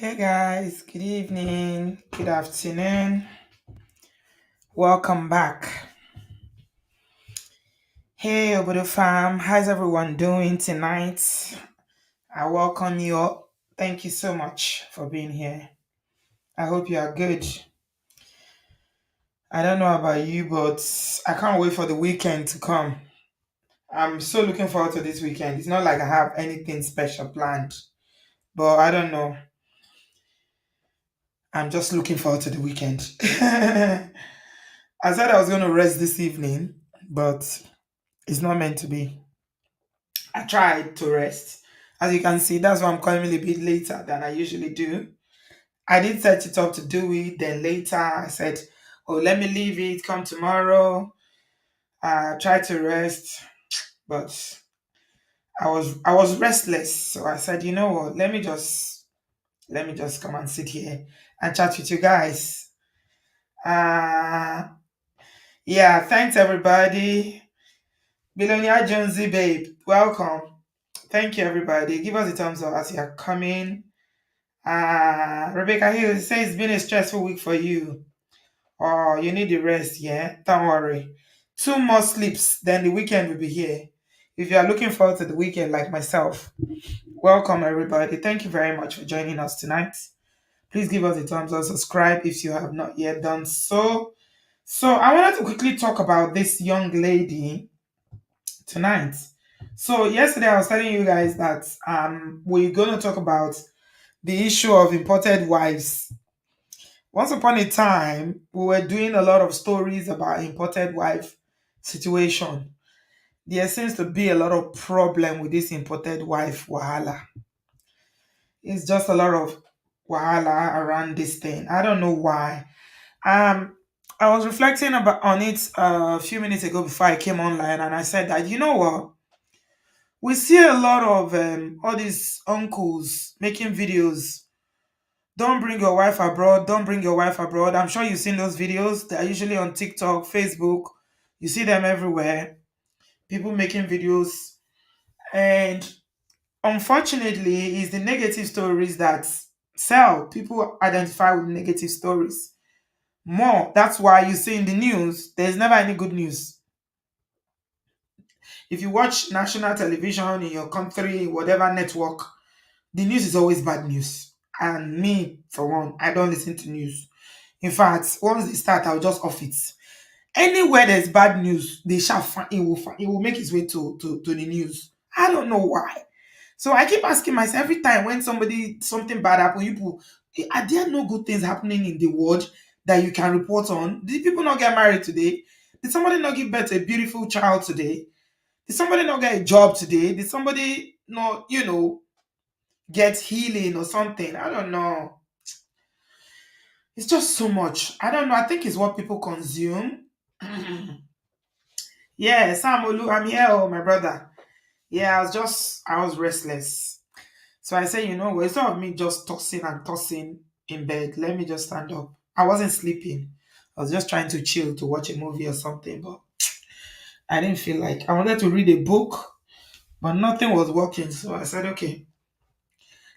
Hey guys, good evening, good afternoon, welcome back. Hey Obodo fam, how's everyone doing tonight? I welcome you all. Thank you so much for being here. I hope you are good. I don't know about you, but I can't wait for the weekend to come. I'm so looking forward to this weekend. It's not like I have anything special planned, but I don't know. I'm just looking forward to the weekend. I said I was going to rest this evening, but it's not meant to be. I tried to rest. As you can see, that's why I'm coming a bit later than I usually do. I did set it up to do it, then later I said, oh, let me leave it, come tomorrow. Try to rest, but I was restless. So I said, you know what, let me just come and sit here and chat with you guys. Uh yeah, thanks everybody. Billionaire Jonesy babe, welcome. Thank you everybody. Give us a thumbs up as you are coming. Rebecca Hill says it's been a stressful week for you. Oh, you need the rest, yeah? Don't worry. Two more sleeps, then the weekend will be here. If you are looking forward to the weekend like myself, welcome everybody. Thank you very much for joining us tonight. Please give us a thumbs up, subscribe if you have not yet done so. So I wanted to quickly talk about this young lady tonight. So yesterday I was telling you guys that we're gonna talk about the issue of imported wives. Once upon a time, we were doing a lot of stories about imported wife situation. There seems to be a lot of problem with this imported wife wahala. It's just a lot of wahala around this thing. I don't know why. Um, I was reflecting about on it a few minutes ago before I came online, and I said that you know what, we see a lot of all these uncles making videos. Don't bring your wife abroad. Don't bring your wife abroad. I'm sure you've seen those videos. They're usually on TikTok, Facebook. You see them everywhere. People making videos. And unfortunately, it's the negative stories that sell. People identify with negative stories more. That's why you see in the news, there's never any good news. If you watch national television in your country, whatever network, the news is always bad news. And me, for one, I don't listen to news. In fact, once they start, I'll just off it. Anywhere there's bad news, they shall find it will make its way to the news. I don't know why. So I keep asking myself every time when something bad happens, people, are there no good things happening in the world that you can report on? Did people not get married today? Did somebody not give birth to a beautiful child today? Did somebody not get a job today? Did somebody not, get healing or something? I don't know. It's just so much. I don't know. I think it's what people consume. Yeah, Sam Olu, I'm here, oh my brother. Yeah, I was restless. So I said, instead of me just tossing and tossing in bed, let me just stand up. I wasn't sleeping. I was just trying to chill to watch a movie or something, but I didn't feel like I wanted to read a book, but nothing was working. So I said, okay,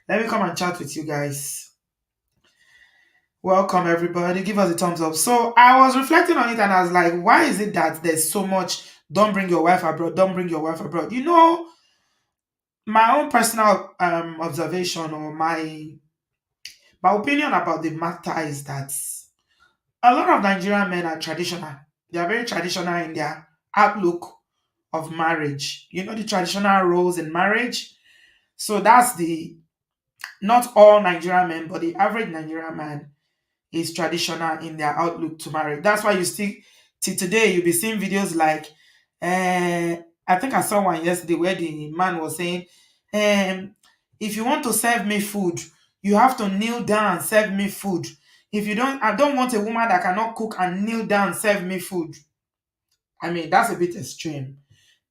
let me come and chat with you guys. Welcome everybody. Give us a thumbs up. So I was reflecting on it and I was like, why is it that there's so much don't bring your wife abroad, don't bring your wife abroad? My own personal observation or my opinion about the matter is that a lot of Nigerian men are traditional. They are very traditional in their outlook of marriage. You know the traditional roles in marriage. So that's the not all Nigerian men, but the average Nigerian man is traditional in their outlook to marriage. That's why you see till today you'll be seeing videos like I think I saw one yesterday where the man was saying, um, if you want to serve me food, you have to kneel down and serve me food. If you don't, I don't want a woman that cannot cook and kneel down and serve me food. I mean, that's a bit extreme.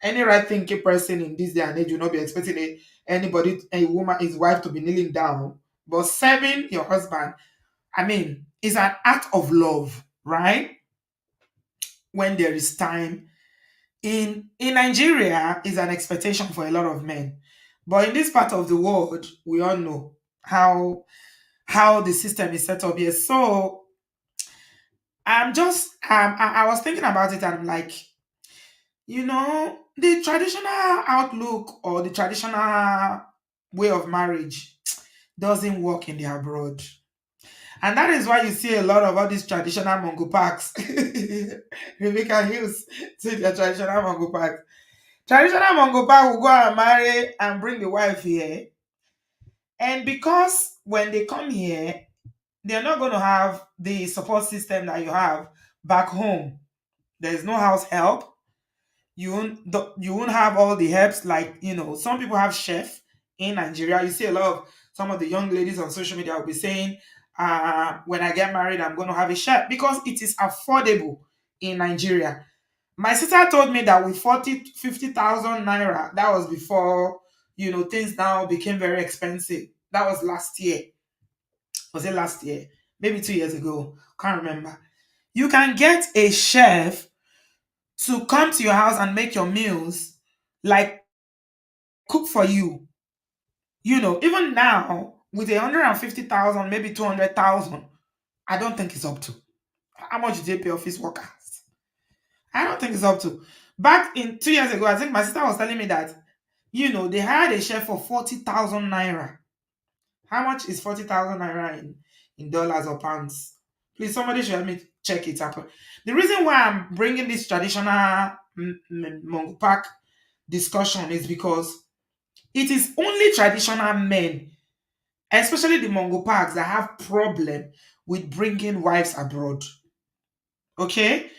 Any right thinking person in this day and age will not be expecting anybody, a woman, his wife to be kneeling down. But serving your husband, I mean, it's an act of love, right? When there is time. In Nigeria, is an expectation for a lot of men. But in this part of the world, we all know how. how the system is set up here. So I'm just I was thinking about it and I'm like, the traditional outlook or the traditional way of marriage doesn't work in the abroad. And that is why you see a lot of all these traditional Mongo parks. Rebecca Hills see the traditional Mongo park. Traditional Mongo park will go and marry and bring the wife here. And because when they come here, they're not going to have the support system that you have back home. There's no house help. You won't have all the helps, like some people have chef in Nigeria. You see a lot of some of the young ladies on social media will be saying, when I get married, I'm going to have a chef because it is affordable in Nigeria. My sister told me that with 50,000 naira, that was before things now became very expensive. That was last year. Was it last year? Maybe 2 years ago. Can't remember. You can get a chef to come to your house and make your meals, like cook for you. Even now with 150,000, maybe 200,000, I don't think it's up to. How much did they pay office workers? I don't think it's up to. Back in 2 years ago, I think my sister was telling me that they hired a chef for 40,000 naira. How much is 40,000 naira in dollars or pounds? Please, somebody should help me check it up. The reason why I'm bringing this traditional Mongo Park discussion is because it is only traditional men, especially the Mongo Parks, that have problem with bringing wives abroad. Okay?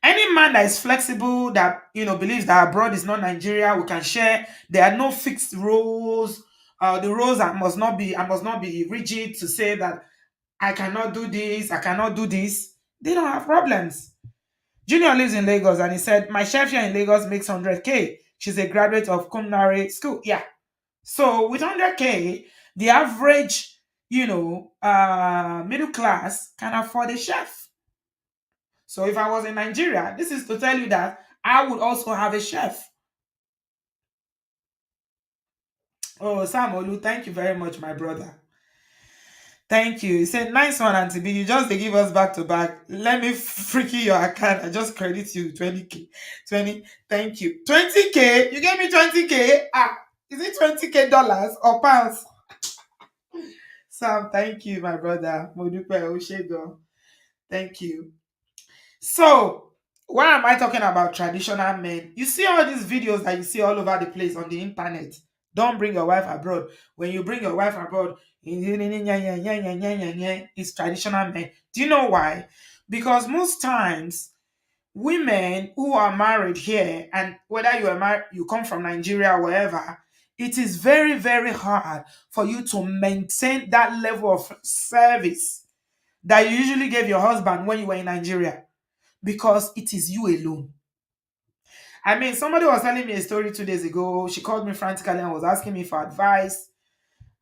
Any man that is flexible, that believes that abroad is not Nigeria, we can share. There are no fixed rules. The rules I must not be rigid to say that I cannot do this, I cannot do this. They don't have problems. Junior lives in Lagos and he said, my chef here in Lagos makes 100K. She's a graduate of culinary school. Yeah. So with 100K, the average, middle class can afford a chef. So if I was in Nigeria, this is to tell you that I would also have a chef. Oh, Sam Olu, thank you very much, my brother. Thank you. He said, nice one, Auntie B. You just they give us back to back. Let me freaky your account. I just credit you 20K. 20. Thank you. 20K? You gave me 20K? Ah, is it 20K dollars or pounds? Sam, thank you, my brother. Modupe Oshego. Thank you. So, why am I talking about traditional men? You see all these videos that you see all over the place on the internet. Don't bring your wife abroad. When you bring your wife abroad, it's traditional men. Do you know why? Because most times, women who are married here, and whether you are married, you come from Nigeria or wherever, it is very, very hard for you to maintain that level of service that you usually gave your husband when you were in Nigeria, because it is you alone. I mean, somebody was telling me a story 2 days ago. She called me frantically and was asking me for advice.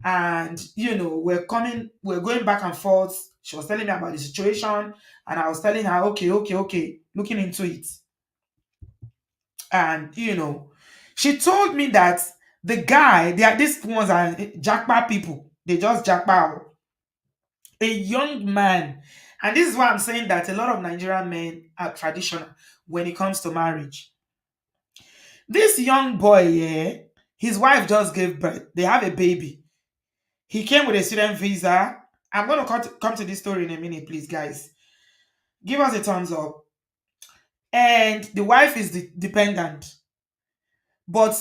And we're going back and forth. She was telling me about the situation, and I was telling her, okay, okay, okay, looking into it. And she told me that the guy, these ones are jackpot people. They just jackpot. A young man. And this is why I'm saying that a lot of Nigerian men are traditional when it comes to marriage. This young boy, yeah, his wife just gave birth. They have a baby. He came with a student visa. I'm going to come to this story in a minute, please, guys. Give us a thumbs up. And the wife is the dependent. But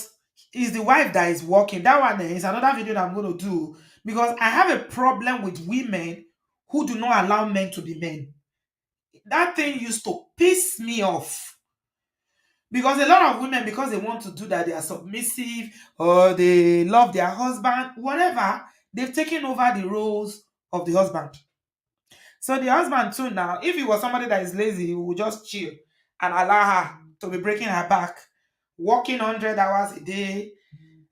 it's the wife that is working. That one is another video that I'm going to do, because I have a problem with women who do not allow men to be men. That thing used to piss me off. Because a lot of women, because they want to do that, they are submissive or they love their husband, whatever, they've taken over the roles of the husband. So the husband too now, if he was somebody that is lazy, he would just chill and allow her to be breaking her back, working 100 hours a day,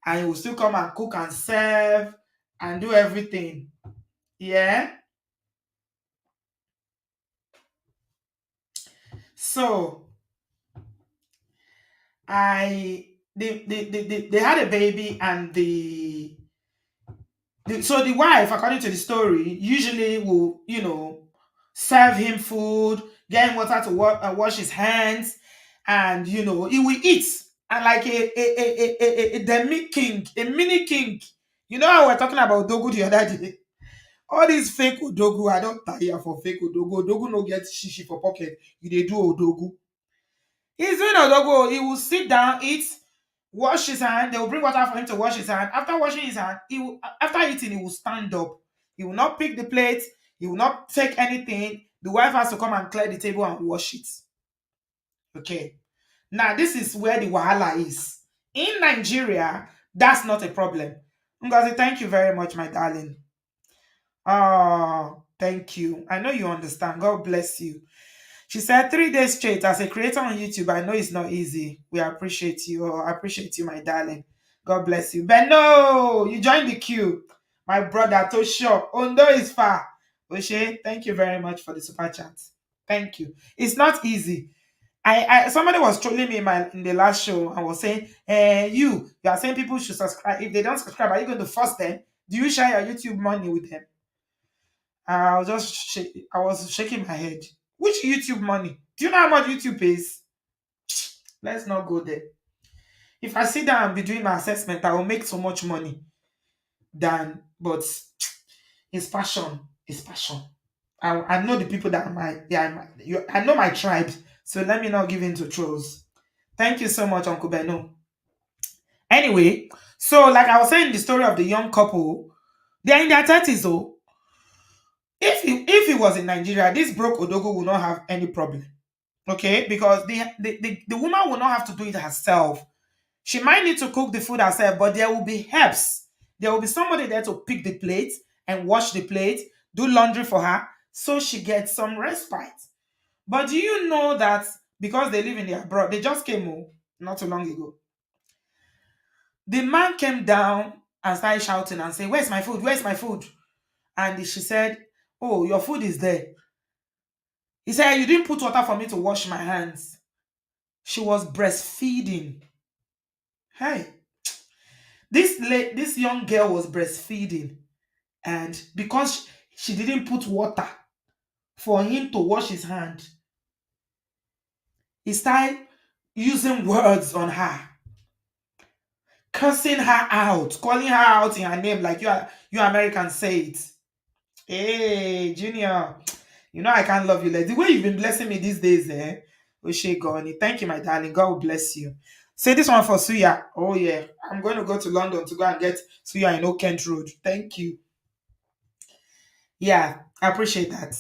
and he will still come and cook and serve and do everything. Yeah. So they had a baby, and the So the wife, according to the story, usually will, serve him food, get him water to wash his hands, and he will eat. And like a demi king, a mini king. You know how we're talking about Dogu the other day? All these fake Odogu, I don't tire for fake Odogu. Odogu no get shishi for pocket. You they do Odogu. He's doing Odogo. He will sit down, eat, wash his hand. They will bring water for him to wash his hand. After washing his hand, after eating, he will stand up. He will not pick the plate. He will not take anything. The wife has to come and clear the table and wash it. Okay. Now, this is where the wahala is. In Nigeria, that's not a problem. Ngozi, thank you very much, my darling. Oh, thank you. I know you understand. God bless you. She said 3 days straight as a creator on YouTube. I know it's not easy. We appreciate you. Oh, I appreciate you, my darling. God bless you. Beno, you joined the queue. My brother Tosho. Ondo is far. Oshe, thank you very much for the super chat. Thank you. It's not easy. I somebody was trolling me in the last show and was saying, you are saying people should subscribe. If they don't subscribe, are you going to force them? Do you share your YouTube money with them? I was shaking my head. Which YouTube money? Do you know how much YouTube pays? Let's not go there. If I sit down and be doing my assessment, I will make so much money but it's passion. It's passion. I know the people that are I know my tribes. So let me not give in to trolls. Thank you so much, Uncle Beno. Anyway, so like I was saying, the story of the young couple, they're in their 30s though. If he was in Nigeria, this broke Odogo will not have any problem. Okay, because the woman will not have to do it herself. She might need to cook the food herself, but there will be helps. There will be somebody there to pick the plate and wash the plate, do laundry for her, so she gets some respite. But do you know that because they live in the abroad, they just came home not too long ago. The man came down and started shouting and saying, "Where's my food? Where's my food?" And she said, "Oh, your food is there." He said, "You didn't put water for me to wash my hands." She was breastfeeding. Hey, this young girl was breastfeeding, and because she didn't put water for him to wash his hand, he started using words on her, cursing her out, calling her out in her name like you Americans say it. Hey, Junior, you know I can't love you like the way you've been blessing me these days, eh? Oshe Goni. Thank you, my darling. God will bless you. Say this one for Suya. Oh yeah. I'm going to go to London to go and get Suya in Oak Kent Road. Thank you. Yeah, I appreciate that.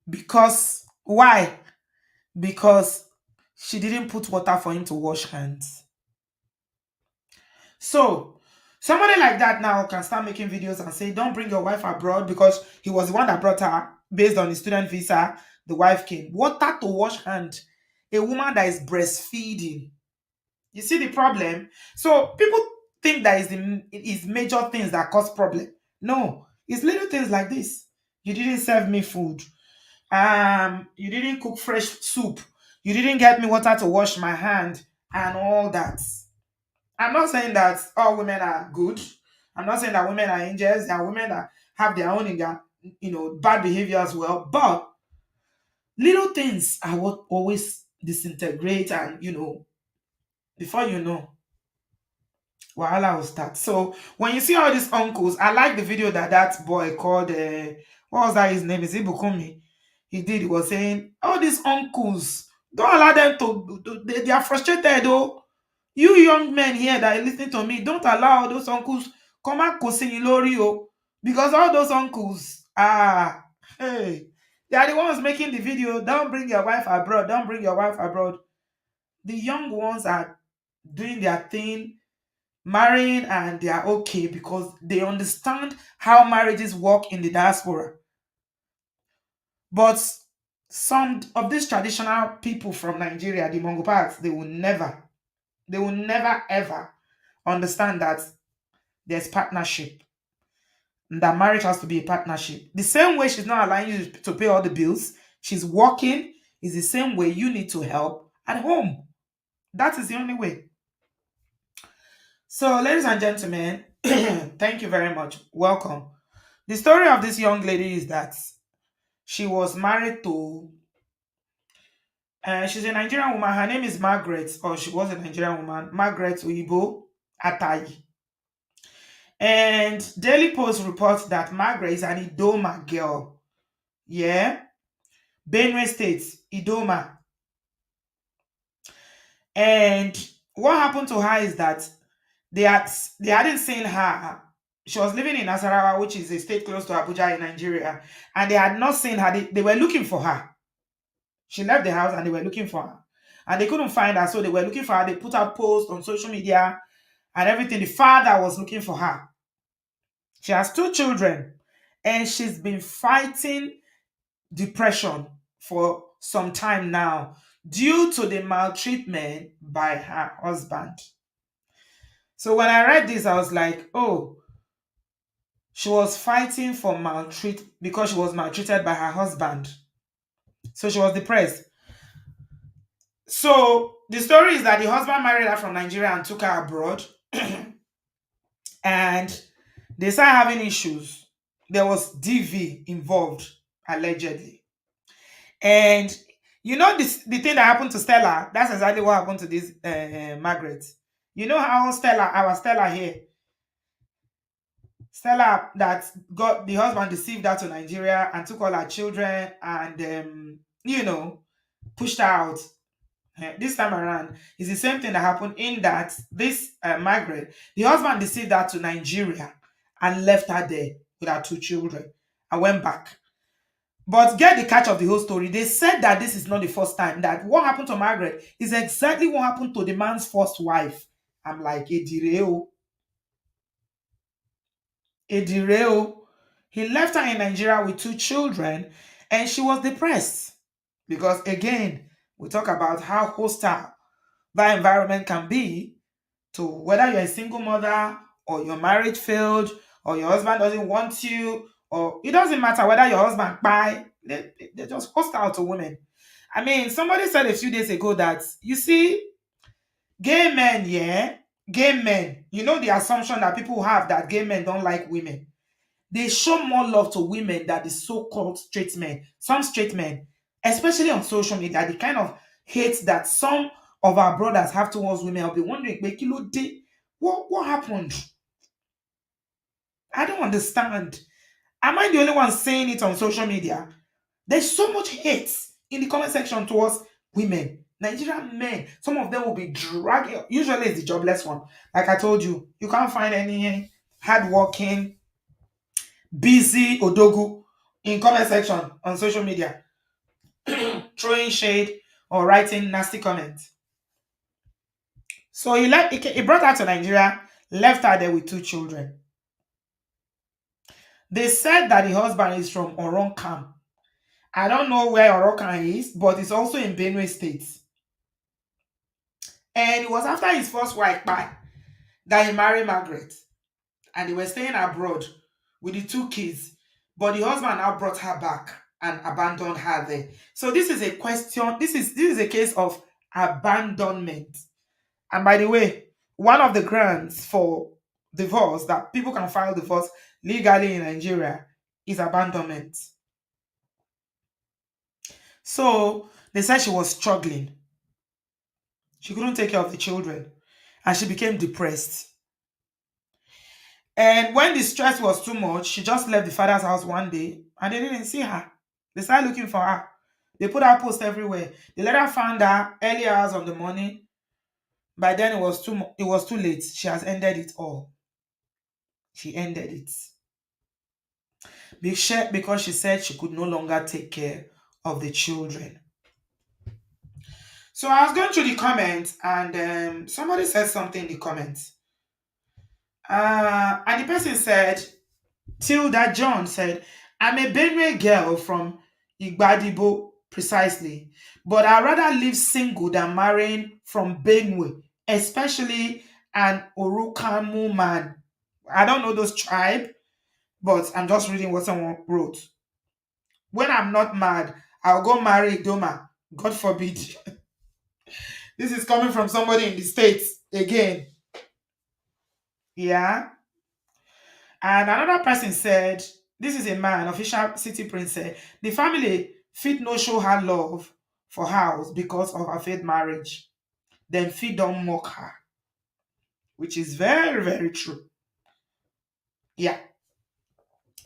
Because why? Because she didn't put water for him to wash hands. So somebody like that now can start making videos and say, don't bring your wife abroad because he was the one that brought her based on his student visa. The wife came. Water to wash hand. A woman that is breastfeeding. You see the problem? So people think that is major things that cause problem. No, it's little things like this. You didn't serve me food. You didn't cook fresh soup. You didn't get me water to wash my hand and all that. I'm not saying that all women are good. I'm not saying that women are angels. There are women that have their own bad behavior as well. But little things are what always disintegrate, and before you know, wahala will start. So when you see all these uncles, I like the video that boy called what was that his name? Is it Bukumi? He did. He was saying all these uncles, don't allow them they are frustrated though. You young men here that are listening to me, don't allow those uncles come and kosing lori o, because all those uncles hey, they are the ones making the video. Don't bring your wife abroad. Don't bring your wife abroad. The young ones are doing their thing, marrying, and they are okay because they understand how marriages work in the diaspora. But some of these traditional people from Nigeria, the Mongo parts, they will never ever understand that there's partnership, and that marriage has to be a partnership. The same way she's not allowing you to pay all the bills, she's working, is the same way you need to help at home. That is the only way. So, ladies and gentlemen, Thank you very much. Welcome. The story of this young lady is that she was married to, she's a Nigerian woman. Her name is Margaret, or she was a Nigerian woman, Margaret Uibo Atayi. And Daily Post reports that Margaret is an Idoma girl. Yeah. Benue State, Idoma. And what happened to her is that they had they hadn't seen her. She was living in Nasarawa, which is a state close to Abuja in Nigeria, and they had not seen her. They were looking for her. She left the house and they were looking for her. And they couldn't find her, so they were looking for her. They put out posts on social media and everything. The father was looking for her. She has two children, and she's been fighting depression for some time now due to the maltreatment by her husband. So when I read this, I was like, oh, she was fighting for maltreat because she was maltreated by her husband. So she was depressed. So the story is that the husband married her from Nigeria and took her abroad, and they started having issues. There was DV involved, allegedly. And you know this the thing that happened to Stella, that's exactly what happened to this Margaret. You know how our Stella here, Stella that got the husband deceived her to Nigeria and took all her children and pushed her out. This time around is the same thing that happened in that this Margaret, the husband deceived her to Nigeria and left her there with her two children and went back. But get the catch of the whole story. They said that this is not the first time. That what happened to Margaret is exactly what happened to the man's first wife. I'm like, Edireo. Edireo. He left her in Nigeria with two children and she was depressed. Because again, we talk about how hostile that environment can be to whether you're a single mother or your marriage failed or your husband doesn't want you or it doesn't matter whether your husband buy they're just hostile to women. I mean, somebody said a few days ago that you see gay men, yeah, gay men, you know the assumption that people have that gay men don't like women. They show more love to women than the so-called straight men. Some straight men, especially on social media, the kind of hate that some of our brothers have towards women. I'll be wondering, "Pe, kí ló dé? What happened? I don't understand. Am I the only one saying it on social media? There's so much hate in the comment section towards women. Nigerian men, some of them will be dragging. Usually, it's the jobless one. Like I told you, you can't find any hardworking, busy odogu in comment section on social media throwing shade or writing nasty comments. So he brought her to Nigeria, left her there with two children. They said that the husband is from Oronkam. I don't know where Oronkam is, but it's also in Benue State. And it was after his first wife, that he married Margaret. And they were staying abroad with the two kids. But the husband now brought her back and abandoned her there. So this is a question, this is a case of abandonment. And by the way, one of the grounds for divorce that people can file divorce legally in Nigeria is abandonment. So they said she was struggling. She couldn't take care of the children and she became depressed. And when the stress was too much, she just left the father's house one day and they didn't see her. They started looking for her. They put her post everywhere. They later found her early hours of the morning. By then it was too late. She has ended it all. She ended it. Because she said she could no longer take care of the children. So I was going through the comments and somebody said something in the comments. And the person said, Tilda John said, I'm a Benue girl from Igbadibo, precisely, but I'd rather live single than marrying from Benue, especially an Urukamu man. I don't know those tribe, but I'm just reading what someone wrote. When I'm not mad, I'll go marry Doma. God forbid. This is coming from somebody in the States again. Yeah. And another person said, this is a man, official city prince said, the family fit no show her love for house because of her faith marriage. Then fit don't mock her, which is very, very true. Yeah.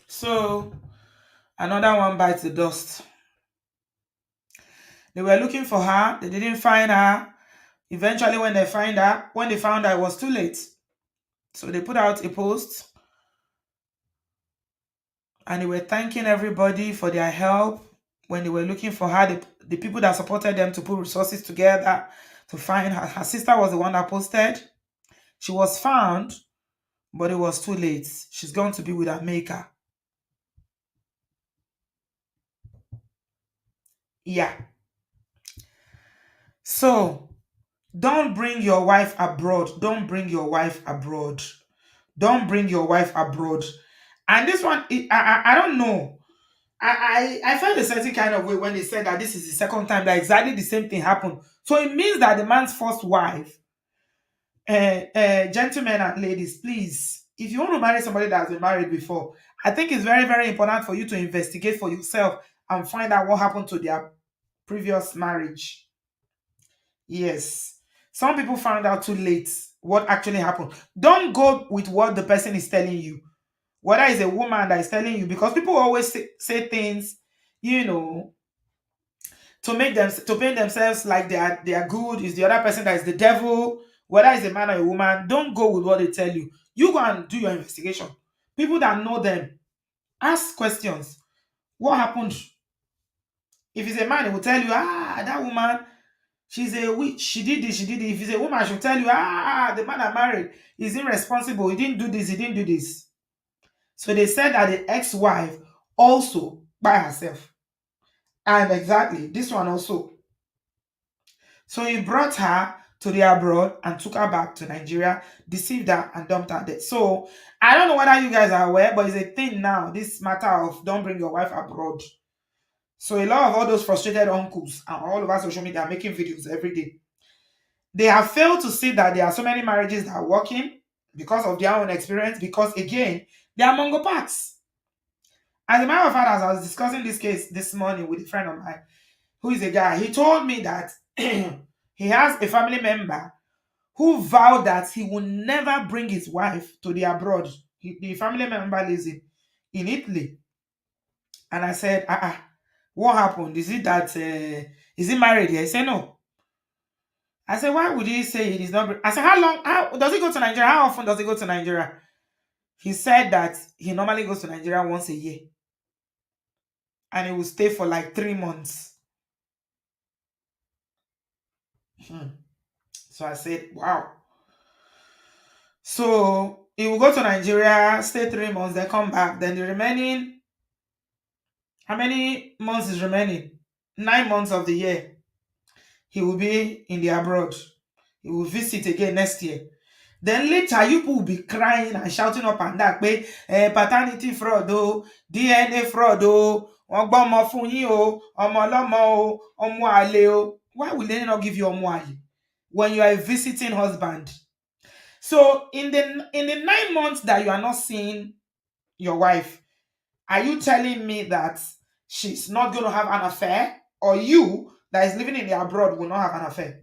So another one bites the dust. They were looking for her, they didn't find her. Eventually, when they found her, it was too late. So they put out a post and they were thanking everybody for their help when they were looking for her. The people that supported them to put resources together to find her. Her sister was the one that posted. She was found, but it was too late. She's going to be with her maker. Yeah. So don't bring your wife abroad. Don't bring your wife abroad. Don't bring your wife abroad. And this one, I don't know. I felt a certain kind of way when they said that this is the second time that exactly the same thing happened. So it means that the man's first wife, gentlemen and ladies, please, if you want to marry somebody that has been married before, I think it's very, very important for you to investigate for yourself and find out what happened to their previous marriage. Yes. Some people found out too late what actually happened. Don't go with what the person is telling you, whether it's a woman that is telling you, because people always say things, you know, to make them to paint themselves like they are good. Is the other person that is the devil, whether it's a man or a woman. Don't go with what they tell you. You go and do your investigation. People that know them, ask questions. What happened? If it's a man, he will tell you, that woman, she's a witch, she did this, she did it. If it's a woman, she'll tell you, the man I married is irresponsible, he didn't do this, he didn't do this. So they said that the ex-wife also by herself. And exactly, this one also. So he brought her to the abroad and took her back to Nigeria, deceived her and dumped her there. So I don't know whether you guys are aware, but it's a thing now, this matter of don't bring your wife abroad. So a lot of all those frustrated uncles and all over social media are making videos every day. They have failed to see that there are so many marriages that are working because of their own experience, because again, they are mongo parts. As a matter of fact, as I was discussing this case this morning with a friend of mine, who is a guy, he told me that he has a family member who vowed that he will never bring his wife to the abroad. The family member lives in Italy. And I said, what happened? Is it that, is he married here? He said, no. I said, why would he say it is not? I said, how does he go to Nigeria? How often does he go to Nigeria? He said that he normally goes to Nigeria once a year. And he will stay for like 3 months. So I said, wow. So he will go to Nigeria, stay 3 months, then come back. Then the remaining, how many months is remaining? 9 months of the year. He will be in the abroad. He will visit again next year. Then later, you people will be crying and shouting up and down, paternity fraud, DNA fraud, wọ́n gbọ́ ọmọ fún yín o, ọmọ ọlọ́mọ o, ọmọ àlè o. Why will they not give you ọmọ àlè when you are a visiting husband? So in the 9 months that you are not seeing your wife, are you telling me that she's not going to have an affair, or you that is living in the abroad will not have an affair?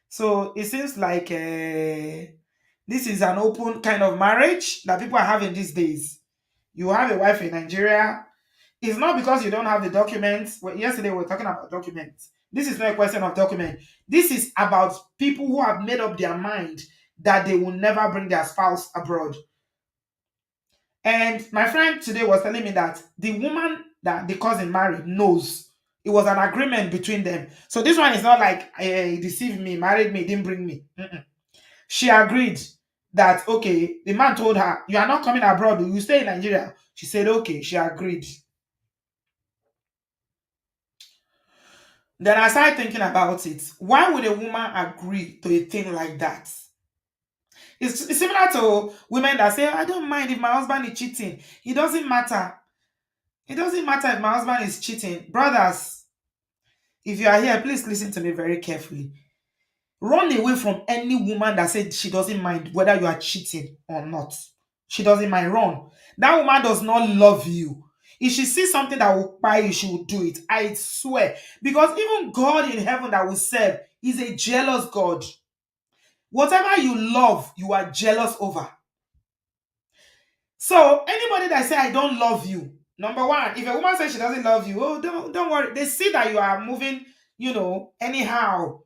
So it seems like this is an open kind of marriage that people are having these days. You have a wife in Nigeria. It's not because you don't have the documents. Well, yesterday we were talking about documents. This is not a question of document. This is about people who have made up their mind that they will never bring their spouse abroad. And my friend today was telling me that the woman that the cousin married knows it was an agreement between them. So this one is not like he deceived me, married me, didn't bring me. She agreed that, okay, the man told her, you are not coming abroad, you stay in Nigeria. She said, okay, she agreed. Then I started thinking about it. Why would a woman agree to a thing like that? It's similar to women that say, I don't mind if my husband is cheating. It doesn't matter. It doesn't matter if my husband is cheating. Brothers, if you are here, please listen to me very carefully. Run away from any woman that said she doesn't mind whether you are cheating or not. She doesn't mind run. That woman does not love you. If she sees something that will buy you, she will do it. I swear. Because even God in heaven that we serve is a jealous God. Whatever you love, you are jealous over. So anybody that say I don't love you, number one, if a woman says she doesn't love you, oh don't worry. They see that you are moving, anyhow.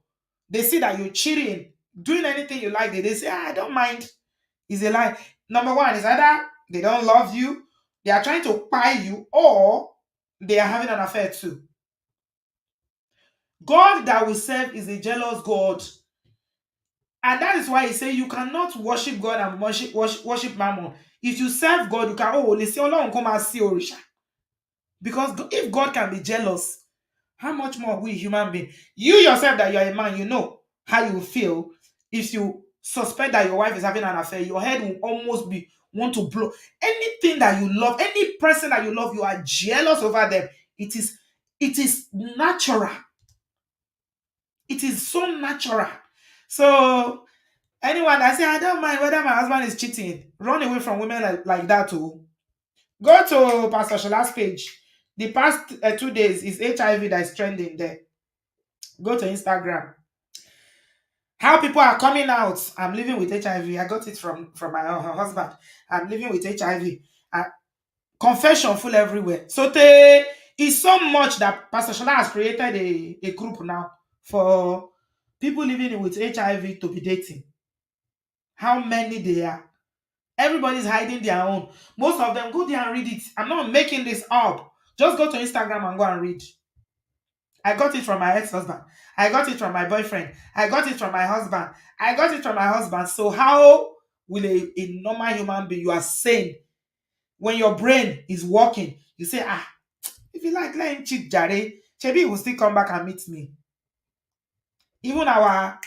They see that you're cheating, doing anything you like. They say, I don't mind. Is a lie. Number one is either they don't love you, they are trying to buy you, or they are having an affair too. God that we serve is a jealous God. And that is why he say you cannot worship God and worship Mammon. If you serve God, you can only say, Ọlọ́run kó máa sí òrìṣà. Because if God can be jealous, how much more we human being? You yourself that you're a man, you know how you feel if you suspect that your wife is having an affair. Your head will almost be want to blow. Anything that you love, any person that you love, you are jealous over them. It is natural. It is so natural. So anyone that say I don't mind whether my husband is cheating, run away from women like that too. Go to Pastor Shola's page. The past 2 days is HIV that is trending there. Go to Instagram. How people are coming out. I'm living with HIV. I got it from my husband. I'm living with HIV. Uh, Confession full everywhere. So they is so much that Pastor Shola has created a group now for people living with HIV to be dating. How many they are? Everybody's hiding their own. Most of them go there and read it. I'm not making this up. Just go to Instagram and go and read. I got it from my ex-husband. I got it from my boyfriend. I got it from my husband. I got it from my husband. So how will a normal human being, you are sane, when your brain is working, you say, if you like, let him cheat, Jare, maybe he will still come back and meet me. Even our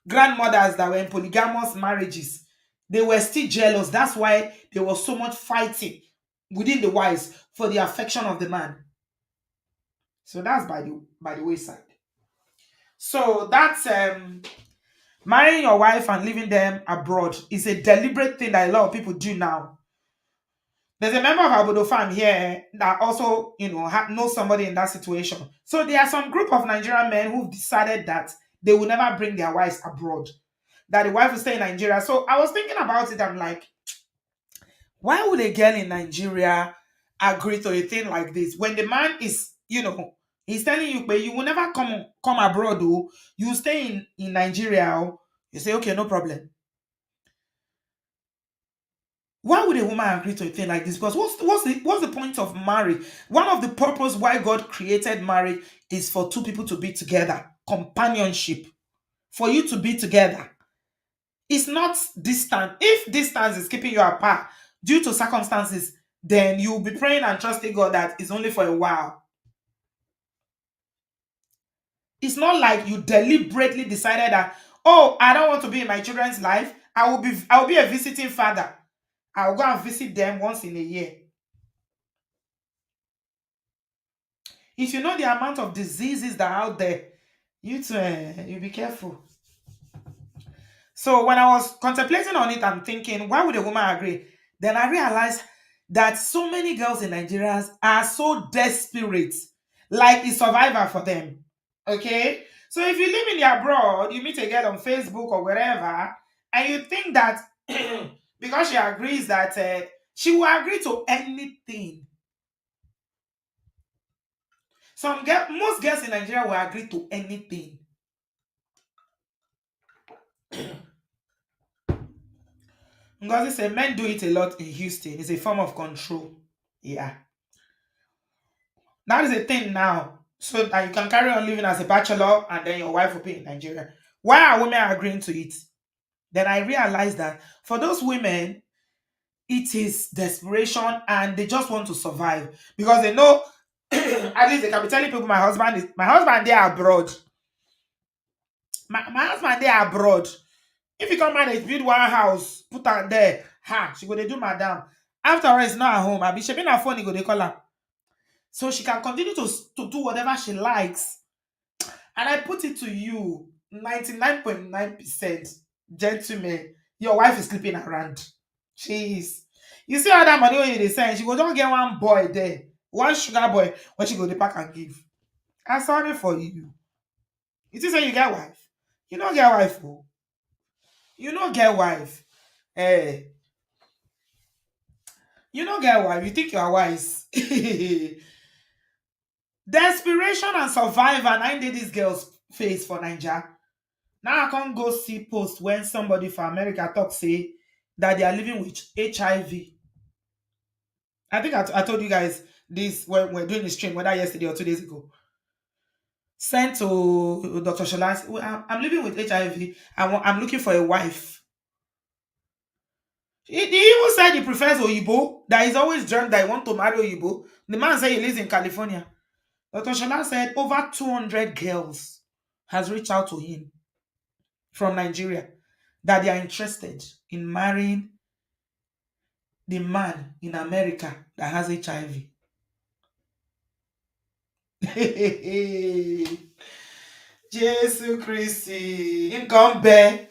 grandmothers that were in polygamous marriages, they were still jealous. That's why there was so much fighting within the wives for the affection of the man. So that's by the wayside. So that's marrying your wife and leaving them abroad is a deliberate thing that a lot of people do now. There's a member of Abodo fam here that also, knows somebody in that situation. So there are some group of Nigerian men who've decided that they will never bring their wives abroad, that the wife will stay in Nigeria. So I was thinking about it. I'm like, why would a girl in Nigeria agree to a thing like this when the man is, he's telling you, but you will never come abroad, though. You stay in Nigeria. Oh." You say, okay, no problem. Why would a woman agree to a thing like this? Because what's the point of marriage? One of the purpose why God created marriage is for two people to be together, companionship, for you to be together. It's not distant. If distance is keeping you apart due to circumstances, then you'll be praying and trusting God that it's only for a while. It's not like you deliberately decided that, oh, I don't want to be in my children's life. I will be a visiting father. I'll go and visit them once in a year. If you know the amount of diseases that are out there, you be careful. So when I was contemplating on it, I'm thinking, why would a woman agree? Then I realized that so many girls in Nigeria are so desperate, like a survivor for them. Okay? So if you live in the abroad, you meet a girl on Facebook or wherever, and you think that because she agrees that she will agree to anything. Most girls in Nigeria will agree to anything. Ngozi said men do it a lot in Houston. It's a form of control. Yeah. That is a thing now. So that you can carry on living as a bachelor and then your wife will be in Nigeria. Why are women agreeing to it? Then I realized that for those women, it is desperation and they just want to survive. Because they know at least they can be telling people my husband there abroad. My husband there abroad. If you come manage build one house, put her there, she go dey do madam. After all, it's not at home. I be she been her phone, he go dey call her. So she can continue to do whatever she likes. And I put it to you, 99.9% gentlemen, your wife is sleeping around. She is. You see how that money wey you dey send, she go don get one boy there, one sugar boy wey she go dey pack and give. I'm sorry for you. You think say you get wife? You no get wife, oh. You no get wife. Eh, you no get wife. You think you are wise. Desperation and survival na im dey dis girls face for Naija. Now I can't go see post when somebody from America talk say that they are living with HIV. I think I told you guys this when we're doing the stream, whether yesterday or 2 days ago. Sent to Dr. Shola. "Well, I'm living with HIV. I'm looking for a wife." He even said he prefers Oyibo, that he's always dreamt that he want to marry Oyibo. The man said he lives in California. Dr. Shola said over 200 girls has reached out to him from Nigeria that they are interested in marrying the man in America that has HIV. Jesus Christi, nǹkan bẹ.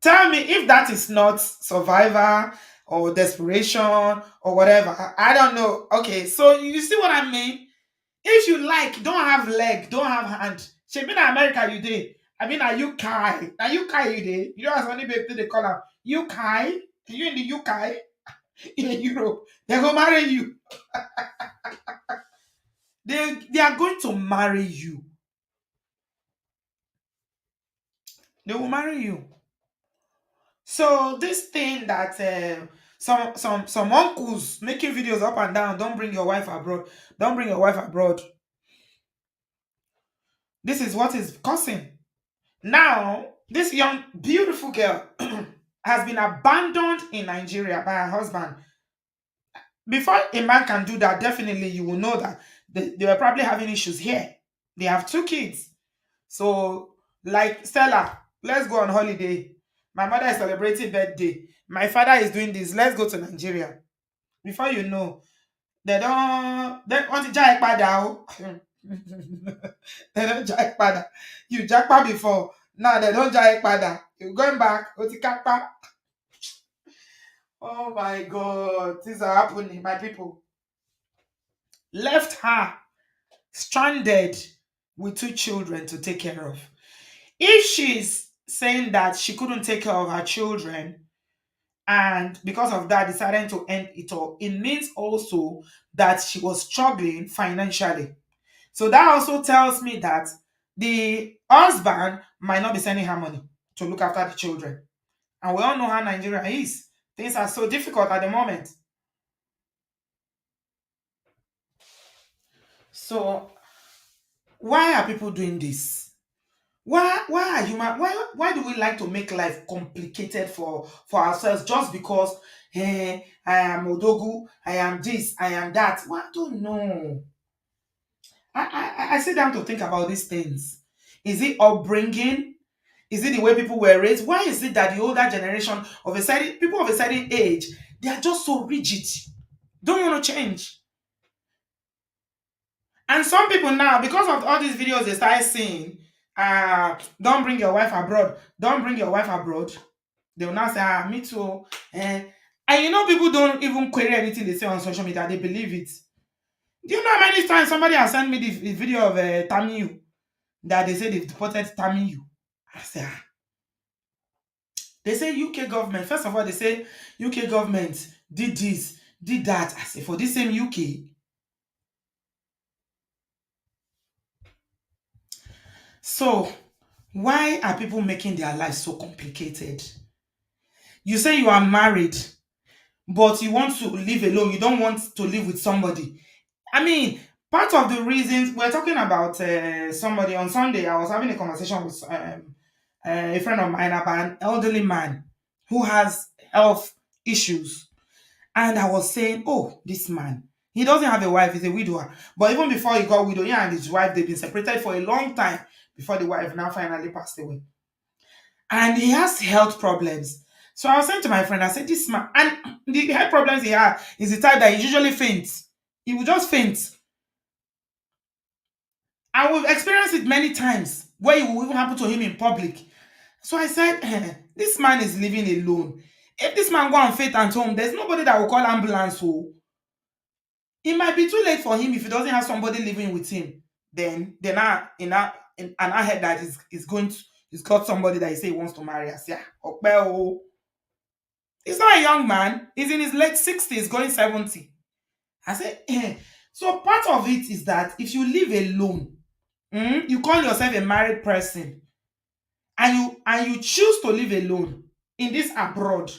Tell me if that is not survivor or desperation or whatever. I don't know. Okay, so you see what I mean? If you like, don't have leg, don't have hand. She been in America, you did. I mean, are you Kai? Are you Kai you did? You know, as only baby they call her. You Kai? You in the UK? In Europe? They go marry you. They are going to marry you. They will marry you. So this thing that some uncles making videos up and down, don't bring your wife abroad. Don't bring your wife abroad. This is what is causing. Now, this young, beautiful girl has been abandoned in Nigeria by her husband. Before a man can do that, definitely you will know that they were probably having issues here. They have 2 kids. So, like Stella, let's go on holiday. My mother is celebrating birthday. My father is doing this. Let's go to Nigeria. Before you know, they want to jack pada. They don't jack pada. You jackpot before. Now they don't jack pada. You're going back. Otikapa. Oh my God. Things are happening, my people. Left her stranded with 2 children to take care of. If she's saying that she couldn't take care of her children and because of that decided to end it all, it means also that she was struggling financially. So that also tells me that the husband might not be sending her money to look after the children. And we all know how Nigeria is. Things are so difficult at the moment. So why are people doing this? Why are human why do we like to make life complicated for ourselves just because I am Odogu, I am this, I am that? Well, I don't know. I sit down to think about these things. Is it upbringing? Is it the way people were raised? Why is it that the older generation of a certain people of a certain age, they are just so rigid? Don't want to change. And some people now, because of all these videos they start seeing, don't bring your wife abroad, don't bring your wife abroad. They will now say, me too. And you know, people don't even query anything they say on social media, they believe it. Do you know how many times somebody has sent me the video of Tamiyu that they say they've deported Tamiyu? I say, they say UK government, first of all, they say UK government did this, did that. I say, for this same UK. So, why are people making their lives so complicated? You say you are married, but you want to live alone. You don't want to live with somebody. I mean, part of the reasons we're talking about somebody on Sunday, I was having a conversation with a friend of mine about an elderly man who has health issues. And I was saying, oh, this man, he doesn't have a wife, he's a widower. But even before he got widowed, he and his wife, they've been separated for a long time before the wife now finally passed away. And he has health problems. So I was saying to my friend, I said, this man, and the health problems he has is the type that he usually faints. He will just faint. And we've experienced it many times where it will even happen to him in public. So I said, this man is living alone. If this man go and faint at home, there's nobody that will call ambulance. So it might be too late for him if he doesn't have somebody living with him. Then I heard that he's going to he's got somebody that he say he wants to marry. I say, "Ah, Ope o." He's not a young man. He's in his late 60s, going 70. I say, eh. So part of it is that if you live alone, you call yourself a married person, and you choose to live alone in this abroad,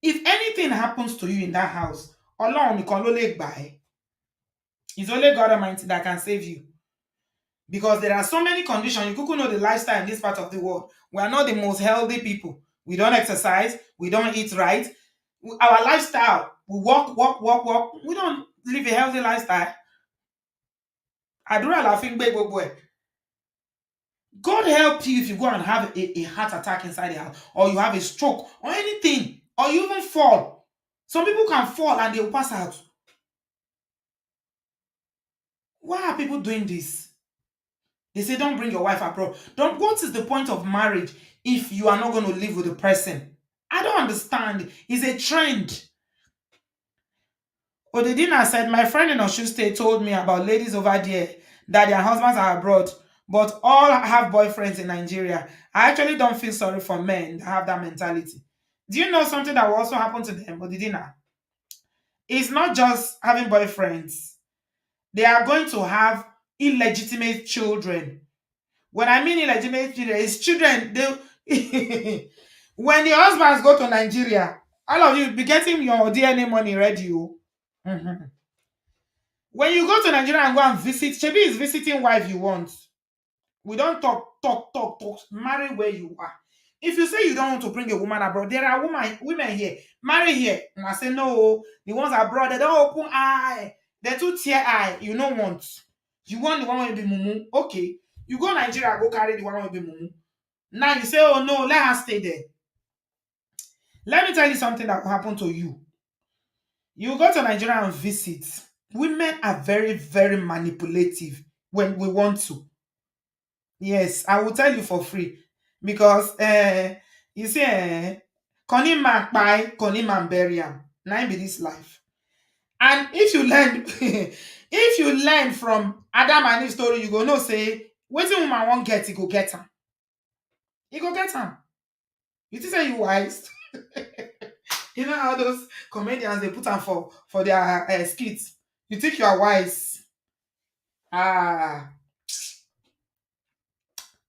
if anything happens to you in that house, Ọlọ́run nìkan ló lè gbà ẹ́. It's only God Almighty that can save you. Because there are so many conditions. You could know the lifestyle in this part of the world. We are not the most healthy people. We don't exercise. We don't eat right. Our lifestyle, we walk, walk, walk, walk. We don't live a healthy lifestyle. Àdúrà la fi ń gbé gbogbo ẹ̀. God help you if you go and have a heart attack inside the house, or you have a stroke, or anything, or you even fall. Some people can fall and they will pass out. Why are people doing this? They say, don't bring your wife abroad. Don't. What is the point of marriage if you are not going to live with the person? I don't understand. It's a trend. Odedina said, my friend in Osun State told me about ladies over there that their husbands are abroad, but all have boyfriends in Nigeria. I actually don't feel sorry for men that have that mentality. Do you know something that will also happen to them, Odedina? It's not just having boyfriends. They are going to have illegitimate children. When I mean illegitimate children, it's children. They when the husbands go to Nigeria, all of you be getting your DNA money ready. Oh. Mhm. When you go to Nigeria and go and visit, Shebi is visiting wife you want. We don't talk. Marry where you are. If you say you don't want to bring a woman abroad, there are women here. Marry here. And I say no. The ones abroad, they don't open eye. They too tear eye. You don't want. You want the one with the mumu. Okay. You go Nigeria, go carry the one with the mumu. Now you say, oh no, let her stay there. Let me tell you something that will happen to you. You go to Nigeria and visit. Women are very, very manipulative when we want to. Yes, I will tell you for free. Because you see, Connie man buy, Connie man bury am. Now be this life. And if you learn, if you learn from Adam and Eve story, you go know say, wetin woman won't get, he go get am. He go get am. You think say you wise? You know how those comedians they put on for their skits. You think you are wise? Ah,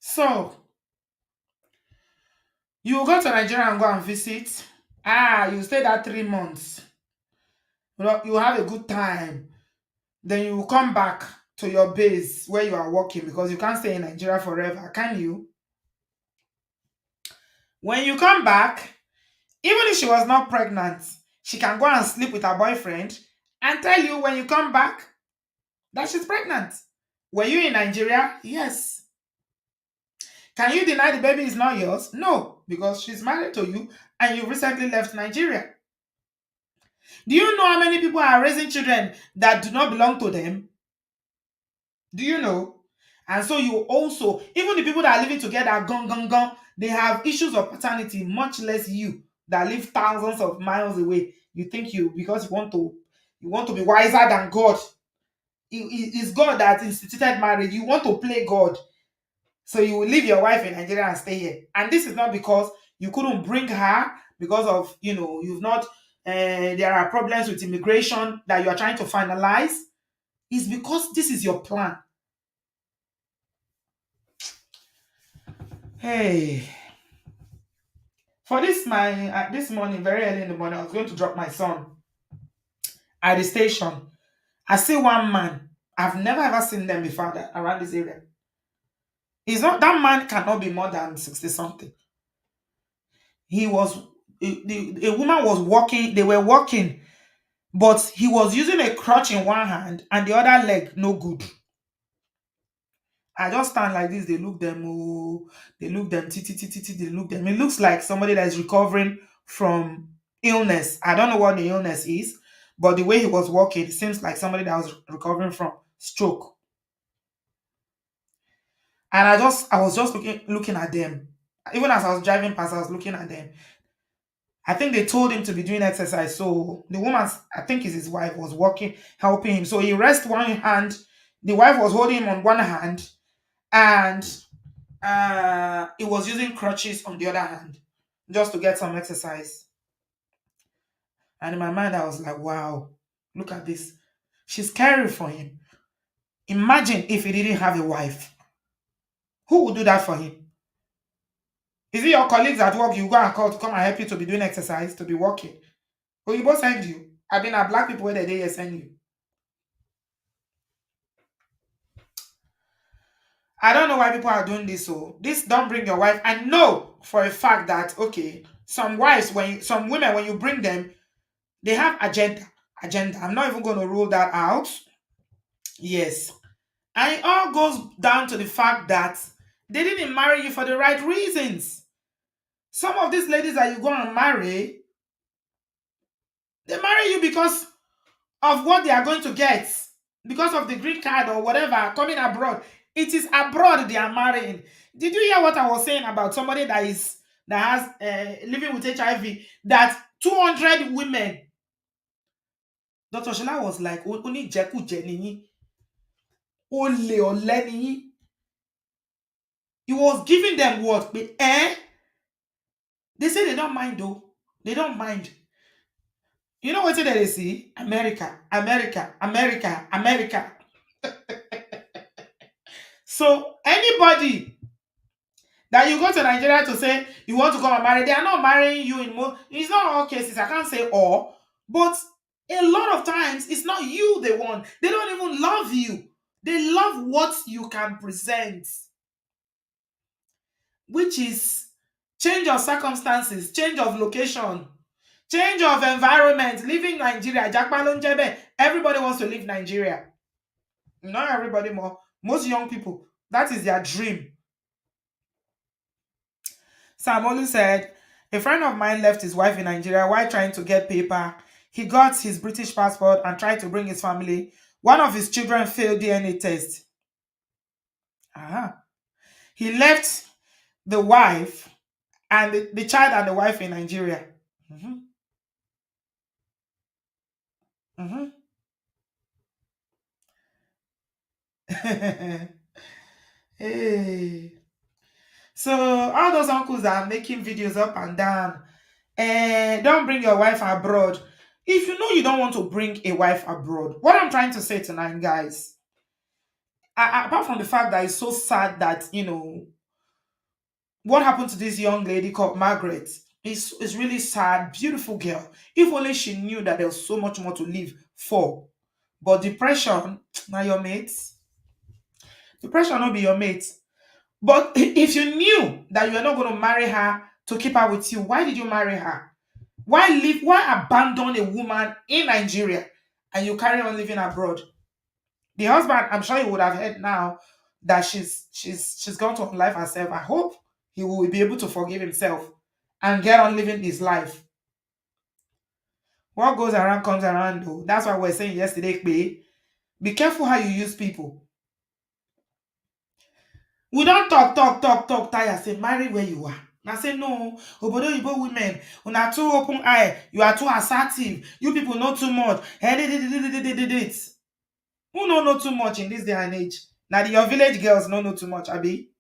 so you go to Nigeria and go and visit. Ah, you stay there 3 months. You have a good time. Then you will come back to your base where you are working because you can't stay in Nigeria forever, can you? When you come back, even if she was not pregnant, she can go and sleep with her boyfriend and tell you when you come back that she's pregnant. Were you in Nigeria? Yes. Can you deny the baby is not yours? No, because she's married to you and you recently left Nigeria. Do you know how many people are raising children that do not belong to them? Do you know? And so you also, even the people that are living together, gone, they have issues of paternity, much less you that live thousands of miles away. You think because you want to be wiser than God. It's God that instituted marriage. You want to play God. So you will leave your wife in Nigeria and stay here. And this is not because you couldn't bring her because of, you've not, there are problems with immigration that you are trying to finalize. It's because this is your plan. Hey, for this morning, very early in the morning, I was going to drop my son at the station. I see one man. I've never ever seen them before around this area. He's not that man cannot be more than 60 something. He was a woman was walking, they were walking, but he was using a crutch in one hand and the other leg no good. I just stand like this, they look them, oh, they look them, they look them. It looks like somebody that is recovering from illness. I don't know what the illness is, but the way he was walking, it seems like somebody that was recovering from stroke. And I was just looking at them. Even as I was driving past, I was looking at them. I think they told him to be doing exercise. So the woman, I think is his wife, was working, helping him. So he rests one hand. The wife was holding him on one hand, and he was using crutches on the other hand just to get some exercise. And in my mind, I was like, wow, look at this. She's caring for him. Imagine if he didn't have a wife. Who would do that for him? Is it your colleagues at work you go and call to come and help you to be doing exercise, to be working? Or you both send you? I mean, a black people where they send you. I don't know why people are doing this. So this don't bring your wife. I know for a fact that okay, some wives some women when you bring them, they have agenda. Agenda. I'm not even going to rule that out. Yes, and it all goes down to the fact that they didn't marry you for the right reasons. Some of these ladies that you go and marry, they marry you because of what they are going to get, because of the green card or whatever coming abroad. It is abroad they are marrying. Did you hear what I was saying about somebody that has living with HIV? That 200 women. Dr. Shola was like, "Oni jekuje niyin, ole ole niyin." He was giving them what? They say they don't mind though. They don't mind. You know what they see? America, America, America, America. So anybody that you go to Nigeria to say you want to come and marry, they are not marrying you in most. It's not all cases. I can't say all, but a lot of times it's not you they want. They don't even love you. They love what you can present, which is change of circumstances, change of location, change of environment. Leaving Nigeria, Jakbalonjebe. Everybody wants to leave Nigeria. Not everybody more. Most young people, that is their dream. Samolu said, a friend of mine left his wife in Nigeria while trying to get paper. He got his British passport and tried to bring his family. One of his children failed DNA test. He left the wife and the child and the wife in Nigeria. Mhm, mhm. Hey. So all those uncles that are making videos up and down, don't bring your wife abroad. If you know you don't want to bring a wife abroad, what I'm trying to say tonight, guys, apart from the fact that it's so sad that what happened to this young lady called Margaret is really sad, beautiful girl. If only she knew that there was so much more to live for. But depression, now your mates. Depression not be your mates. But if you knew that you are not going to marry her to keep her with you, why did you marry her? Why live? Why abandon a woman in Nigeria and you carry on living abroad? The husband, I'm sure he would have heard now that she's gone to life herself. I hope he will be able to forgive himself and get on living his life. What goes around comes around, though. That's why we were saying yesterday, be careful how you use people. We don't talk, tire, say marry where you are. I say no, obodoyibo women, una too open eye, you are too assertive, you people know too much. Who no know too much in this day and age? Now your village girls no know too much, Abi.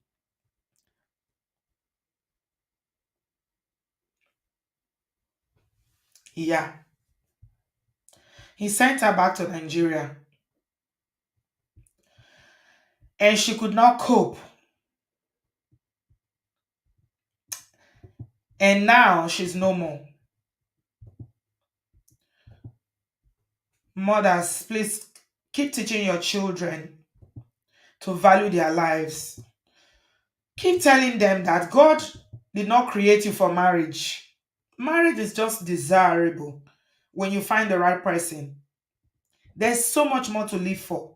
Yeah. He sent her back to Nigeria and she could not cope. And now she's no more. Mothers, please keep teaching your children to value their lives. Keep telling them that God did not create you for marriage. Marriage is just desirable when you find the right person. There's so much more to live for.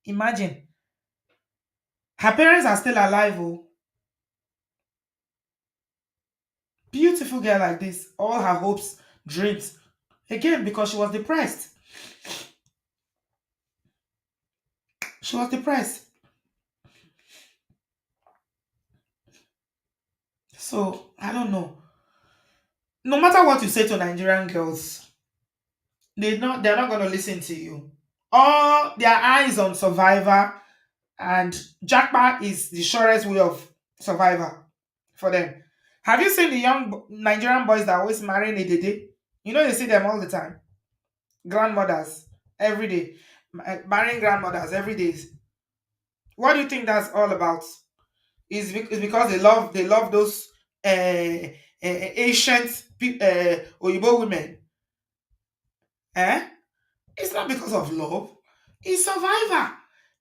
Imagine, her parents are still alive. Oh, beautiful girl like this, all her hopes, dreams. Again, because she was depressed. She was depressed. So, I don't know. No matter what you say to Nigerian girls, they're not gonna listen to you. All their eyes on Survivor, and Jackpot is the surest way of Survivor for them. Have you seen the young Nigerian boys that are always marrying a dede? You know, you see them all the time. Grandmothers every day, marrying grandmothers every day. What do you think that's all about? Is because they love those ancient Oyibo women. Eh? It's not because of love. It's survivor.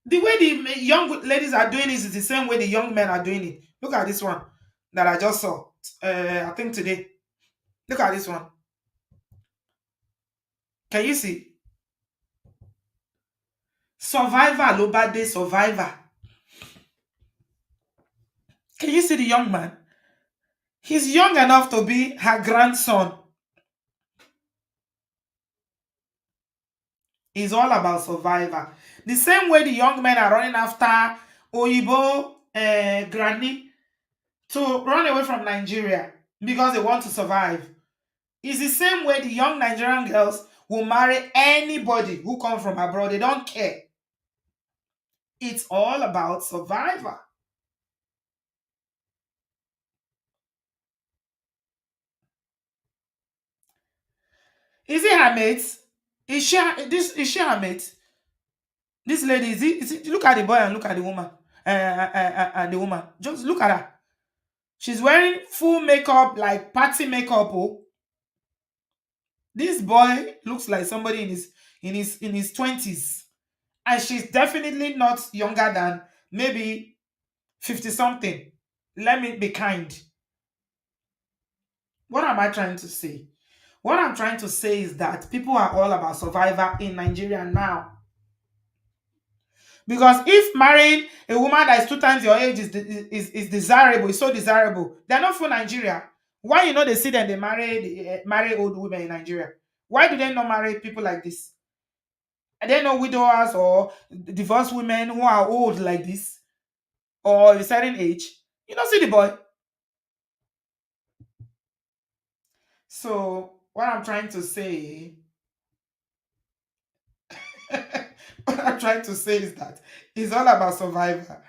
The way the young ladies are doing it is the same way the young men are doing it. Look at this one that I just saw. I think today. Look at this one. Can you see? Survivor, Lobade Survivor. Can you see the young man? He's young enough to be her grandson. It's all about survivor. The same way the young men are running after Oyibo granny to run away from Nigeria because they want to survive. It's the same way the young Nigerian girls will marry anybody who comes from abroad. They don't care. It's all about survivor. Is it her mate? Is she her mate? This lady look at the boy and look at the woman. And the woman. Just look at her. She's wearing full makeup, like party makeup. Oh, this boy looks like somebody in his 20s. And she's definitely not younger than maybe 50 something. Let me be kind. What am I trying to say? What I'm trying to say is that people are all about survivor in Nigeria now. Because if marrying a woman that is two times your age is desirable, is so desirable, they're not for Nigeria. Why you know they see them they marry old women in Nigeria? Why do they not marry people like this? Are there no widowers or divorced women who are old like this or a certain age? You don't see the boy. So what I'm trying to say, what I'm trying to say is that it's all about survival.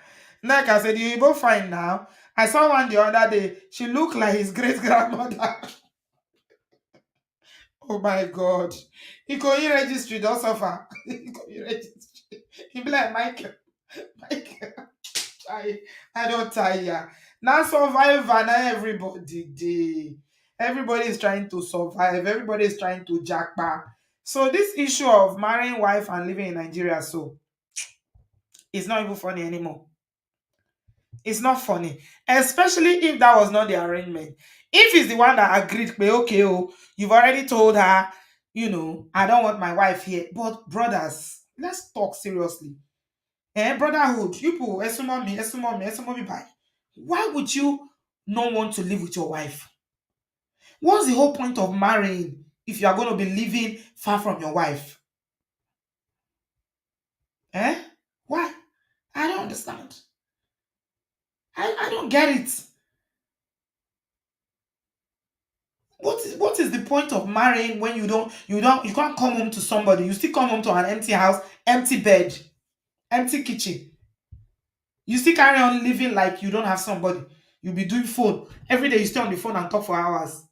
Like I said, you both fine now. I saw one the other day. She looked like his great grandmother. Oh my god. He could registry, don't suffer. He could registry. He be like Michael. Michael. I I don't tire. Now survivor, now everybody dey. Everybody is trying to survive. Everybody is trying to jackpot. So this issue of marrying wife and living in Nigeria, so it's not even funny anymore. It's not funny, especially if that was not the arrangement. If it's the one that agreed, "Pe, okay, oh, you've already told her, I don't want my wife here." But brothers, let's talk seriously. Brotherhood, you people, esumo me by. Why would you not want to live with your wife? What's the whole point of marrying if you are going to be living far from your wife? Eh? Why? I don't understand. I don't get it. What is the point of marrying when you can't come home to somebody? You still come home to an empty house, empty bed, empty kitchen. You still carry on living like you don't have somebody. You'll be doing phone. Every day you stay on the phone and talk for hours.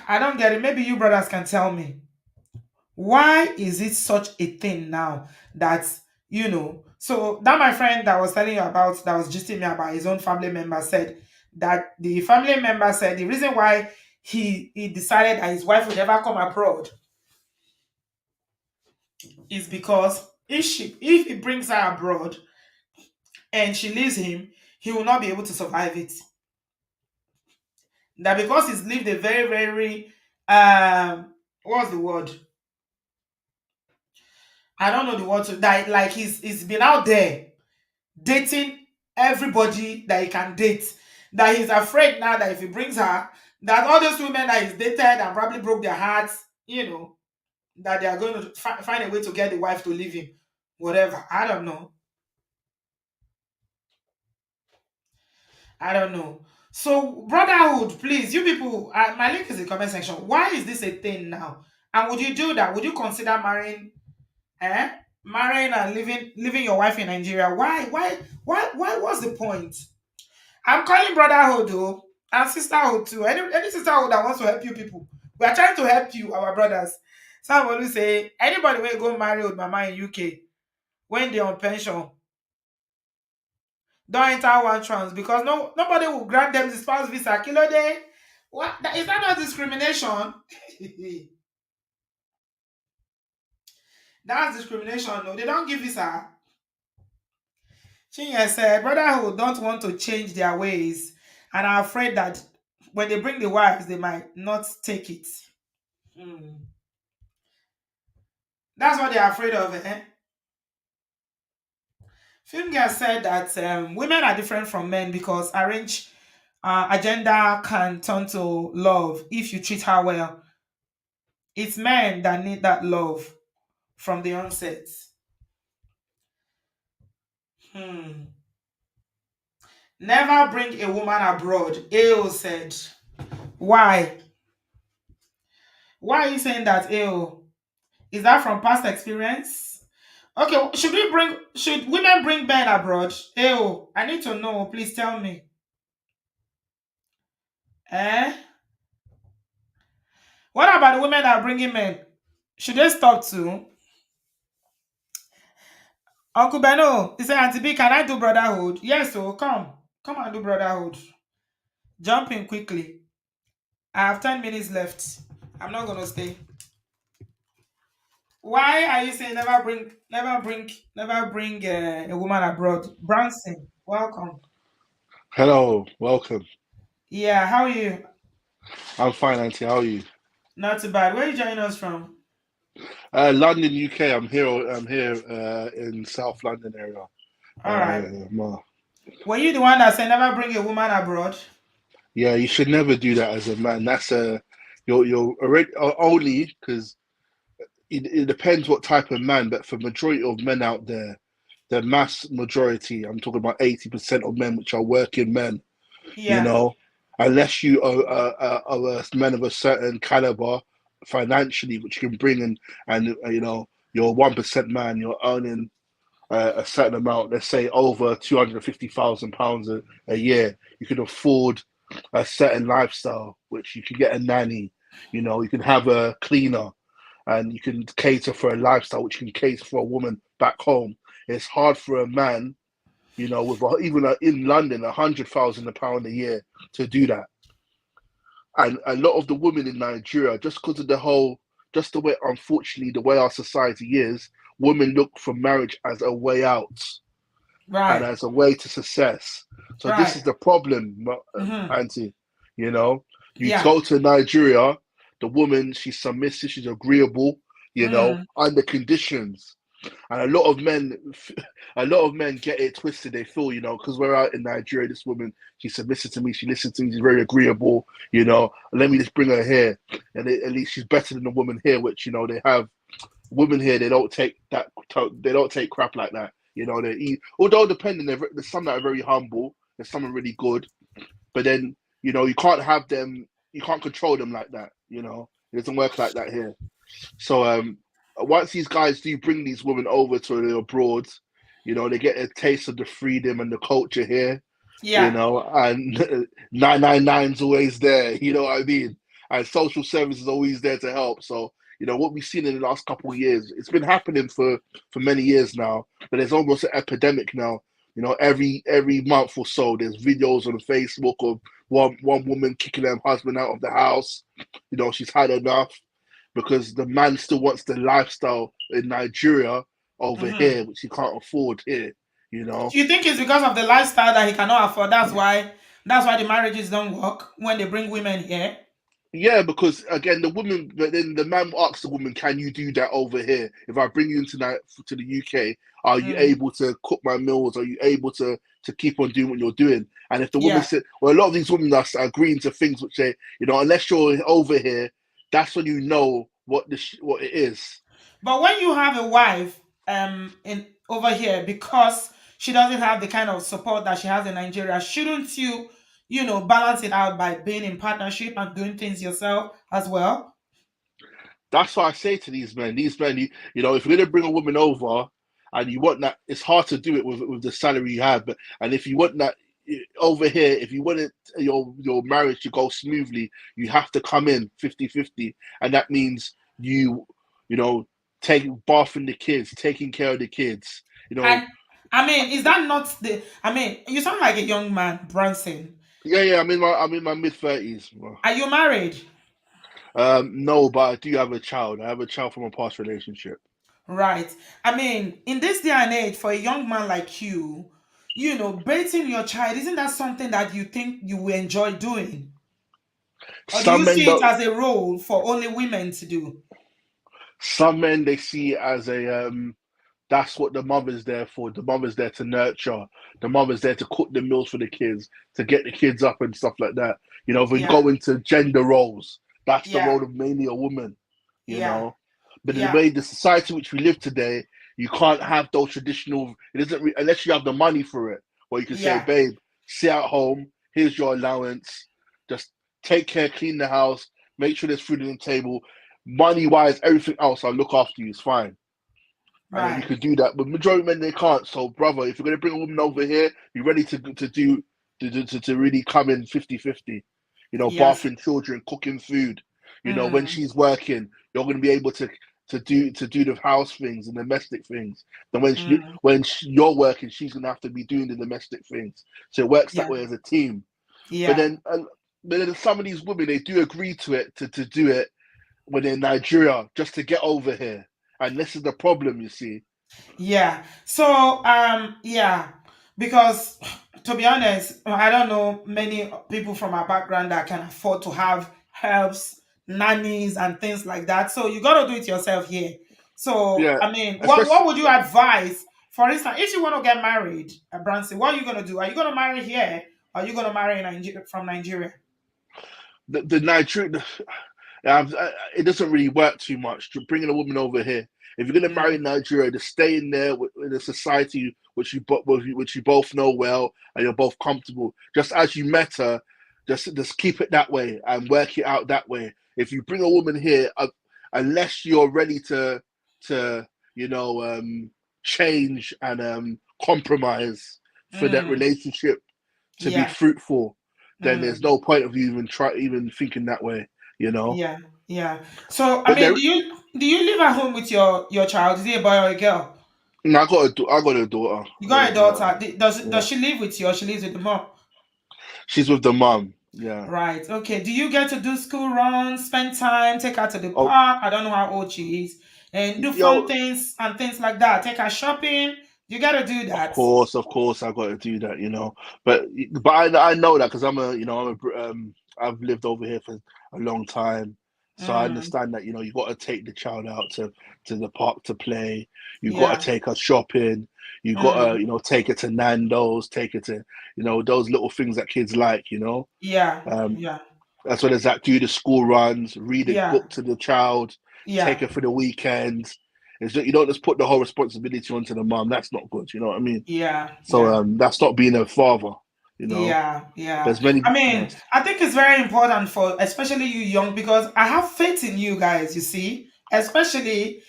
I don't get it. Maybe you brothers can tell me. Why is it such a thing now that, so that my friend that was telling you about, that was gisting me about his own family member, said that the family member said the reason why he decided that his wife would never come abroad is because if he brings her abroad and she leaves him, he will not be able to survive it. That because he's lived a very, very what's the word? I don't know the word to that, like he's been out there dating everybody that he can date. That he's afraid now that if he brings her, that all those women that he's dated and probably broke their hearts, that they are going to find a way to get the wife to leave him. Whatever. I don't know. I don't know. So brotherhood, please, you people, my link is in the comment section. Why is this a thing now? And would you do that? Would you consider marrying, eh? Marrying and living your wife in Nigeria? Why? Why? What's the point? I'm calling brotherhood though, and sisterhood too. Any sisterhood that wants to help you people, we are trying to help you, our brothers. Some will say anybody will go marry with mama in UK when they're on pension, don't enter one trans because nobody will grant them the spouse visa. Kilo day. What is that not discrimination? That's discrimination. No, they don't give visa. Chinya said, brotherhood don't want to change their ways and are afraid that when they bring the wives, they might not take it. Hmm. That's what they're afraid of. Eh? Film girl said that women are different from men because arrange agenda can turn to love if you treat her well. It's men that need that love from the onset. Hmm. Never bring a woman abroad. AO said. Why? Why are you saying that, AO? Is that from past experience? Okay, should women bring men abroad? AO, I need to know. Please tell me. Eh? What about the women that are bringing men? Should they stop too? Uncle Beno, he said, Auntie B, can I do brotherhood? Yes, so come. Come and do brotherhood. Jump in quickly. I have 10 minutes left. I'm not gonna stay. Why are you saying never bring a woman abroad? Branson, welcome. Hello, welcome. Yeah, how are you? I'm fine, Auntie. How are you? Not too bad. Where are you joining us from? London, UK. I'm here in South London area. All right. Ma. Were you the one that said never bring a woman abroad? Yeah, you should never do that as a man. That's a you're already only because it depends what type of man. But for majority of men out there, the mass majority, I'm talking about 80% of men, which are working men. You Yeah. know, unless you are a man of a certain caliber financially, which you can bring in, and you're a 1% man, you're earning a certain amount, let's say over £250,000 a year, you can afford a certain lifestyle, which you can get a nanny, you can have a cleaner, and you can cater for a lifestyle, which you can cater for a woman back home. It's hard for a man with even in London, £100,000 a year to do that. And a lot of the women in Nigeria, just because of just the way, unfortunately, the way our society is, women look for marriage as a way out and Right. as a way to success. So this Right. is the problem, Mm-hmm. Auntie. You know, you Yeah. go to Nigeria, the woman, she's submissive, she's agreeable, Mm. under conditions. And a lot of men get it twisted. They feel, because we're out in Nigeria, this woman, she submitted to me, she listens to me, she's very agreeable, let me just bring her here. And at least she's better than the woman here, which, they have women here, they don't take they don't take crap like that. They eat, although depending, there's some that are very humble, there's some are really good, but then, you can't have them, you can't control them like that, it doesn't work like that here. So once these guys do bring these women over to the abroad, they get a taste of the freedom and the culture here, Yeah. and 999's always there, you know what I mean? And social service is always there to help. So, what we've seen in the last couple of years, it's been happening for many years now, but there's almost an epidemic now. Every month or so, there's videos on Facebook of one woman kicking her husband out of the house. She's had enough because the man still wants the lifestyle in Nigeria over Mm-hmm. here, which he can't afford here. You know, Do you think it's because of the lifestyle that he cannot afford? That's why the marriages don't work when they bring women here. yeah, because again, the woman, but then the man asks the woman, "Can you do that over here? If I bring you to the UK, are you Mm. able to cook my meals? Are you able to keep on doing what you're doing?" And if the woman Yeah. said, "Well, a lot of these women are agreeing to things which they, unless you're over here, that's when you know what it is." But when you have a wife in over here because she doesn't have the kind of support that she has in Nigeria. Shouldn't you, balance it out by being in partnership and doing things yourself as well? That's what I say to these men. These men, if you're gonna bring a woman over and you want that, it's hard to do it with the salary you have. But and if you want that over here, if you want it, your marriage to go smoothly, you have to come in 50-50, and that means you know, taking bathing the kids, taking care of the kids. You know, And I mean, is that not the? I mean, you sound like a young man, Branson. yeah, yeah. I'm in my mid 30s. Are you married? No, but I do have a child. I have a child from a past relationship. Right. I mean, in this day and age, for a young man like you, baiting your child, isn't that something that you think you will enjoy doing? Or do Some you men see it don't. as a role for only women to do? Some men they see it as a that's what the mother's there for. The mother's there to nurture. The mother's there to cook the meals for the kids, to get the kids up and stuff like that. If we Yeah, go into gender roles, that's the yeah, role of mainly a woman, you yeah, know. But in the yeah, way the society in which we live today, you can't have those traditional. It isn't unless you have the money for it, where you can say, yeah, "Babe, sit at home. Here's your allowance. Just take care, clean the house, make sure there's food on the table. Money wise, everything else, I'll look after you. It's fine." And then you right. could do that. But majority of men they can't. So, brother, if you're gonna bring a woman over here, be ready to really come in 50-50. Yes. Bathing children, cooking food. When Mm, she's working, you're gonna be able to do the house things and domestic things. Then mm, you're working, she's gonna have to be doing the domestic things. So it works that yeah, way as a team. But yeah. then, some of these women they do agree to it to do it when they're in Nigeria just to get over here. And this is the problem, you see. Yeah. So, yeah, because to be honest, I don't know many people from our background that can afford to have helps, nannies, and things like that. So you got to do it yourself here. So, Yeah, I mean, what especially would you advise? For instance, if you want to get married, Branson, what are you going to do? Are you going to marry here? Or are you going to marry in from Nigeria? the Nigerian. It doesn't really work too much to bringing a woman over here. If you're going to marry Mm, in Nigeria, to stay in there in a society which you both know well and you're both comfortable. Just as you met her, just keep it that way and work it out that way. If you bring a woman here, unless you're ready to you know change and compromise for that mm, relationship to be yeah. fruitful, then there's Mm, no point of you even thinking that way. You know. yeah. Yeah. So, I But mean, there, do you live at home with your child? Is he a boy or a girl? no, I got a daughter. You I got got a a daughter. daughter. Does Yeah, she live with you or she lives with the mom? she's with the mom. Yeah. Right. Okay. Do you get to do school runs, spend time, take her to the Oh, park? I don't know how old she is, and do fun yo, things and things like that. Take her shopping. You got to do that. of course, I got to do that. But I know that because I've lived over here for a long time, so I Mm, understand that you got to take the child out to the park to play. You got to yeah. take her shopping. You got to Mm, take her to Nando's, take her to those little things that kids like. yeah. Um, Yeah. As well as that, do the school runs, read a Yeah. book to the child, take Yeah. her for the weekends. You don't just put the whole responsibility onto the mom. That's not good. You know what I mean? Yeah. So Yeah. that's not being a father. Yeah, yeah. There's many. I mean, I think it's very important for especially you young because I have faith in you guys, you see, especially,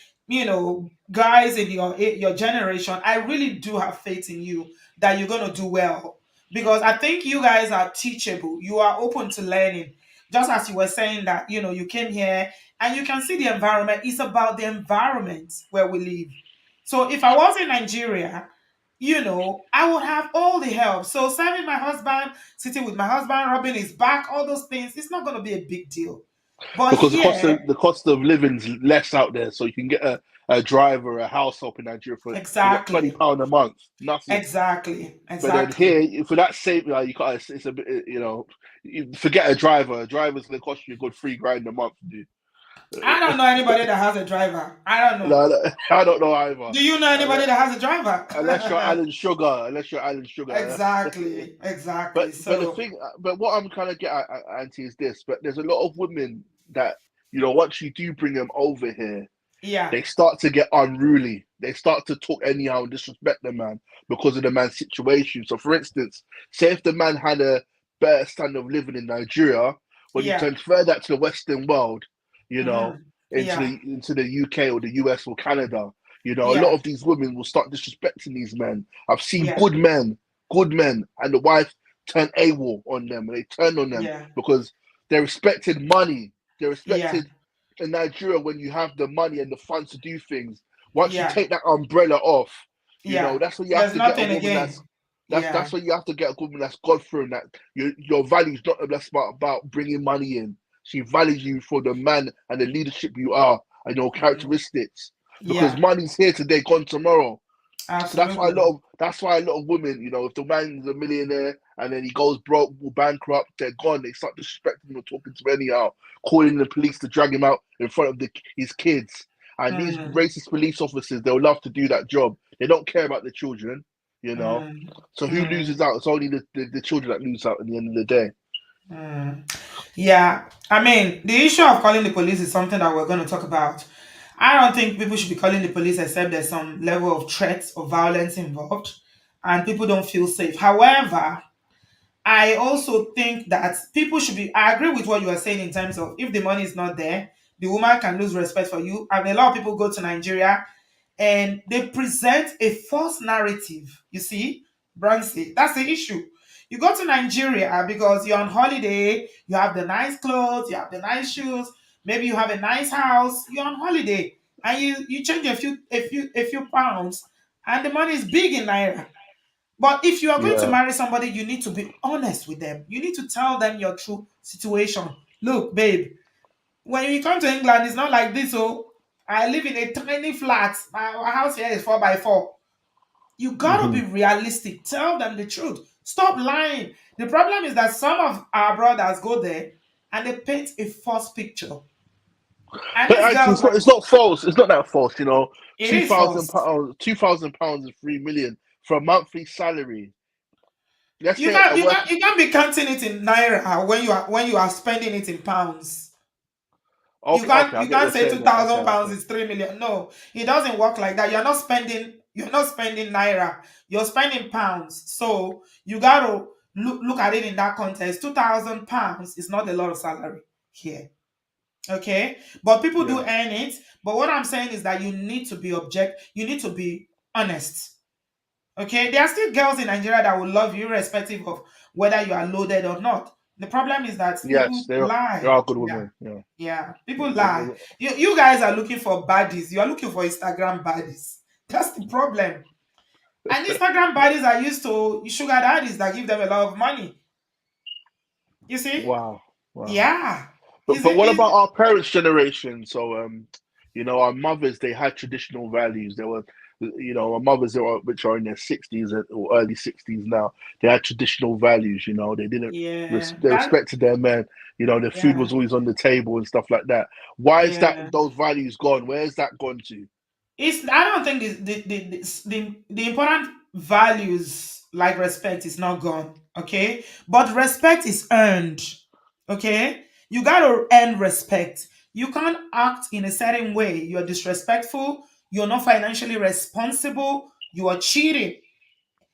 guys in your generation. I really do have faith in you that you're going to do well because I think you guys are teachable. You are open to learning. Just as you were saying that, you came here and you can see the environment. It's about the environment where we live. So if I was in Nigeria, I would have all the help. So serving my husband, sitting with my husband, rubbing his back, all those things, it's not going to be a big deal. But Because the cost here, of the cost of living's less out there, so you can get a driver, a house help in Nigeria for what, exactly, £20 a month, nothing. exactly, But then exactly. here, for that same, you got it's a bit, you forget a driver. A driver's gonna cost you a good 3 grand a month, dude. I don't know anybody that has a driver. I don't know. No, I don't know either. Do you know anybody that has a driver? Unless you're Alan Sugar. Exactly, But exactly. the So, thing, but what I'm kind of get at, Auntie, is this. But there's a lot of women that once you do bring them over here, Yeah. they start to get unruly. They start to talk anyhow and disrespect the man because of the man's situation. So, for instance, say if the man had a better standard of living in Nigeria, when you Yeah. transfer that to the Western world, you know, Mm. into Yeah. the UK or the US or Canada, a lot Yeah. of these women will start disrespecting these men. I've seen Yeah. good men, and the wife turn AWOL on them, and they turn on them Yeah. because they respected money. They Yeah. respected in Nigeria when you have the money and the funds to do things. Once you Yeah. take that umbrella off, Yeah. that's when you have There's to get a nothing woman again. that's Yeah. when you have to get a woman that's God fearing, that your values not just about bringing money in. She values you for the man and the leadership you are and your Mm. characteristics. Because Yeah. money's here today, gone tomorrow. So Absolutely. that's why a lot of women, if the man's a millionaire and then he goes broke or bankrupt, they're gone. They start disrespecting him or talking to him anyhow, calling the police to drag him out in front of his kids. And these Mm. racist police officers, they'll love to do that job. They don't care about the children, you know. Mm. So who Mm. loses out? It's only the children that lose out at the end of the day. Mm. Yeah, I mean, the issue of calling the police is something that we're going to talk about. I don't think people should be calling the police except there's some level of threat or violence involved and people don't feel safe. However, I also think that people should be, I agree with what you are saying in terms of if the money is not there, the woman can lose respect for you. I mean, a lot of people go to Nigeria and they present a false narrative. You see, Brancy, that's the issue. You go to Nigeria because you're on holiday, you have the nice clothes, you have the nice shoes, maybe you have a nice house, you're on holiday, and you change a few pounds, and the money is big in naira. But if you are going to Yeah. marry somebody, you need to be honest with them. You need to tell them your true situation. Look, babe, when you come to England, it's not like this. Oh, I live in a tiny flat. My house here is 4 by 4. You gotta Hmm. be realistic. Tell them the truth. Stop lying. The problem is that some of our brothers go there and they paint a false picture. And But these actually, girls, like, it's not false. It's not that false. it two is thousand false. pounds, £2,000 and 3 million for a monthly salary. Let's You say can't I you work. can't you can't be counting it in naira when you are spending it in pounds. You Okay, can't okay, I you get what can't you're say saying two there. thousand Okay, pounds okay. is 3 million. No, it doesn't work like that. You're not spending naira. You're spending pounds. So you gotta look at it in that context. £2,000 is not a lot of salary here. Okay, but people do Yeah, earn it. But what I'm saying is that you need to be you need to be honest. Okay, there are still girls in Nigeria that will love you irrespective of whether you are loaded or not. The problem is that yes, people there lie. are good Yeah. women. Yeah. Yeah, people lie. You guys are looking for baddies. You are looking for Instagram baddies. That's the problem. And Instagram baddies are used to sugar daddies that give them a lot of money. You see? Wow, wow. Yeah. Is But it what is about our parents' generation? So our mothers, they had traditional values. They were, our mothers which are in their 60s or early 60s now. They had traditional values. They didn't yeah. they That respected their men. The food yeah. was always on the table and stuff like that. Why is that Yeah. those values gone? Where has that gone to? It's I don't think the important values like respect is not gone, okay? But respect is earned, okay? You gotta earn respect. You can't act in a certain way. You're disrespectful, you're not financially responsible, you are cheating,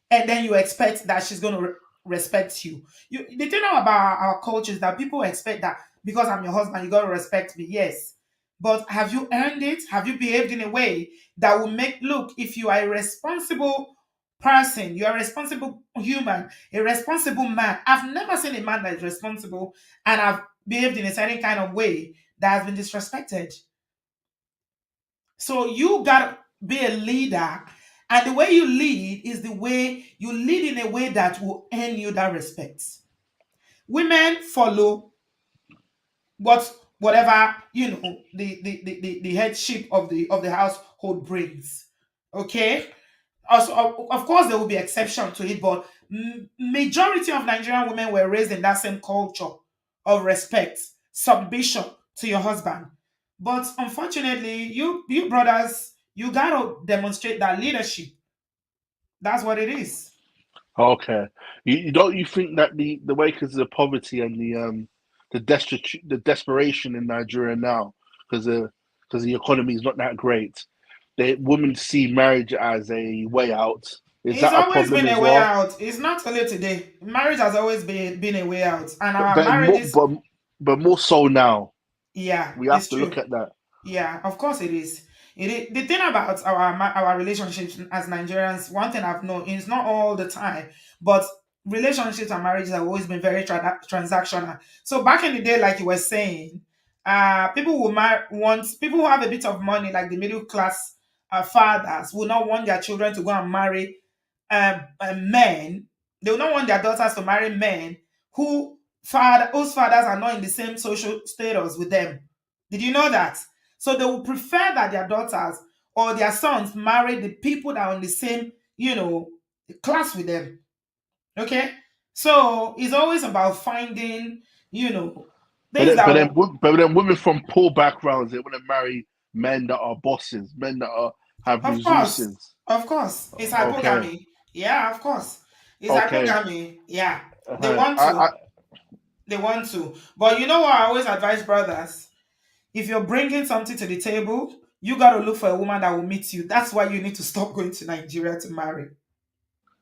and then you expect that she's going to respect you. The thing about our culture is that people expect that because I'm your husband, you got to respect me. Yes, but have you earned it? Have you behaved in a way that will make look? If you are a responsible person, you are a responsible human, a responsible man. I've never seen a man that is responsible and have behaved in a certain kind of way that has been disrespected. So you gotta be a leader. And the way you lead is the way you lead in a way that will earn you that respect. Women follow whatever the headship of the household brings. Okay? Also, of course, there will be exception to it, but majority of Nigerian women were raised in that same culture of respect, submission to your husband. But unfortunately, you brothers, you gotta demonstrate that leadership. That's what it is. Okay. You don't you think that the way because of the poverty and the desperation in Nigeria now because because the economy is not that great, women see marriage as a way out. Is It's that a always problem been as a way well? out. It's not only today. Marriage has always been a way out. And But our but more, marriages, but more so now. yeah, We have it's to look true. at that. Yeah, of course it is. It is. The thing about our relationships as Nigerians, one thing I've known is not all the time, but relationships and marriages have always been very transactional. So back in the day, like you were saying, people will want people who have a bit of money, like the middle class fathers, will not want their children to go and marry men. They will not want their daughters to marry men whose fathers are not in the same social status with them. Did you know that? So they will prefer that their daughters or their sons marry the people that are in the same, class with them. Okay? So it's always about finding, you know, But things that will, but then women from poor backgrounds, they want to marry men that are bosses, men that have of course, resources. of course, it's Okay, hypogamy. Yeah, of course. It's okay. hypogamy. Yeah. They Uh-huh. want to. They want to. But you know what I always advise brothers? If you're bringing something to the table, you got to look for a woman that will meet you. That's why you need to stop going to Nigeria to marry.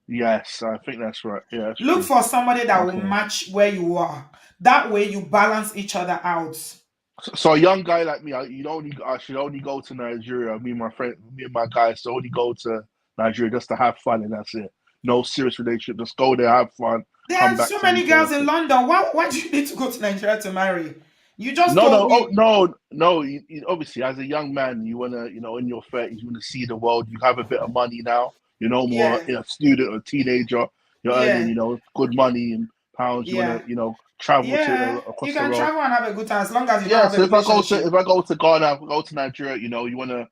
Yes, I think that's right. Yeah, that's Look true. for somebody that will Okay. match where you are. That way you balance each other out. So a young guy like me, I should only go to Nigeria. Me and my guys, to only go to Nigeria just to have fun, and that's it. No serious relationship. Just go there, have fun, There come are back so to the many UK. girls That's in it. London. Why do you need to go to Nigeria to marry? You just No, told no, oh me. no, no. Obviously, as a young man, you wanna, in your 30s, you wanna see the world. You have a bit of money now. You're no more Yeah, a student or teenager. You're earning, yeah, good money in pounds. You wanna, yeah, travel to yeah. You across the can world. travel and have a good time as long as you don't Yeah. have a So relationship. if I go to Ghana, if I go to Nigeria, you wanna,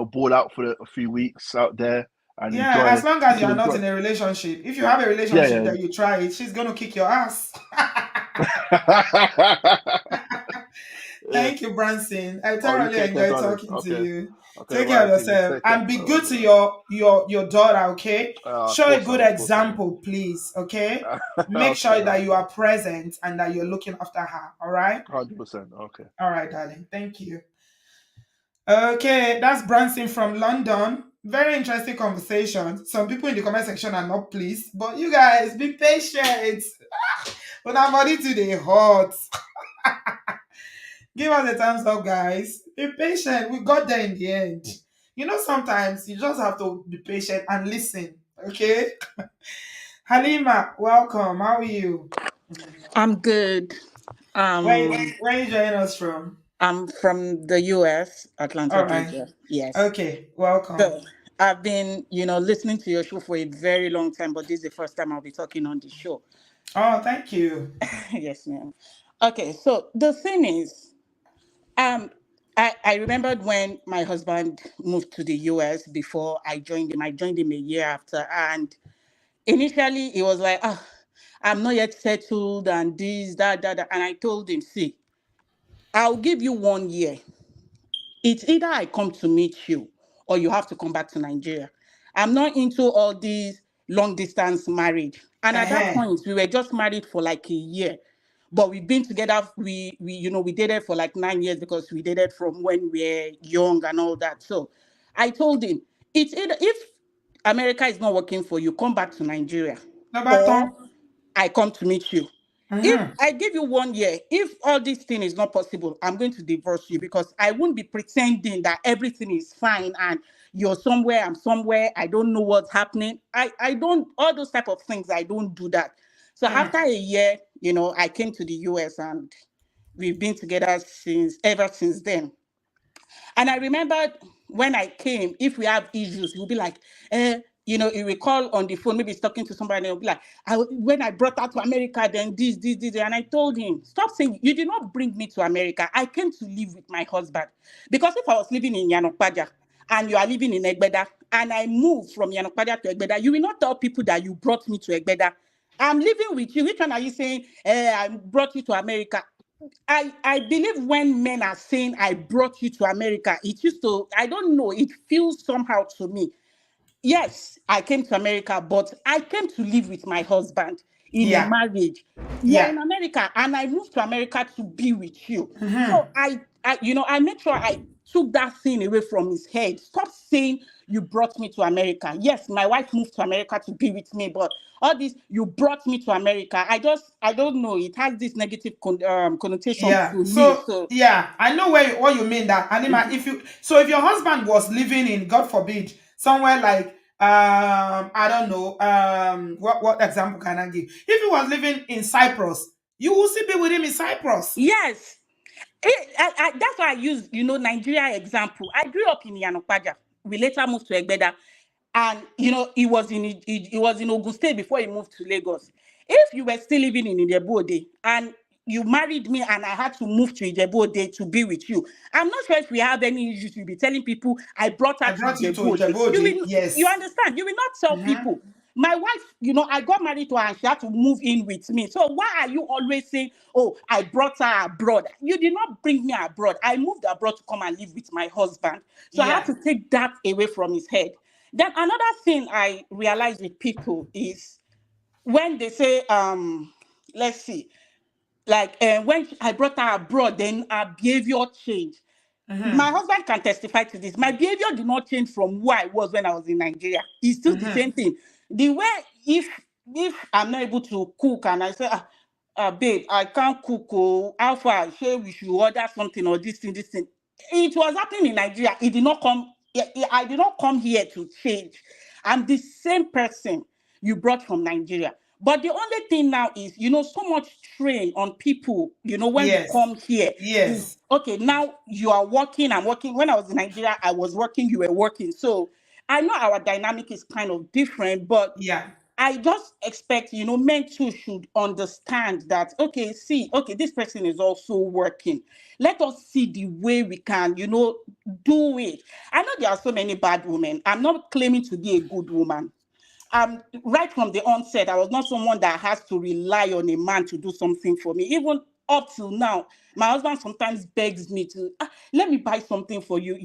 ball out for a few weeks out there and Yeah, enjoy. as long You as you can are not enjoy. in a relationship. If you have a Yeah, relationship yeah. that you try it, she's gonna kick your ass. Yeah. Thank you, Branson. I Oh, you thoroughly take care, enjoyed darling. talking to Okay. you. Okay. Take care of Right. You yourself take care. and be good to your daughter, okay? Of Show a course I good will. Of course I will. example, please, okay? Make Okay, sure that you are present and that you're looking after her, all right? 100%. Okay. All right, darling. Thank you. Okay, that's Branson from London. Very interesting conversation. Some people in the comment section are not pleased, but you guys be patient. When I'm body today hot. Give us a thumbs up, guys. Be patient. We got there in the end. Sometimes you just have to be patient and listen. Okay? Halima, welcome. How are you? I'm good. Where Um, where you joining us from? I'm from the US, All Atlanta, right. Georgia. Yes. Okay, welcome. So I've been, listening to your show for a very long time, but this is the first time I'll be talking on the show. Oh, thank you. Yes, ma'am. Okay, so the thing is, um, I remembered when my husband moved to the US before I joined him. I joined him a year after, and initially he was like, "Ah, I'm not yet settled, and this, that," and I told him, "See, I'll give you 1 year. It's either I come to meet you or you have to come back to Nigeria. I'm not into all these long distance marriage." And at that Uh-huh. point, we were just married for like a year. But we've been together, we dated for like 9 years because we dated from when we were young and all that. So I told him, it's either if America is not working for you, come back to Nigeria. No Or baton. I come to meet you. If Mm-hmm. I give you 1 year, if all this thing is not possible, I'm going to divorce you because I won't be pretending that everything is fine and you're somewhere, I'm somewhere, I don't know what's happening. I don't, all those type of things, I don't do that. So Mm. after a year, I came to the US and we've been together ever since then. And I remembered when I came, if we have issues, he'll be like, he will call on the phone, maybe he's talking to somebody, and he'll be like, when I brought her to America, then this. And I told him, stop saying, you did not bring me to America. I came to live with my husband. Because if I was living in Yanokwaja and you are living in Egbeda, and I moved from Yanokwaja to Egbeda, you will not tell people that you brought me to Egbeda. I'm living with you. Which one are you saying? I brought you to America. I believe when men are saying I brought you to America, it used to, I don't know, it feels somehow to me. Yes, I came to America, but I came to live with my husband in a Yeah. marriage. You are Yeah. in America, and I moved to America to be with you. So I I made sure I took that thing away from his head. Stop saying you brought me to America. Yes, my wife moved to America to be with me, but all this, you brought me to America. I don't know. It has this negative connotation Yeah. to me. So So, yeah, I know what you mean that Anima. mhm. If your husband was living in, God forbid, somewhere like I don't know, what example can I give? If he was living in Cyprus, you will still be with him in Cyprus. Yes. That's why I use, Nigeria example. I grew up in Yanokpaja. We later moved to Egbeda. And, he was in Ogun State before he moved to Lagos. If you were still living in Ijebu-Ode and you married me and I had to move to Ijebu-Ode to be with you, I'm not sure if we have any issues. You'll be telling people, I brought her I to brought you to Ijebu-Ode. Djibouti. You Yes. understand? You will not tell Mm-hmm. people. My wife, I got married to her and she had to move in with me. So why are you always saying, oh, I brought her abroad? You did not bring me abroad. I moved abroad to come and live with my husband. So I had Yeah. to take that away from his head. Then another thing I realize with people is when they say, let's see, like when I brought her abroad, then her behavior changed. My Mm-hmm. husband can testify to this. My behavior did not change from who I was when I was in Nigeria. It's still the Mm-hmm. same thing. The way if I'm not able to cook and I say, babe, I can't cook. Oh, how far? Say we should order something or this thing, this thing. It was happening in Nigeria. It did not come. I did not come here to change. I'm the same person you brought from Nigeria. But the only thing now is, so much strain on people, when we Yes. come here is, Yes. okay, now you are working, I'm working. When I was in Nigeria, I was working, you were working. So I know our dynamic is kind of different, but Yeah. I just expect, men too should understand that, okay, see, okay, this person is also working. Let us see the way we can, do it. I know there are so many bad women. I'm not claiming to be a good woman. Right from the onset, I was not someone that has to rely on a man to do something for me. Even up till now, my husband sometimes begs me to, let me buy something for you.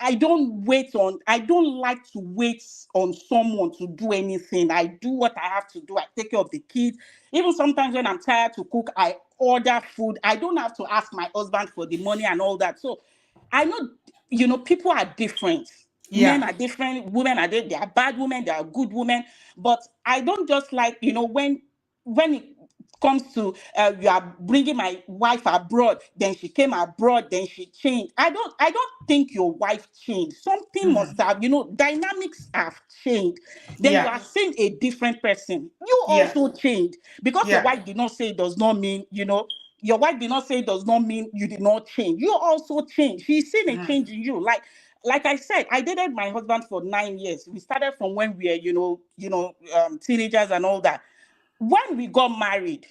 I don't like to wait on someone to do anything. I do what I have to do. I take care of the kids. Even sometimes when I'm tired to cook, I order food. I don't have to ask my husband for the money and all that. So I know, people are different. Men Yeah. are different, women are there. They are bad women, they are good women. But I don't just like, when it comes to you are bringing my wife abroad, then she came abroad, then she changed. I don't think your wife changed. Something must Mm-hmm. have, dynamics have changed. Then you Yeah. are seeing a different person. You Yeah. also changed. Because your Yeah. wife did not say it does not mean, your wife did not say it does not mean you did not change. You also changed. She's seen a Mm-hmm. change in you. Like I said, I dated my husband for 9 years. We started from when we were, teenagers and all that. When we got married,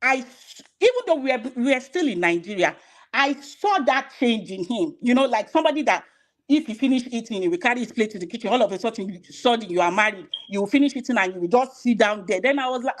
even though we were still in Nigeria, I saw that change in him. Like somebody that if he finish eating, he will carry his plate to the kitchen. All of a sudden, you are married. You will finish eating and you will just sit down there. Then I was like,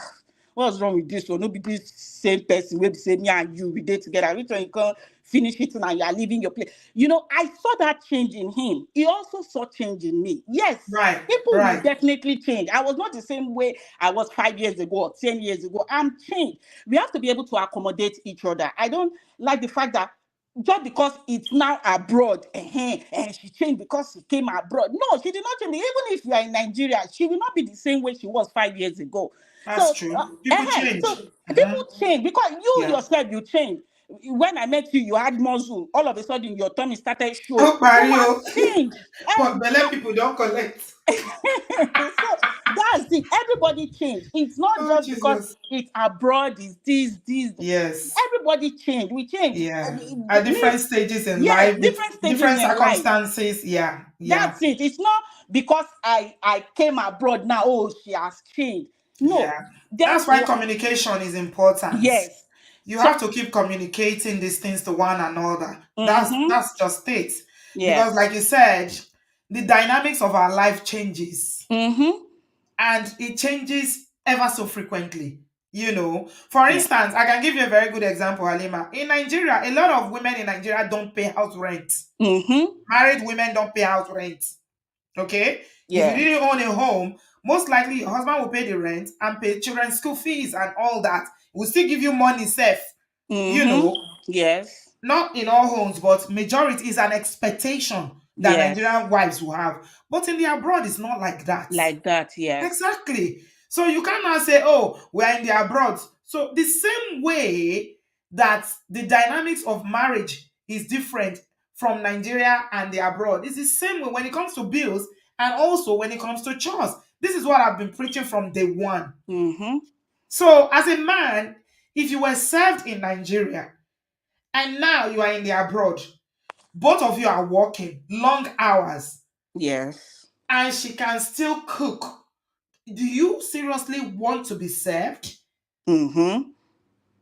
what's wrong with this one? No be this same person wey be say me and you we dey together. Which one you can't finish eating and you are leaving your place? I saw that change in him. He also saw change in me. Yes, Right. people will Right. definitely change. I was not the same way I was 5 years ago or 10 years ago. I'm changed. We have to be able to accommodate each other. I don't like the fact that just because it's now abroad, and she changed because she came abroad. No, she did not change. Even if you are in Nigeria, she will not be the same way she was 5 years ago. That's So, true. People so change. people Mm-hmm. change because you Yeah. yourself you change. When I met you, you had muscle. All of a sudden, your tummy started showing. Oh, You have Mario. changed. But Bele people don't collect. So that's it. Everybody changed. It's not Oh, just because Jesus. it's abroad, it's this. Yes. Everybody changed. We changed. Yeah. At Me, different stages in yes, life, with different stages different in life. circumstances. Yeah. Yeah. That's it. It's not because I came abroad now. Oh, she has changed. No. Yeah. Then That's why communication is important. yes. You So have to keep communicating these things to one another. That's mm-hmm. that's just it. Because Yes. like you said, the dynamics of our life changes Mm-hmm. and it changes ever so frequently. For Yeah. instance, I can give you a very good example, Halima. In Nigeria, a lot of women in Nigeria don't pay house rent. Mm-hmm. Married women don't pay house rent. Okay? If you Yeah. didn't own a home, most likely your husband will pay the rent and pay children's school fees and all that. Will still give you money safe. You Mm-hmm. know. Yes. not in all homes, but majority is an expectation that Yes. Nigerian wives will have. But in the abroad, it's not like that. Like that, yes. Exactly. So you cannot say, oh, we're in the abroad. So the same way that the dynamics of marriage is different from Nigeria and the abroad, it's the same way when it comes to bills and also when it comes to chores. This is what I've been preaching from day one. Mm-hmm. So as a man, if you were served in Nigeria and now you are in the abroad, both of you are working long hours Yes. and she can still cook, do you seriously want to be served? Mm-hmm.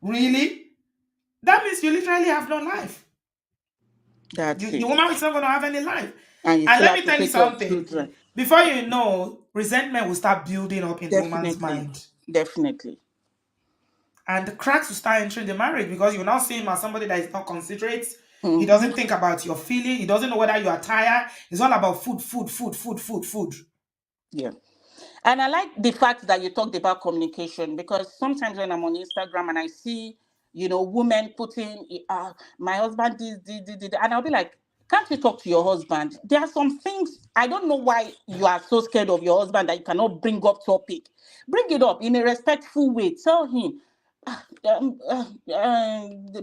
Really? That means you literally have no life. That's The it. woman is not going to have any life. And you And still let have me to tell you take care of something. children. Before you know, resentment will start building up in the woman's Definitely. mind. Definitely. And the cracks will start entering the marriage because you now see him as somebody that is not considerate. He Mm-hmm. doesn't think about your feeling. He doesn't know whether you are tired. It's all about food, food, food, food, food, food. Yeah. And I like the fact that you talked about communication, because sometimes when I'm on Instagram and I see, women putting, my husband did, and I'll be like, can't you talk to your husband? There are some things, I don't know why you are so scared of your husband that you cannot bring up topic. Bring it up in a respectful way. Tell him,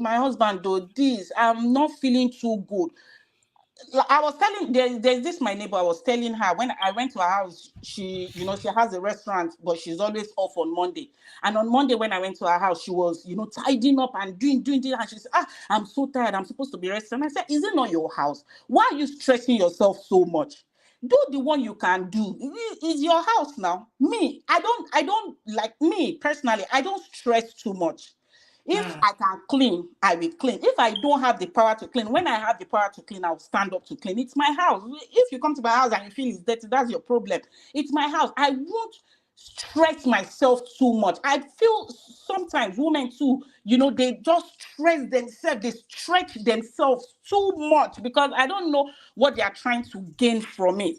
my husband, though, this, I'm not feeling too good. I was telling there's this my neighbor. I was telling her when I went to her house. She has a restaurant, but she's always off on Monday. And on Monday when I went to her house, she was tidying up and doing this. And she said, I'm so tired. I'm supposed to be resting. And I said, is it not your house? Why are you stressing yourself so much? Do the one you can do. It's your house now. Me, I don't like me personally. I don't stress too much. If Mm. I can clean, I will clean. If I don't have the power to clean, when I have the power to clean, I'll stand up to clean. It's my house. If you come to my house and you feel it's dirty, that's your problem. It's my house. I won't stress myself too much. I feel sometimes women too, they just stress themselves, they stretch themselves too much because I don't know what they are trying to gain from it.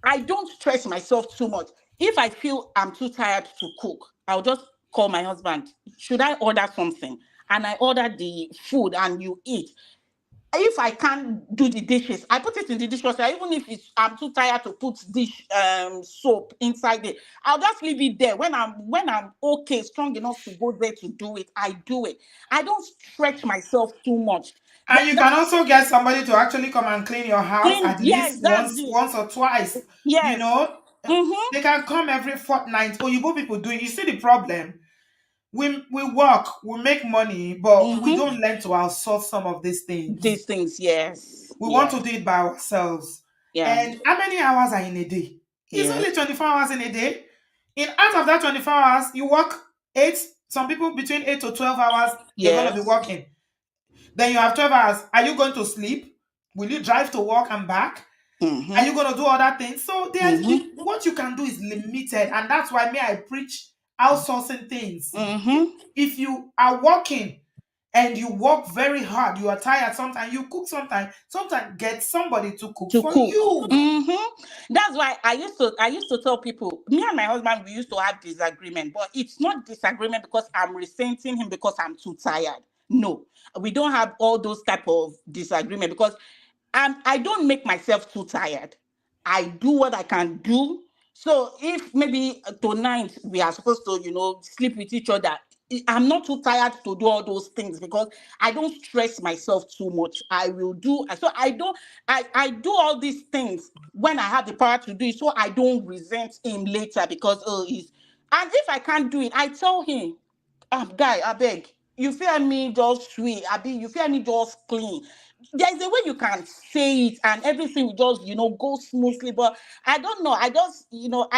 I don't stress myself too much. If I feel I'm too tired to cook, I'll just call my husband. Should I order something? And I order the food and you eat. If I can't do the dishes, I put it in the dishwasher. Even if I'm too tired to put dish soap inside it, I'll just leave it there. When I'm okay, strong enough to go there to do it, I do it. I don't stretch myself too much. And you can also get somebody to actually come and clean your house Clean, at yes, least that's once, it. once or twice. You Yes. know, Mm-hmm. they can come every fortnight. Oh, you people do it. You see the problem? We work, we make money, but we Mm-hmm. don't learn to outsource some of these things. These things, yes. We want Yeah. to do it by ourselves. Yeah. And how many hours are in a day? It's Yes. only 24 hours in a day. In out of that 24 hours, you work 8, some people between 8 to 12 hours, you're going to be Yes. working. Then you have 12 hours. Are you going to sleep? Will you drive to work and back? Are you Mm-hmm. going to do other things? So Mm-hmm. what you can do is limited. And that's why me, I preach outsourcing things. Mm-hmm. If you are working and you work very hard, you are tired sometimes, you cook sometimes get somebody to cook To for cook. you. Mm-hmm. That's why I used to tell people, me and my husband, we used to have disagreement, but it's not disagreement because I'm resenting him because I'm too tired. No, we don't have all those type of disagreement because I don't make myself too tired. I do what I can do. So if maybe tonight we are supposed to, sleep with each other, I'm not too tired to do all those things because I don't stress myself too much. I will do so. I do all these things when I have the power to do it, so I don't resent him later because he's. And if I can't do it, I tell him, guy, I beg. You feel me just sweet, abi you feel me just clean. There's a way you can say it and everything will just, go smoothly. But I don't know. I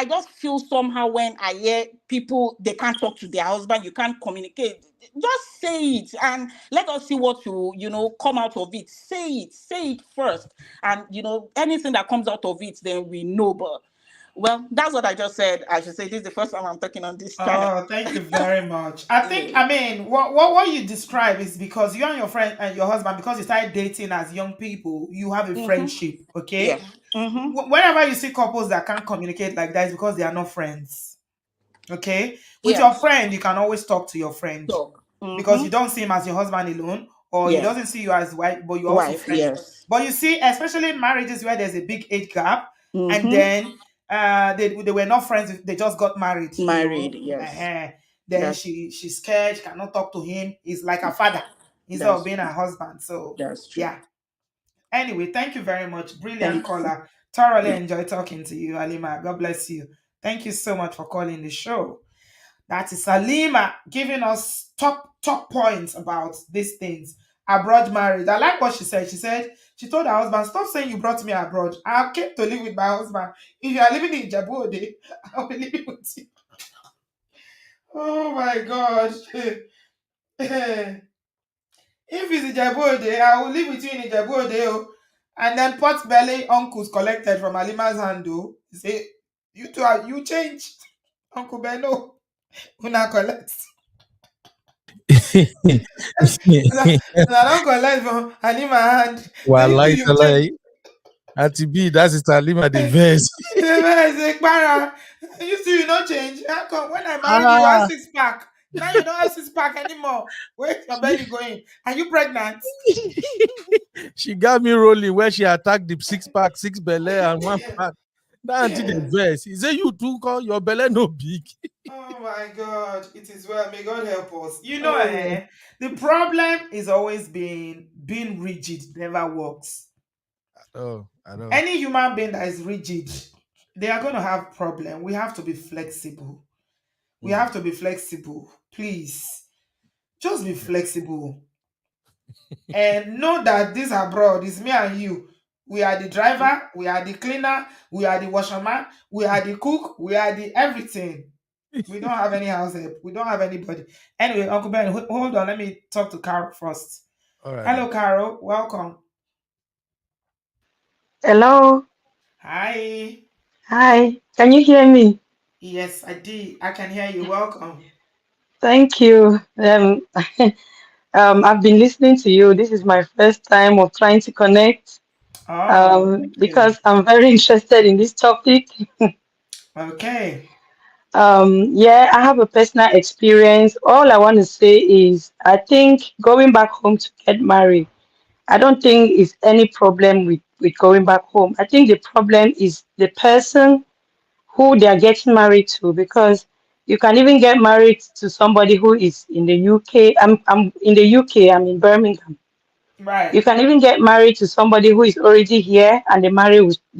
just feel somehow when I hear people they can't talk to their husband, you can't communicate. Just say it and let us see what come out of it. Say it first. And anything that comes out of it, then we know. But well, that's what I just said. I should say this is the first time I'm talking on this channel. Oh, thank you very much. I think, Yeah. I mean, what you describe is because you and your friend and your husband, because you started dating as young people, you have a Mm-hmm. friendship, Yeah. okay? Mm-hmm. Whenever you see couples that can't communicate like that, it's because they are not friends, okay? With your Yes. friend, you can always talk to your friend Talk. because you Mm-hmm. don't see him as your husband alone, or he Yeah. doesn't see you as wife, but you're also Wife, friends. yes. But you see, especially in marriages where there's a big age gap, and Mm-hmm. then they were not friends, they just got married, Married, yes. then That's she's scared, she cannot talk to him. He's like a father instead of that's being true. her husband. So That's true. yeah. Anyway, thank you very much. Brilliant Thank you. caller. Thoroughly enjoy talking to you, Alima. God bless you. Thank you so much for calling the show. That is Alima giving us top points about these things. Abroad marriage. I like what she said. She said she told her husband, "Stop saying you brought me abroad. I came to live with my husband. If you are living in Jabu Ode, I'll be living with you." Oh my God. If it's Ijebu Ode, I will live with you in Ijebu Ode. Oh. And then pot belly uncles collected from Alima's hand. Oh. He say, you two are, you changed. Uncle Beno, una collect. And I don't collect from Alima hand. Now you two, Walai you change. talai. Auntie B, that is Halima the verse. I say, Para, you two, you not change. How come when I married you, you had Ah, six pack. Now you don't have six pack anymore. Where's your she, belly going? Are you pregnant? she got me rolling where she attacked the six pack, six belly, and one pack. That auntie the verse. He say you too call your belly no big. Oh my God, it is well. May God help us. Oh, The problem is always being rigid never works. oh, I know. Any human being that is rigid, they are going to have problem. We have to be flexible. We Mm, have to be flexible. Please, just be yes. flexible and know that this abroad is me and you. We are the driver, we are the cleaner, we are the washerman, we are the cook, we are the everything. We don't have any house help. We don't have anybody. Anyway, Uncle Ben, hold on. Let me talk to Carol first. All right Hello, then. Carol. Welcome. Hello. Hi. Hi. Can you hear me? Yes, I did. I can hear you. Welcome. Thank you. I've been listening to you. This is my first time of trying to connect Oh, thank you. because I'm very interested in this topic. Okay. Yeah, I have a personal experience. All I want to say is I think going back home to get married, I don't think is any problem with going back home. I think the problem is the person who they are getting married to because you can even get married to somebody who is in the UK. I'm in the UK, I'm in Birmingham. You Right. can even get married to somebody who is already here and the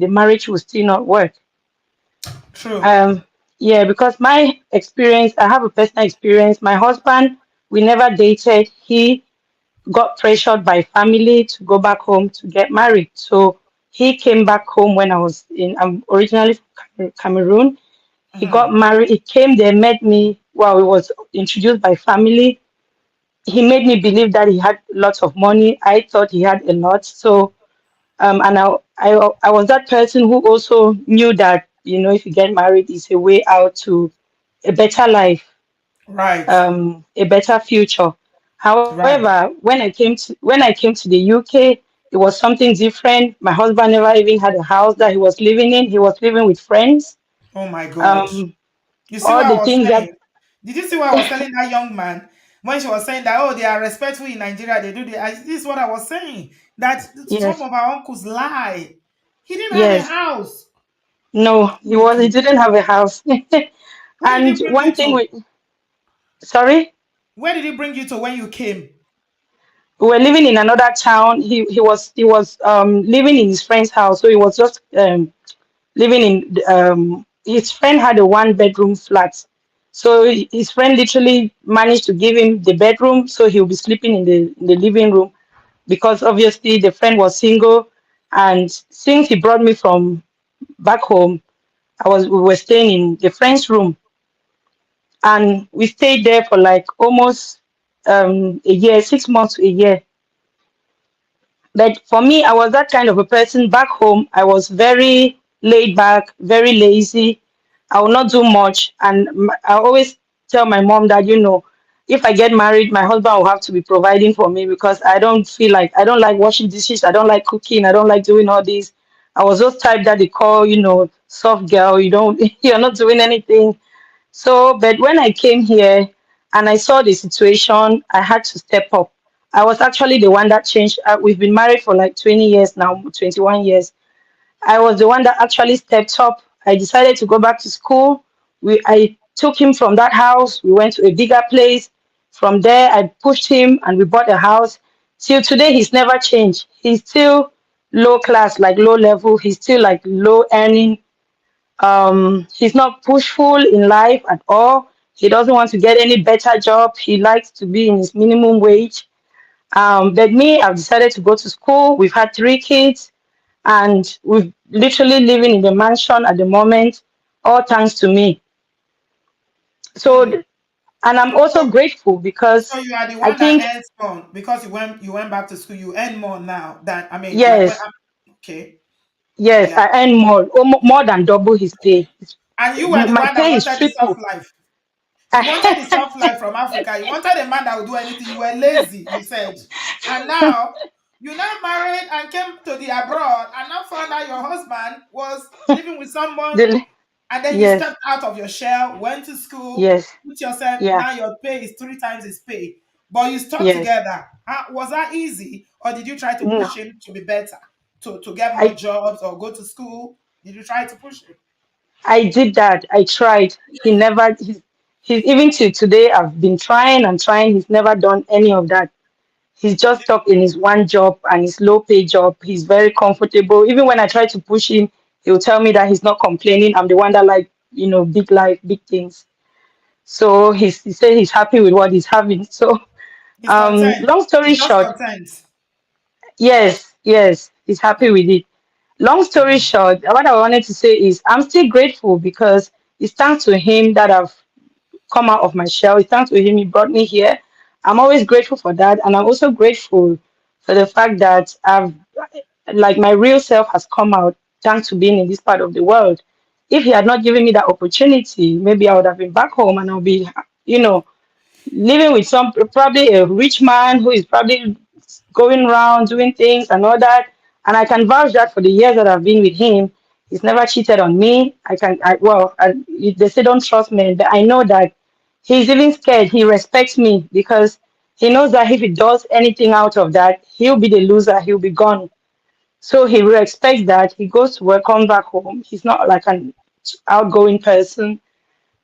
marriage will still not work. True. Um yeah, because my experience, I have a personal experience. My husband, we never dated. He got pressured by family to go back home to get married. So he came back home when I'm originally from Cameroon. He got Mhm. married. He came there, met me. Well, he was introduced by family. He made me believe that he had lots of money. I thought he had a lot. So, and I was that person who also knew that, if you get married, it's a way out to a better life, Right. a better future. Right. However, when I came to the UK, it was something different. My husband never even had a house that he was living in. He was living with friends. Oh my God. Um, You see all what I the was things that saying? Did you see what I was telling that young man when she was saying that, oh, they are respectful in Nigeria, they do this is what I was saying. That some yes, of our uncles lie. He didn't have a yes. house. No, he Chineke. didn't have a house. Where did And he bring one you thing to? sorry, Where did he bring you to when you came? we were living in another town. He was living in his friend's house, so he was just living in his friend had a one bedroom flat. So his friend literally managed to give him the bedroom, so he'll be sleeping in the living room because obviously the friend was single. And since he brought me from back home, we were staying in the friend's room, and we stayed there for like almost a year, 6 months to a year. But for me, I was that kind of a person back home. I was very laid back, very lazy. I will not do much. And I always tell my mom that, if I get married, my husband will have to be providing for me because I don't like washing dishes. I don't like cooking. I don't like doing all this. I was those type that they call, soft girl. You're not doing anything. So, but when I came here and I saw the situation, I had to step up. I was actually the one that changed. We've been married for like 20 years now, 21 years. I was the one that actually stepped up. I decided to go back to school. I took him from that house. We went to a bigger place. From there, I pushed him and we bought a house. Till today, he's never changed. He's still low class, like low level. He's still like low earning. He's not pushful in life at all. He doesn't want to get any better job. He likes to be in his minimum wage. But me, I've decided to go to school. We've had 3 kids and we're literally living in the mansion at the moment, all thanks to me. So, Hmm. and I'm also So, grateful so because you are the I one that think, earns more because you went back to school. You earn more now than I mean, like when yes, okay, yes, yeah. I earn more, more than double his pay. And you were the My one that pay is wanted the soft triple. life. You wanted the soft life from Africa. You wanted a man that would do anything. You were lazy, you said. And now you now married and came to the abroad and now found out your husband was living with someone The, and then you yes, stepped out of your shell, went to school, yes, put yourself, yeah, now your pay is 3 times his pay. But you stuck yes. together. Was that easy? Or did you try to No, push him to be better? To get more I jobs or go to school? Did you try to push him? I did that. I tried. He never. He's even till today. I've been trying and trying. He's never done any of that. He's just stuck in his one job and his low pay job. He's very comfortable. Even when I try to push him, he'll tell me that he's not complaining. I'm the one that like, big life, big things. So he said he's happy with what he's having. So He's content. long story He's just short, content. yes, yes, he's happy with it. Long story short, what I wanted to say is I'm still grateful because it's thanks to him that I've come out of my shell. It's thanks to him he brought me here. I'm always grateful for that, and I'm also grateful for the fact that I've like my real self has come out thanks to being in this part of the world. If he had not given me that opportunity, maybe I would have been back home and I'll be, you know, living with some probably a rich man who is probably going around doing things and all that. And I can vouch that for the years that I've been with him, he's never cheated on me. They say don't trust men, but I know that he's even scared. He respects me because he knows that if he does anything out of that, he'll be the loser. He'll be gone. So he respects that. He goes to work, comes back home. He's not like an outgoing person.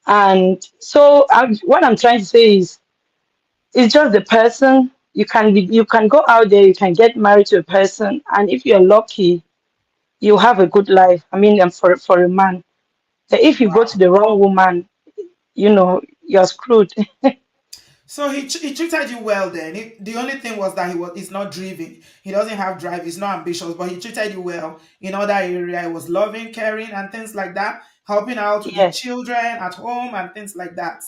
And so what I'm trying to say is it's just the person. You can go out there, you can get married to a person, and if you're lucky, you have a good life. I mean, for a man. But if you go to Wow. the wrong woman, you're screwed. So he treated you well then. The only thing was that he's not driven. He doesn't have drive. He's not ambitious, but he treated you well in other area. He was loving, caring, and things like that, helping out with the Yes, children at home and things like that.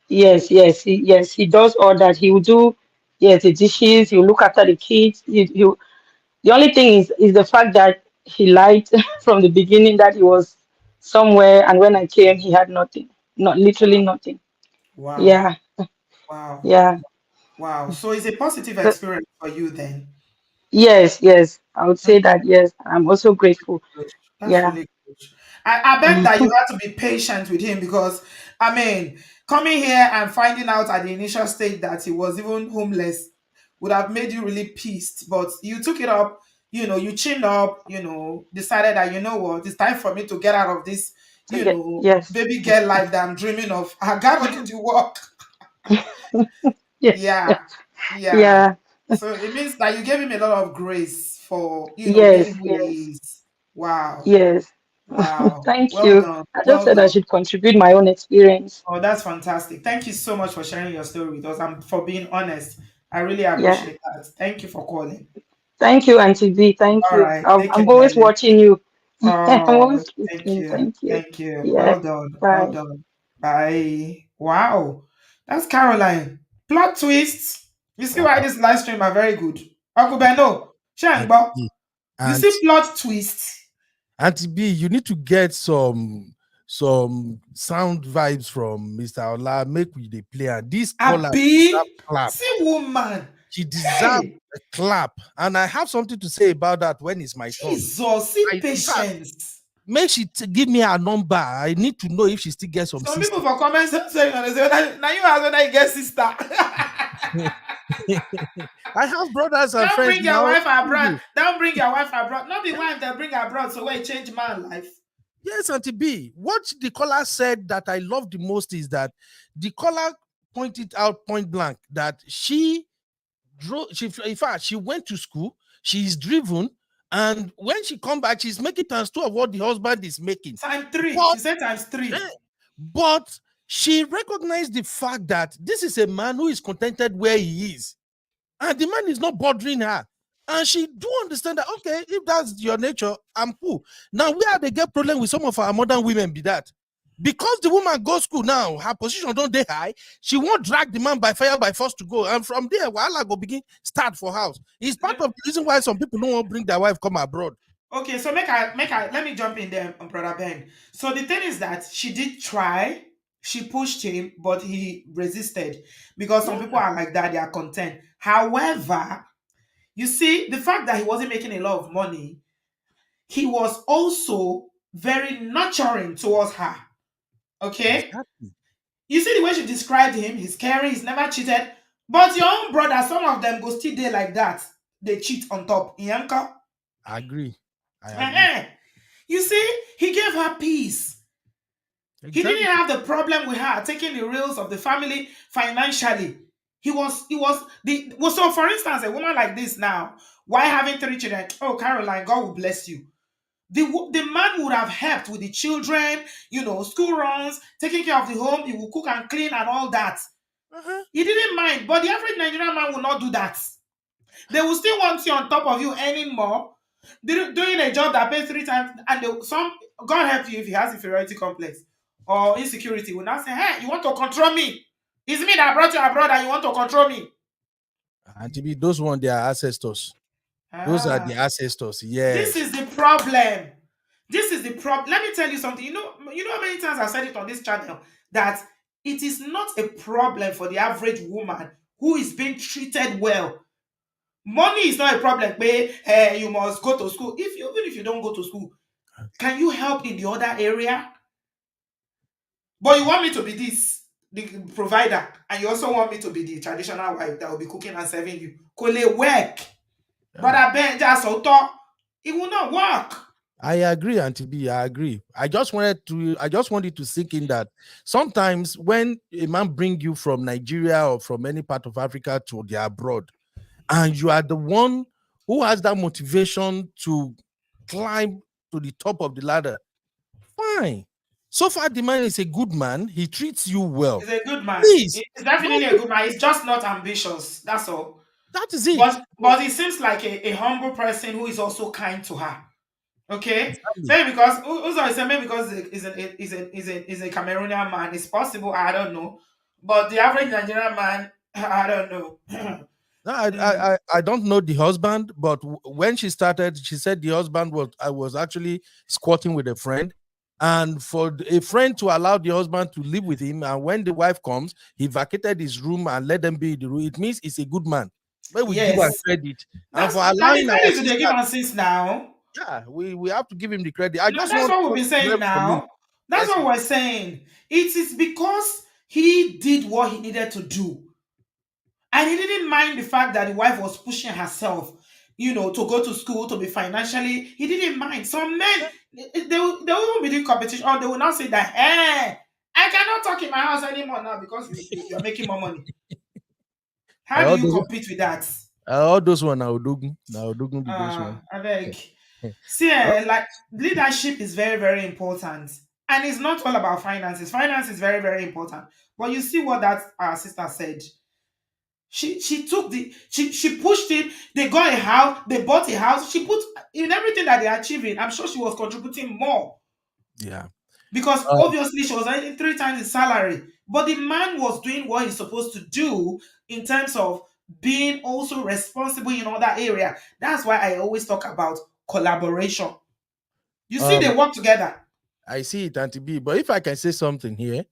yes, he does all that. He will do, yes, the dishes. He will look after the kids. The only thing is the fact that he lied from the beginning that he was somewhere, and when I came, he had nothing, not literally nothing. Wow. Yeah, Wow. yeah. Wow. So it's a positive So, experience for you then. yes, I would say that. Yes, I'm also grateful. Good. That's Yeah. really good. I bet that you had to be patient with him because, I mean, coming here and finding out at the initial stage that he was even homeless would have made you really pissed. But you took it up, you chinned up, decided that, you know what, it's time for me to get out of this, To get yes, baby girl life that I'm dreaming of. I gotta do the work. yes, Yeah. Yeah. yeah, So it means that you gave him a lot of grace for, yes, gaining yes, ways. Wow. yes. Wow. Thank Well you. done. I just Well said I done. should contribute my own experience. Oh, that's fantastic. Thank you so much for sharing your story with us and for being honest. I really Yeah. appreciate that. Thank you for calling. Thank you, Auntie B. Thank All you. right. Take care, I'm always darling. watching you. I'm Oh, always thank listening. you. Thank you. Thank you. Yeah. Well done. Well Bye. done. Bye. Wow. That's Caroline. Plot twist. You see why Wow. this live stream are very good. Uncle Beno, Auntie Shangbo. B, You see Auntie, plot twist. Auntie B, you need to get some sound vibes from Mr. Ola. Make we they play. And this caller deserve Abi. clap. See woman. She deserves Hey. a clap. And I have something to say about that when it's my turn. Jesus. See In fact, patience. make she give me her number. I need to know if she still gets some Some people sister. for comments saying, now you as when I get sister. I have brothers and Don't friends bring your now. wife abroad. Don't bring your wife abroad. Not the wife that bring abroad, so wait, change man life. Yes, Auntie B. What the caller said that I love the most is that the caller pointed out point blank that she drove. In fact, she went to school. She's driven, and when she come back, she's making times two of what the husband is making. Times three. But She said times three. but she recognized the fact that this is a man who is contented where he is, and the man is not bothering her. And she do understand that, okay, if that's your nature, I'm cool. Now, where they get problem with some of our modern women be that because the woman goes school now, her position don't they high, she won't drag the man by fire by force to go. And from there, wahala go begin start for house. It's part of the reason why some people don't want to bring their wife come abroad. Okay, so let me jump in there, brother Ben. So the thing is that she did try, she pushed him, but he resisted because some people are like that, they are content. However, you see, the fact that he wasn't making a lot of money, he was also very nurturing towards her. Okay? Exactly. You see the way she described him, he's caring, he's never cheated. But your own brother, some of them go still there like that. They cheat on top. Yanka. I agree. I agree. You see, he gave her peace. He Exactly. didn't have the problem with her taking the reins of the family financially. So for instance, a woman like this now, why having 3 children? Oh, Caroline, God will bless you. The man would have helped with the children, school runs, taking care of the home. He will cook and clean and all that. He didn't mind, but the average Nigerian man will not do that. They will still want you on top of you earning more, doing a job that pays 3 times, and God help you if he has inferiority complex or insecurity, will now say, hey, you want to control me? It's me that brought you abroad and you want to control me. And to be those one, they are ancestors. Those are the ancestors. Yes. This is the problem. This is the problem. Let me tell you something. You know how many times I've said it on this channel that it is not a problem for the average woman who is being treated well. Money is not a problem. You must go to school. Even if you don't go to school, can you help in the other area? But you want me to be the provider, and you also want me to be the traditional wife that will be cooking and serving you. Kole work. But I bet just it will not work. I agree, Auntie B. I agree. I just wanted to sink in that sometimes when a man bring you from Nigeria or from any part of Africa to the abroad, and you are the one who has that motivation to climb to the top of the ladder, fine. So far, the man is a good man. He treats you well. He's a good man. Please, He's definitely a good man. He's just not ambitious. That's all. that is it. But he seems like a humble person who is also kind to her. Okay, Exactly. maybe because maybe because he's a Cameroonian man. It's possible. I don't know. But the average Nigerian man, I don't know. No, I don't know the husband, but when she started, she said the husband was actually squatting with a friend, and for a friend to allow the husband to live with him, and when the wife comes, he vacated his room and let them be in the room. It means he's a good man. But we give her credit, and for allowing our credit sister, they give us since now. yeah, we have to give him the credit. That's what we'll be saying now. That's what we're saying. It is because he did what he needed to do. And he didn't mind the fact that the wife was pushing herself, to go to school, to be financially. He didn't mind. Some men, they will be doing competition, or they will not say that, hey, I cannot talk in my house anymore now because you're making more money. How do you compete with that? All those one now Odogun. Now Odogun be those one. I beg. See, like leadership is very, very important. And it's not all about finances. Finance is very, very important. But you see what that our sister said. She took she pushed him. They got a house. They bought a house. She put in everything that they're achieving. I'm sure she was contributing more. Yeah. Because obviously she was earning 3 times his salary. But the man was doing what he's supposed to do in terms of being also responsible in other area. That's why I always talk about collaboration. You see, they work together. I see it, Auntie B. But if I can say something here,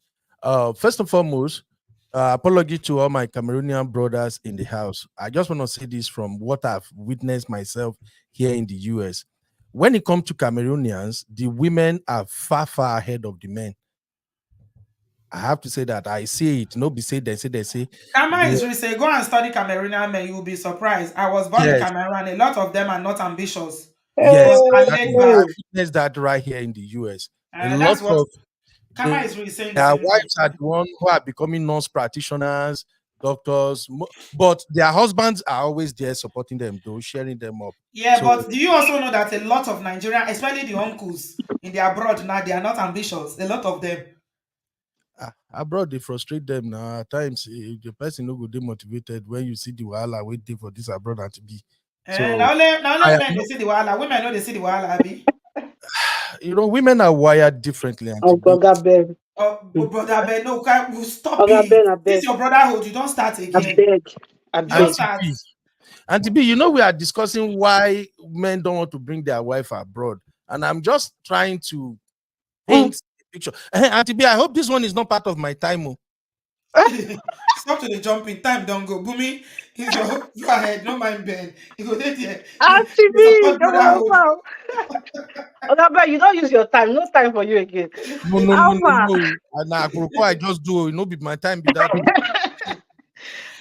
first and foremost, apology to all my Cameroonian brothers in the house. I just want to say this from what I've witnessed myself here in the US. When it comes to Cameroonians, the women are far, far ahead of the men. I have to say that I see it. No, be say they say. Kama They, is really say, go and study Cameroonian men, you will be surprised. I was born in yes, Cameroon, and a lot of them are not ambitious, yes, but and are that laid is I back. Hey. witnessed that right here in the US. A And lot that's what of Kama is really saying the their same thing. wives are the one who are becoming nurse practitioners, doctors, but their husbands are always there supporting them, though sharing them up. Yeah, So but do you also know that a lot of Nigerian, especially the uncles in the abroad now, they are not ambitious. A lot of them. abroad they frustrate them now. At times, the person no go demotivated when you see the wahala waiting for this abroad and to be. So Now I only am men they not, see the wahala. Women know they see the wahala, Abi. women are wired differently and to Oh, be. God, abeg. Oh, Hmm. brother, Ben, no, we stop Oga it. Ben, This abeg. your brotherhood. You don't start again. Abeg. You don't Abeg. Auntie start. B, Auntie B, we are discussing why men don't want to bring their wife abroad, and I'm just trying to Hmm. paint a picture. Auntie B, I hope this one is not part of my time. Oh. Stop to the jumping. Time don't go. Boomy, is your go ahead. No mind Ben. You go there. There. Auntie You B, support come on, brotherhood. wow. Oga Ben, you don't use your time. No time for you again. No, no, no, no, Alpha. no. And apropos, I just do. Be my time. Be that. Oh.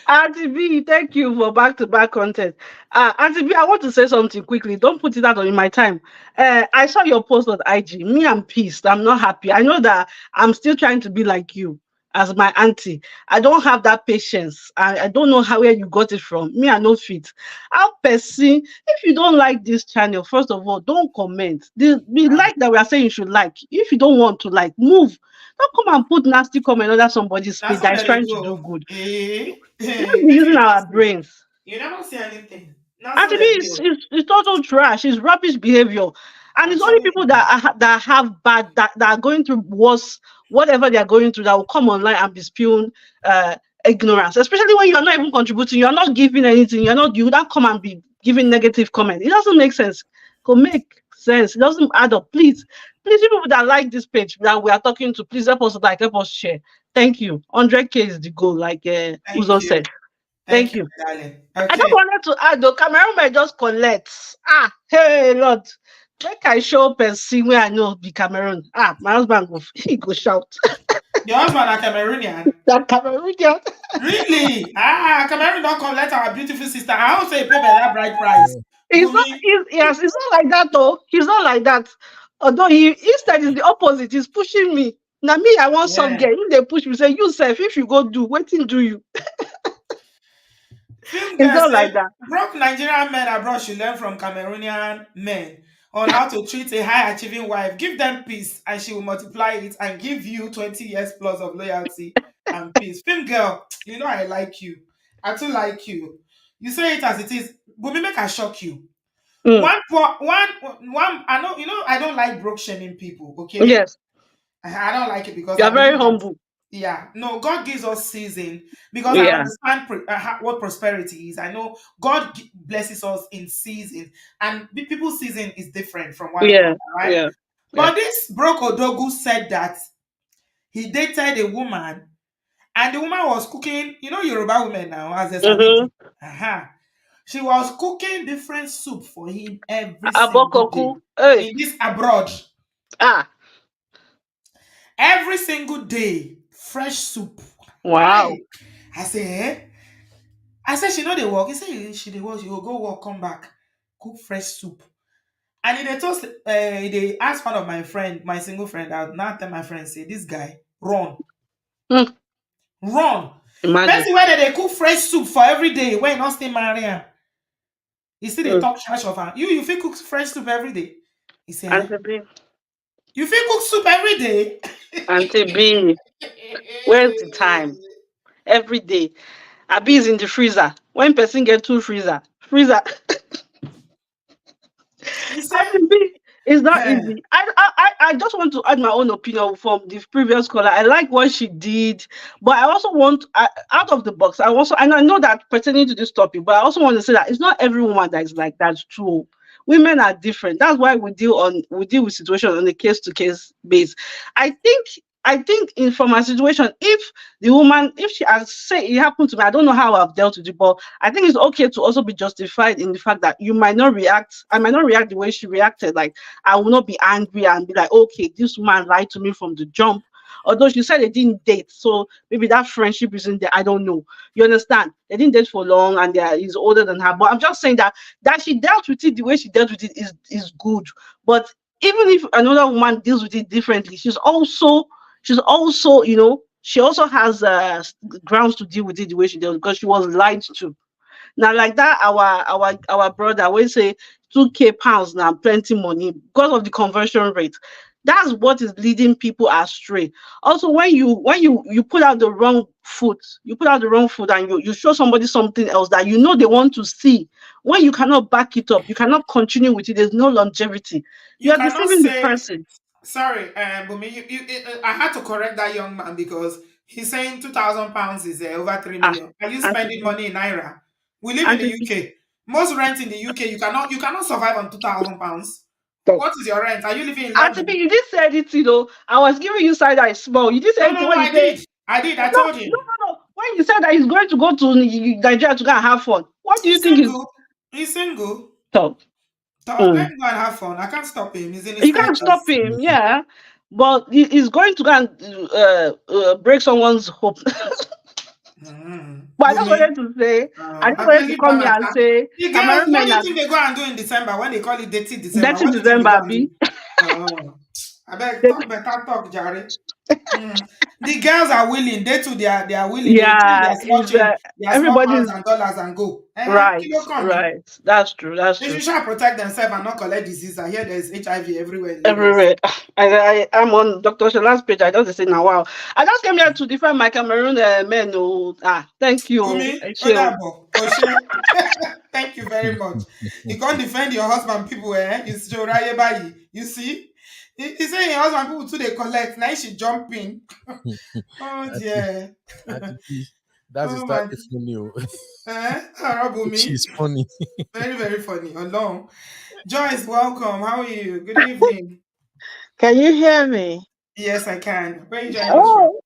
Auntie B, thank you for back-to-back content. Auntie B, I want to say something quickly. Don't put it out on my time. I saw your post on IG. Me, I'm pissed. I'm not happy. I know that I'm still trying to be like you as my auntie. I don't have that patience. I don't know where you got it from. Me, I no fit. How person, if you don't like this channel, first of all, don't comment. The Ah, like that we are saying you should like. If you don't want to like, move. Don't come and put nasty comment under somebody's that's page how that is they trying to do do. good. Let's be Wait till using you our see. brains. You never see anything. That's And how to me, they do. it's total trash. It's rubbish behavior. And I'm it's only telling people you. that have bad that are going through worse, whatever they are going through, that will come online and be spewing uh, ignorance. Especially when you are not even contributing, you are not giving anything. You would not come and be giving negative comment. It doesn't make sense. Could make sense. It doesn't add up. Please, you people that like this page that we are talking to, please help us like, help us share. Thank you. 100K is the goal, like Thank Uzo you. said. Thank Thank you, you. my darling. I just Okay. wanted to add though, Cameroon may just collect. Hey Lord. Make I show person where I know be Cameroon. My husband go he go shout. Your husband are Cameroonian. That Cameroonian. Really? Cameroon don't come let our beautiful sister. I also pay by that bride price. It's not Bumi. yes, it's not like that though. He's not like that. Although he instead is the opposite. He's pushing me. Now me, I want some Yeah. girl. If they push me, say you self, if you go do, waiting do you. Film It's girls not say like that. broke Nigerian men abroad should learn from Cameroonian men on how to treat a high achieving wife. Give them peace and she will multiply it and give you 20 years plus of loyalty and peace. Film girl, you know I like you. I too like you. You say it as it is. But me make I shock you. Mm, One, I know, I don't like broke shaming people, okay? yes. I don't like it because You I are very believe that, humble. yeah, no, God gives us season because I Yeah. understand what prosperity is. I know God blesses us in season, and people's season is different from one Yeah. another, right? Yeah. Yeah. But this broke Odogu said that he dated a woman, and the woman was cooking. You know, Yoruba women now, as a sabi Mm-hmm. cook. She was cooking different soup for him every single Abokoku. day Hey. in this abroad. Ah. Every single day, fresh soup. Wow. Hi. I say, eh? I said she know they work. He said she dey work. She will go work, come back, cook fresh soup. And they told, they asked one of my friend, my single friend out. Now tell my friend say this guy run, Hmm. run. Imagine. Person where they cook fresh soup for every day when you not stay marry am. He still they Hmm. talk trash of her. You fit cook fresh soup every day. He say, eh? Auntie B. You fit cook soup every day. Auntie B. Where's the time? Every day. Abi is in the freezer. When person get two freezer. He say, I mean, it's not eh, easy. I just want to add my own opinion from the previous caller. I like what she did, but I also want out of the box. And I know that pertaining to this topic, but I also want to say that it's not every woman that is like that. True, women are different. That's why we deal with situations on a case to case base. I think. I think in from a situation, if the woman, if she has say it happened to me, I don't know how I've dealt with it, but I think it's okay to also be justified in the fact that you might not react. I might not react the way she reacted. Like I will not be angry and be like, okay, this woman lied to me from the jump. Although she said they didn't date, so maybe that friendship isn't there. I don't know. You understand? They didn't date for long, and he's older than her. But I'm just saying that she dealt with it the way she dealt with it is good. But even if another woman deals with it differently, she's also she also has grounds to deal with it the way she does because she was lied to. Now, like that, our brother will say 2K pounds now, plenty money because of the conversion rate. That's what is leading people astray. Also, when you put out the wrong foot, and you show somebody something else that they want to see. When you cannot back it up, you cannot continue with it. There's no longevity. You You are cannot deceiving the say person. sorry, Bumi. I had to correct that young man because he's saying £2,000 is over three Ah, million. Are you Auntie, spending money in naira? We live in the Auntie, UK. Most rent in the UK, you cannot survive on £2,000. stop. What is your rent? Are you living in Auntie, London? you did say it, I was giving you side eye small. You did say No, it no, no. when you I say did. I did. I no, told no, him. no, no. When you said that he's going to go to Nigeria to go and have fun, what do you He's think is single. He's single. top? Talk. Let Mm. him go and have fun. I can't stop him. He's in his You can't stop 30s. him, yeah. But he's going to go and break someone's hope. But I just Bumi. wanted to say, I just I wanted beg to you, come here and Pamata. say, The girls, Cameroon what men do you are think they go and do in December when they call it dirty December? dirty What do you think they go December, and B. do? Oh, I beg, talk better talk, Jerry. The girls are willing. They are willing. They will change Yeah, is their small pounds everybody's and dollars and go. right, Kilo come. right. That's true. That's They true. should try protect themselves and not collect disease. I hear there's HIV everywhere in Lagos. Everywhere. I'm on Dr. Shola's page. I just say now, wow. I just came here to defend my Cameroon men. Oh, thank you. Bumi, Esheo. Odabo, Oshe. Thank you very much. You can't defend your husband, people, eh? You Joraye Bayi. You see? He say your husband people too they collect. Now she jump in. Oh Auntie, dear. Auntie P, that's Oh my. started funny. Oh. Arabumi. She's funny. Very, very funny. Alone. Joyce, welcome. How are you? Good evening. Can you hear me? Yes, I can. Where are you joining us from? Oh,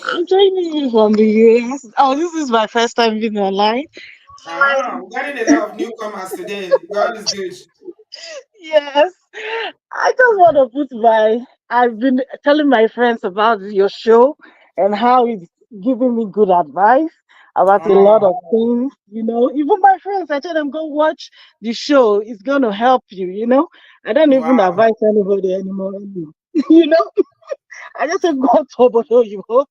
I'm joining you from the US. Oh, this is my first time being online. We're getting a lot of newcomers today. God is good. Yes. I just want to put I've been telling my friends about your show and how it's giving me good advice about a lot Oh, of things. Even my friends, I tell them, go watch the show. It's going to help you. I don't even wow. advise anybody anymore. You know, I just say, go to Obodo, go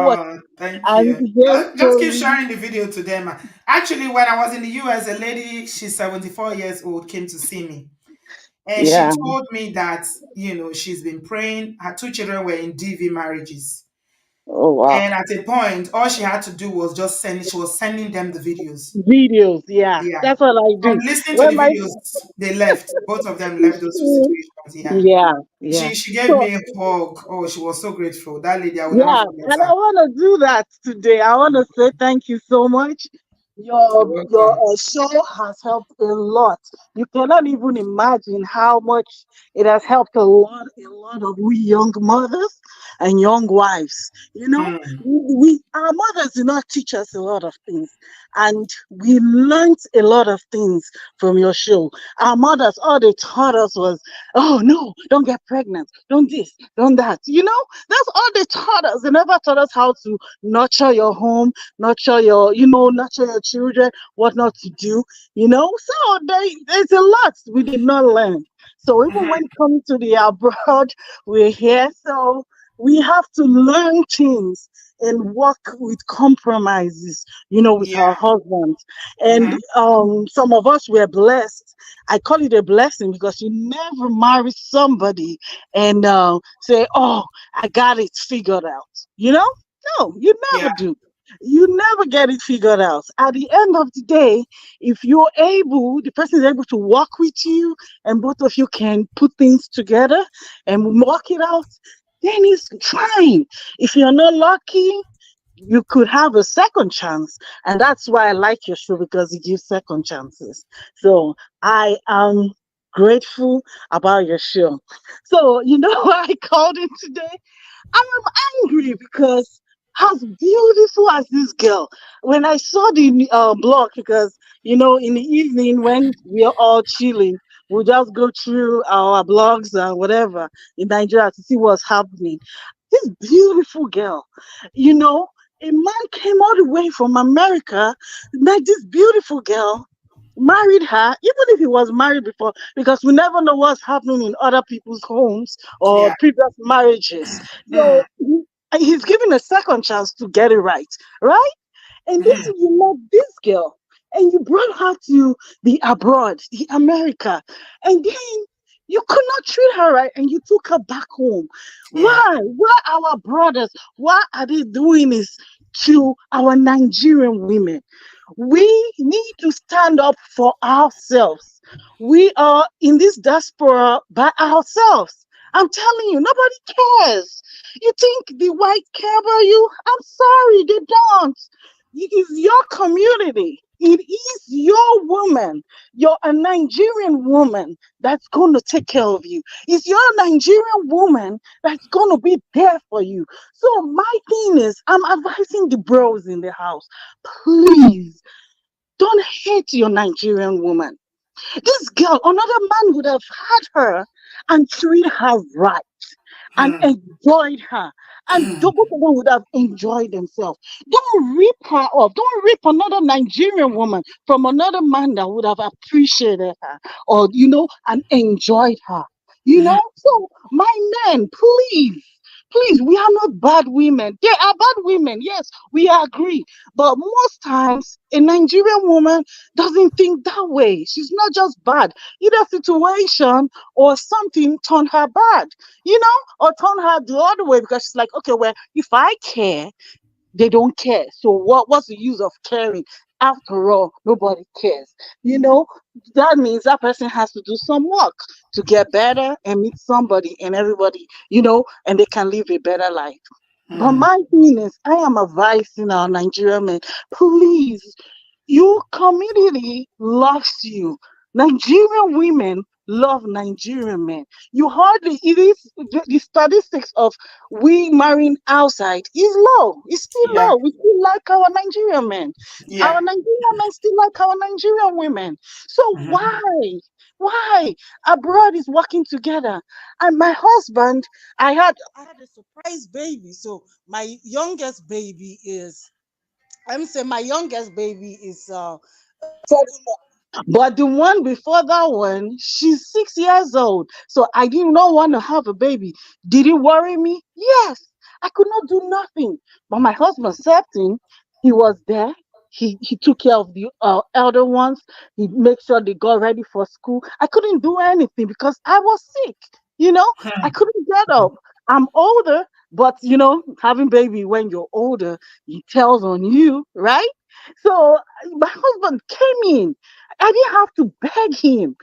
watch Oh, thank and you. hear Just keep stories. sharing the video to them. Actually, when I was in the US, a lady, she's 74 years old, came to see me. And she Yeah. told me that, she's been praying. Her two children were in DV marriages. Oh, wow. And at a point, all she had to do was just she was sending them the videos. Videos, yeah. Yeah. That's what I From do. listening to When the my videos, they left. Both of them left those situations. Yeah. yeah, yeah. She gave So me a hug. Oh, she was so grateful. That lady, I will never yeah, forget and I her. want to do that today. I want to say thank you so much. You're Your welcome. show has helped a lot. You cannot even imagine how much it has helped a lot of we young mothers and young wives. Hmm. Our mothers did not teach us a lot of things, and we learned a lot of things from your show. Our mothers, all they taught us was, oh no, don't get pregnant, don't this, don't that. That's all they taught us. They never taught us how to nurture your home, nurture your children, what not to do. So there's a lot we did not learn. So even when Hmm. it comes to the abroad, we're here. So we have to learn things and work with compromises, with Yeah. our husbands. And Hmm. some of us were blessed. I call it a blessing because you never marry somebody and say, oh, I got it figured out. You know? No, you never Yeah. do. You never get it figured out. At the end of the day, if the person is able to work with you and both of you can put things together and work it out, then it's fine. If you're not lucky, you could have a second chance. And that's why I like your show because it gives second chances. So I am grateful about your show. So, why I called in today? I am angry because as beautiful as this girl, when I saw the blog, because in the evening when we're all chilling, we'll just go through our blogs and whatever in Nigeria to see what's happening. This beautiful girl, you know, a man came all the way from America, met this beautiful girl, married her, even if he was married before, because we never know what's happening in other people's homes or Yeah. previous marriages. Mm, So he's given a second chance to get it right, right? And this mm, you met this girl and you brought her to the abroad, the America, and then you could not treat her right and you took her back home. yeah. Why? Why our brothers? Why are they doing this to our Nigerian women? We need to stand up for ourselves. We are in this diaspora by ourselves. I'm telling you, nobody cares. You think the white care about you? I'm sorry, they don't. It is your community. It is your woman. You're a Nigerian woman that's going to take care of you. It's your Nigerian woman that's going to be there for you. So my thing is, I'm advising the bros in the house, please don't hate your Nigerian woman. This girl, another man would have had her and treat her right and Mm, enjoyed her. And both of them would have enjoyed themselves. Don't rip her off. Don't rip another Nigerian woman from another man that would have appreciated her or, and enjoyed her. mm, So my men, please. Please, we are not bad women. They are bad women. Yes, we agree. But most times, a Nigerian woman doesn't think that way. She's not just bad. Either situation or something turned her bad, or turn her the other way because she's like, okay, well, if I care, they don't care. So what's the use of caring? After all, nobody cares. You know, that means that person has to do some work to get better and meet somebody and everybody, and they can live a better life. But mm. my thing is, I am advising our Nigerian men, please, your community loves you. Nigerian women love Nigerian men. You hardly, it is the statistics of we marrying outside is low. It's still Yeah. low. We still like our Nigerian men. Our Yeah. Nigerian men still like our Nigerian women. So Mhm. why? Why? Abroad is working together. And my husband, I had a surprise baby. So my youngest baby is I'm saying my youngest baby is 7 months. But the one before that one, she's 6 years old. So I did not want to have a baby. Did it worry me? Yes. I could not do nothing. But my husband stepped in. He was there. He took care of the elder ones. He made sure they got ready for school. I couldn't do anything because I was sick. I Hmm. couldn't get up. I'm older, but having baby when you're older, it tells on you, right? So my husband came in. I didn't have to beg him.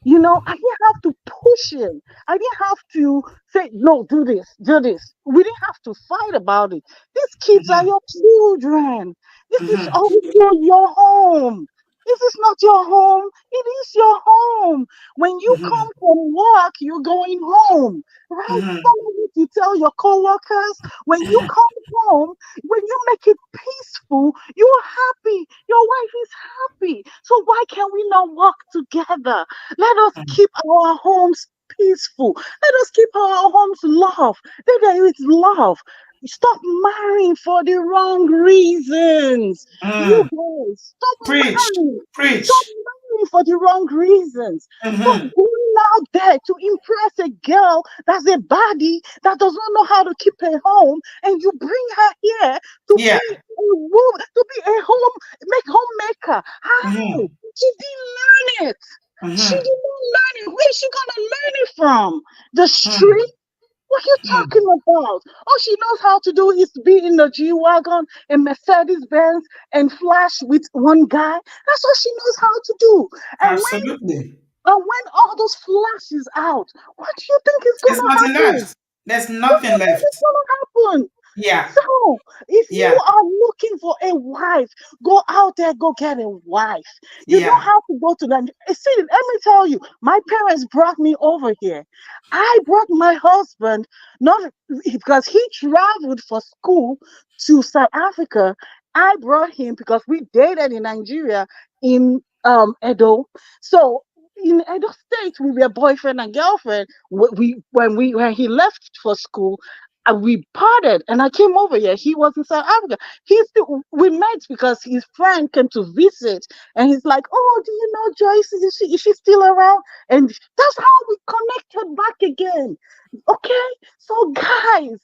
I didn't have to push him. I didn't have to say, no, do this, do this. We didn't have to fight about it. These kids are Mhm. your children. This is Mhm. also your home. This is not your home. It is your home. When you come Mhm. from work, you're going home, right? Mhm. Some of you tell your co-workers, when you Mhm. come home, when you make it peaceful, you're happy. Your wife is happy. So why can we not work together? Let us keep our homes peaceful. Let us keep our homes love. Then there is love. Stop marrying for the wrong reasons. You Mm. guys, stop Preach. marrying. Stop Preach. marrying for the wrong reasons. Stop Mhm. going out there to impress a girl that's a baddie that does not know how to keep a home, and you bring her here to Yeah. be a woman, to be a homemaker. How? Mhm. She didn't learn it. She Mhm. did not learn it. Where's she gonna learn it from? The Mhm. street? What are you Mhm. talking about? All she knows how to do is be in the G Wagon and Mercedes Benz and flash with one guy. That's what she knows how to do. And Absolutely. when all those flashes out, what do you think is There's gonna nothing happen? left. There's What do nothing you think is left. gonna happen? Yeah. So, if Yeah. you are looking for a wife, go out there, go get a wife. You don't Yeah. have to go to them. See, let me tell you, my parents brought me over here. I brought my husband, not because he traveled for school to South Africa. I brought him because we dated in Nigeria in Edo. So, in Edo State, we were boyfriend and girlfriend. When he left for school, And we parted, and I came over here. He was in South Africa. We met because his friend came to visit, and he's like, "Oh, do you know Joyce? Is she still around?" And that's how we connected back again. Okay, so guys,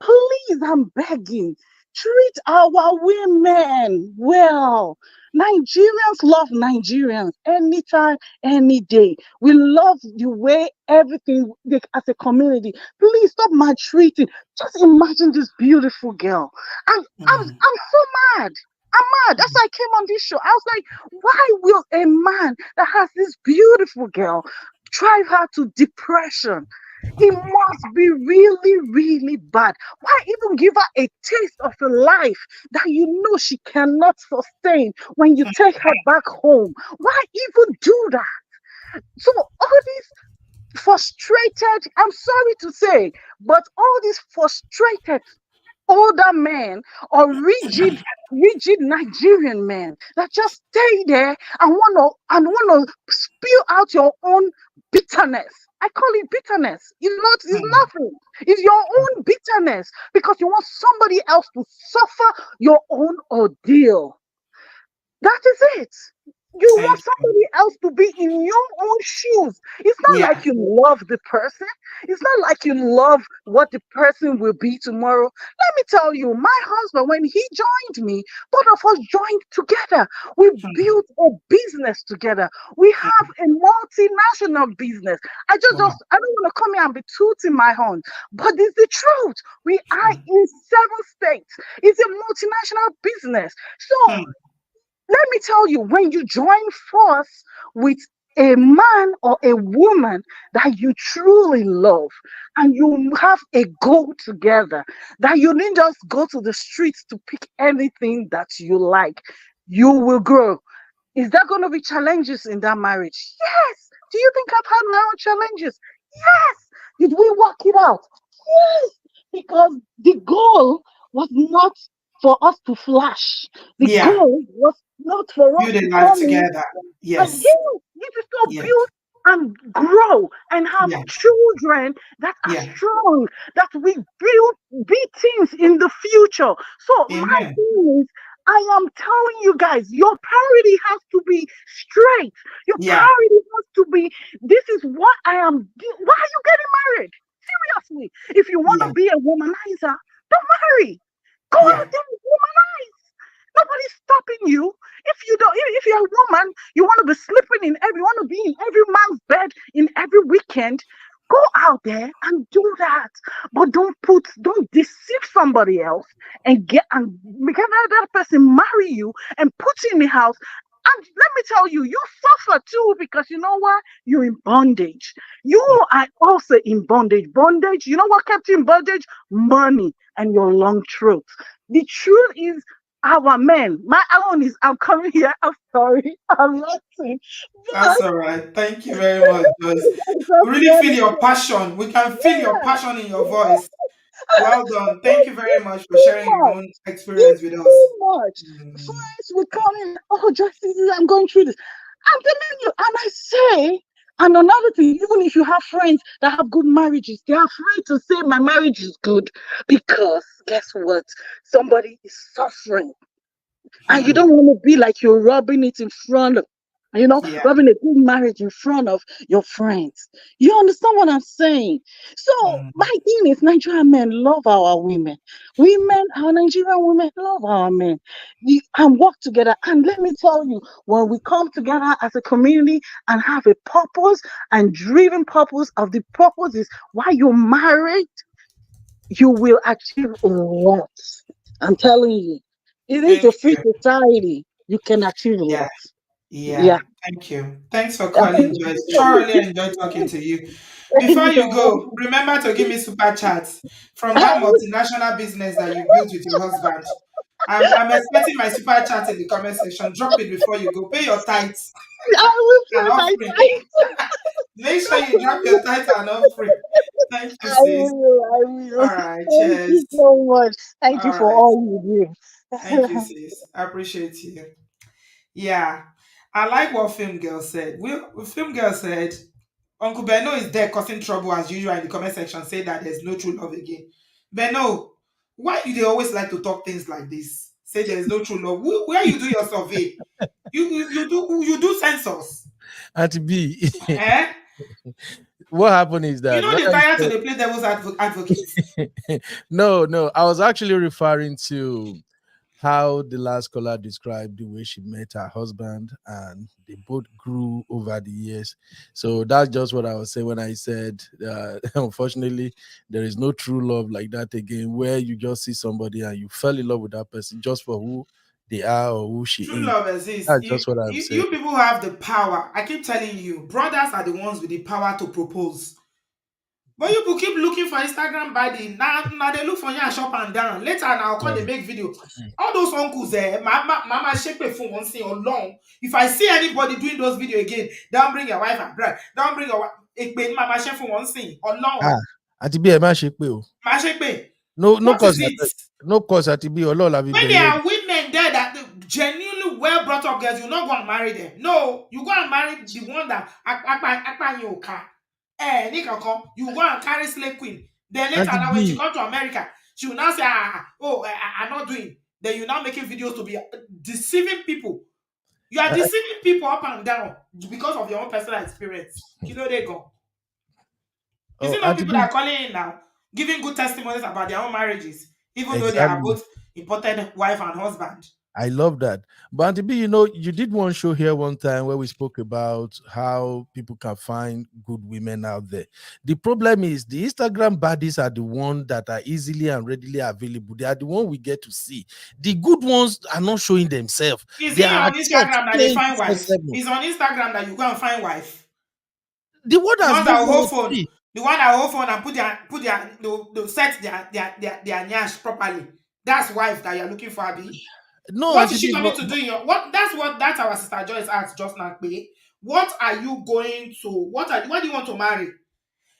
please, I'm begging, treat our women well. Nigerians love Nigerians anytime, any day. We love the way everything as a community. Please stop maltreating. Just imagine this beautiful girl. Mm, I'm so mad. I'm mad. That's why I came on this show. I was like, why will a man that has this beautiful girl drive her to depression? It must be really, really bad. Why even give her a taste of a life that you know she cannot sustain when you take her back home? Why even do that? So all these frustrated, I'm sorry to say, but all these frustrated older men or rigid Nigerian men that just stay there and wanna spill out your own bitterness. I call it bitterness. It's mm, nothing. It's your own bitterness because you want somebody else to suffer your own ordeal. That is it. You want thank you. somebody else to be in your own shoes. It's not Yeah. like you love the person. It's not like you love what the person will be tomorrow. Let me tell you, my husband, when he joined me, both of us joined together. We Mm, built a business together. We have mm, a multinational business. wow. I don't want to come here and be tooting my horn, but it's the truth. We are Mm, in 7 states. It's a multinational business. So mm, let me tell you, when you join force with a man or a woman that you truly love and you have a goal together, that you didn't just go to the streets to pick anything that you like, you will grow. Is there going to be challenges in that marriage? Yes. Do you think I've had my own challenges? Yes. Did we work it out? Yes. Because the goal was not for us to flash. The yeah. goal was not for us Build a to life come in together. and Yes. you need to still Yes. build and grow and have Yeah. children that are Yeah. strong, that we build big things in the future. So my Amen. thing is, I am telling you guys, your priority has to be straight. Your Yeah. priority has to be, this is what I am. Why are you getting married? Seriously. If you want Yeah. to be a womanizer, don't marry. Go Yeah. out there and womanize. Nobody's stopping you. If you're a woman, you want to be sleeping you want to be in every man's bed in every weekend. Go out there and do that, but don't deceive somebody else and make another person marry you and put you in the house. And let me tell you, you suffer too because you know what? You're in bondage. You are also in bondage. Bondage. You know what kept you in bondage? Money and your long throat. The truth is, our men. My own is I'm coming here. I'm sorry. I'm laughing. That's But all right. Thank you very much, Joyce. We just really feel wanted your to, passion. We can feel your yeah. passion in your voice. Well done. Thank you very It's much for too sharing your much. own experience It's with us. too much. Mm, Friends would come in, oh, Justice, I'm going through this. I'm telling you, and I say, and another thing, even if you have friends that have good marriages, they're afraid to say my marriage is good because guess what? Somebody is suffering. And you mm, don't want to be like you're rubbing it in front of, yeah. rubbing a good marriage in front of your friends. You understand what I'm saying? So my Mm, thing is, Nigerian men love our women. Our Nigerian women love our men. And work together. And let me tell you, when we come together as a community and have a purpose and driven purpose of the purpose is why you're married, you will achieve a lot. I'm telling you. It is thank a free you. society. You can achieve a Yeah. lot. Yeah. Yeah. Thank you. Thanks for Thank calling, Joyce. Thoroughly enjoyed talking to you. Before you you so go, much. remember to give me super chats from I that will, multinational business that you built with your husband. I'm expecting my super chat in the comment section. Drop it before you go. Pay your tithes I will and pay my offering. tithes. Make sure you drop your tithes and offering. Thank you, I sis. will. I will. All right. Thank Cheers. you so much. Thank you All for right. all you Thank you, do. sis. I appreciate you. Yeah. I like what Film Girl said. Film Girl said, Uncle Beno is there causing trouble as usual in the comment section, say that there's no true love again. But no, why do they always like to talk things like this? Say there is no true love. Where you do your survey? You do census. And B, Eh? what happened is You that know when the tire to the play devil's advocate. no, no, I was actually referring to how the last caller described the way she met her husband and they both grew over the years. So that's just what I was saying when I said, unfortunately, there is no true love like that again, where you just see somebody and you fell in love with that person just for who they are or who she True is. love exists. That's just what I'm saying. You people have the power. I keep telling you, brothers are the ones with the power to propose. But you people keep looking for Instagram body. Now they look for you and shop and down. Later now, I'll call they Yeah. make video. All those uncles mama shape for one thing or long. If I see anybody doing those video again, don't bring your wife and bride. Don't bring your wife. Mama shape for one thing or long. Ah, àti bí ẹ má ṣe pé o. Ma shape. No, no What is cause it? no cause àti bí ọlọ́ọ̀la fi When there bẹ̀yẹ̀. are women there that genuinely well brought up girls, you not go and marry them. No, you go and marry the one that akpa yoka. You go and carry slave queen. Then later Àti now when she bí come to America, she will now say, I'm not doing. Then you now making videos to be deceiving people. You are deceiving people up and down because of your own personal experience. You know they go. You oh see no àti people bí that are calling in now, giving good testimonies about their own marriages, even though they are exactly. both imported wife and husband. I love that. But Auntie B, you did one show here one time where we spoke about how people can find good women out there. The problem is the Instagram baddies are the ones that are easily and readily available. They are the one we get to see. The good ones are not showing themselves. Is They it are on church Instagram that they playing find wife? 247. It's on Instagram that you go and find wife. The one The has ones that moved will hold on, phone, Auntie the one that will hold phone and they'll set their nyash properly. That's wife that you're looking for, Abby. no, What Auntie is she B, coming to do in your what? That's our sister Joyce asked just now. Babe. What are you going to? What do you want to marry?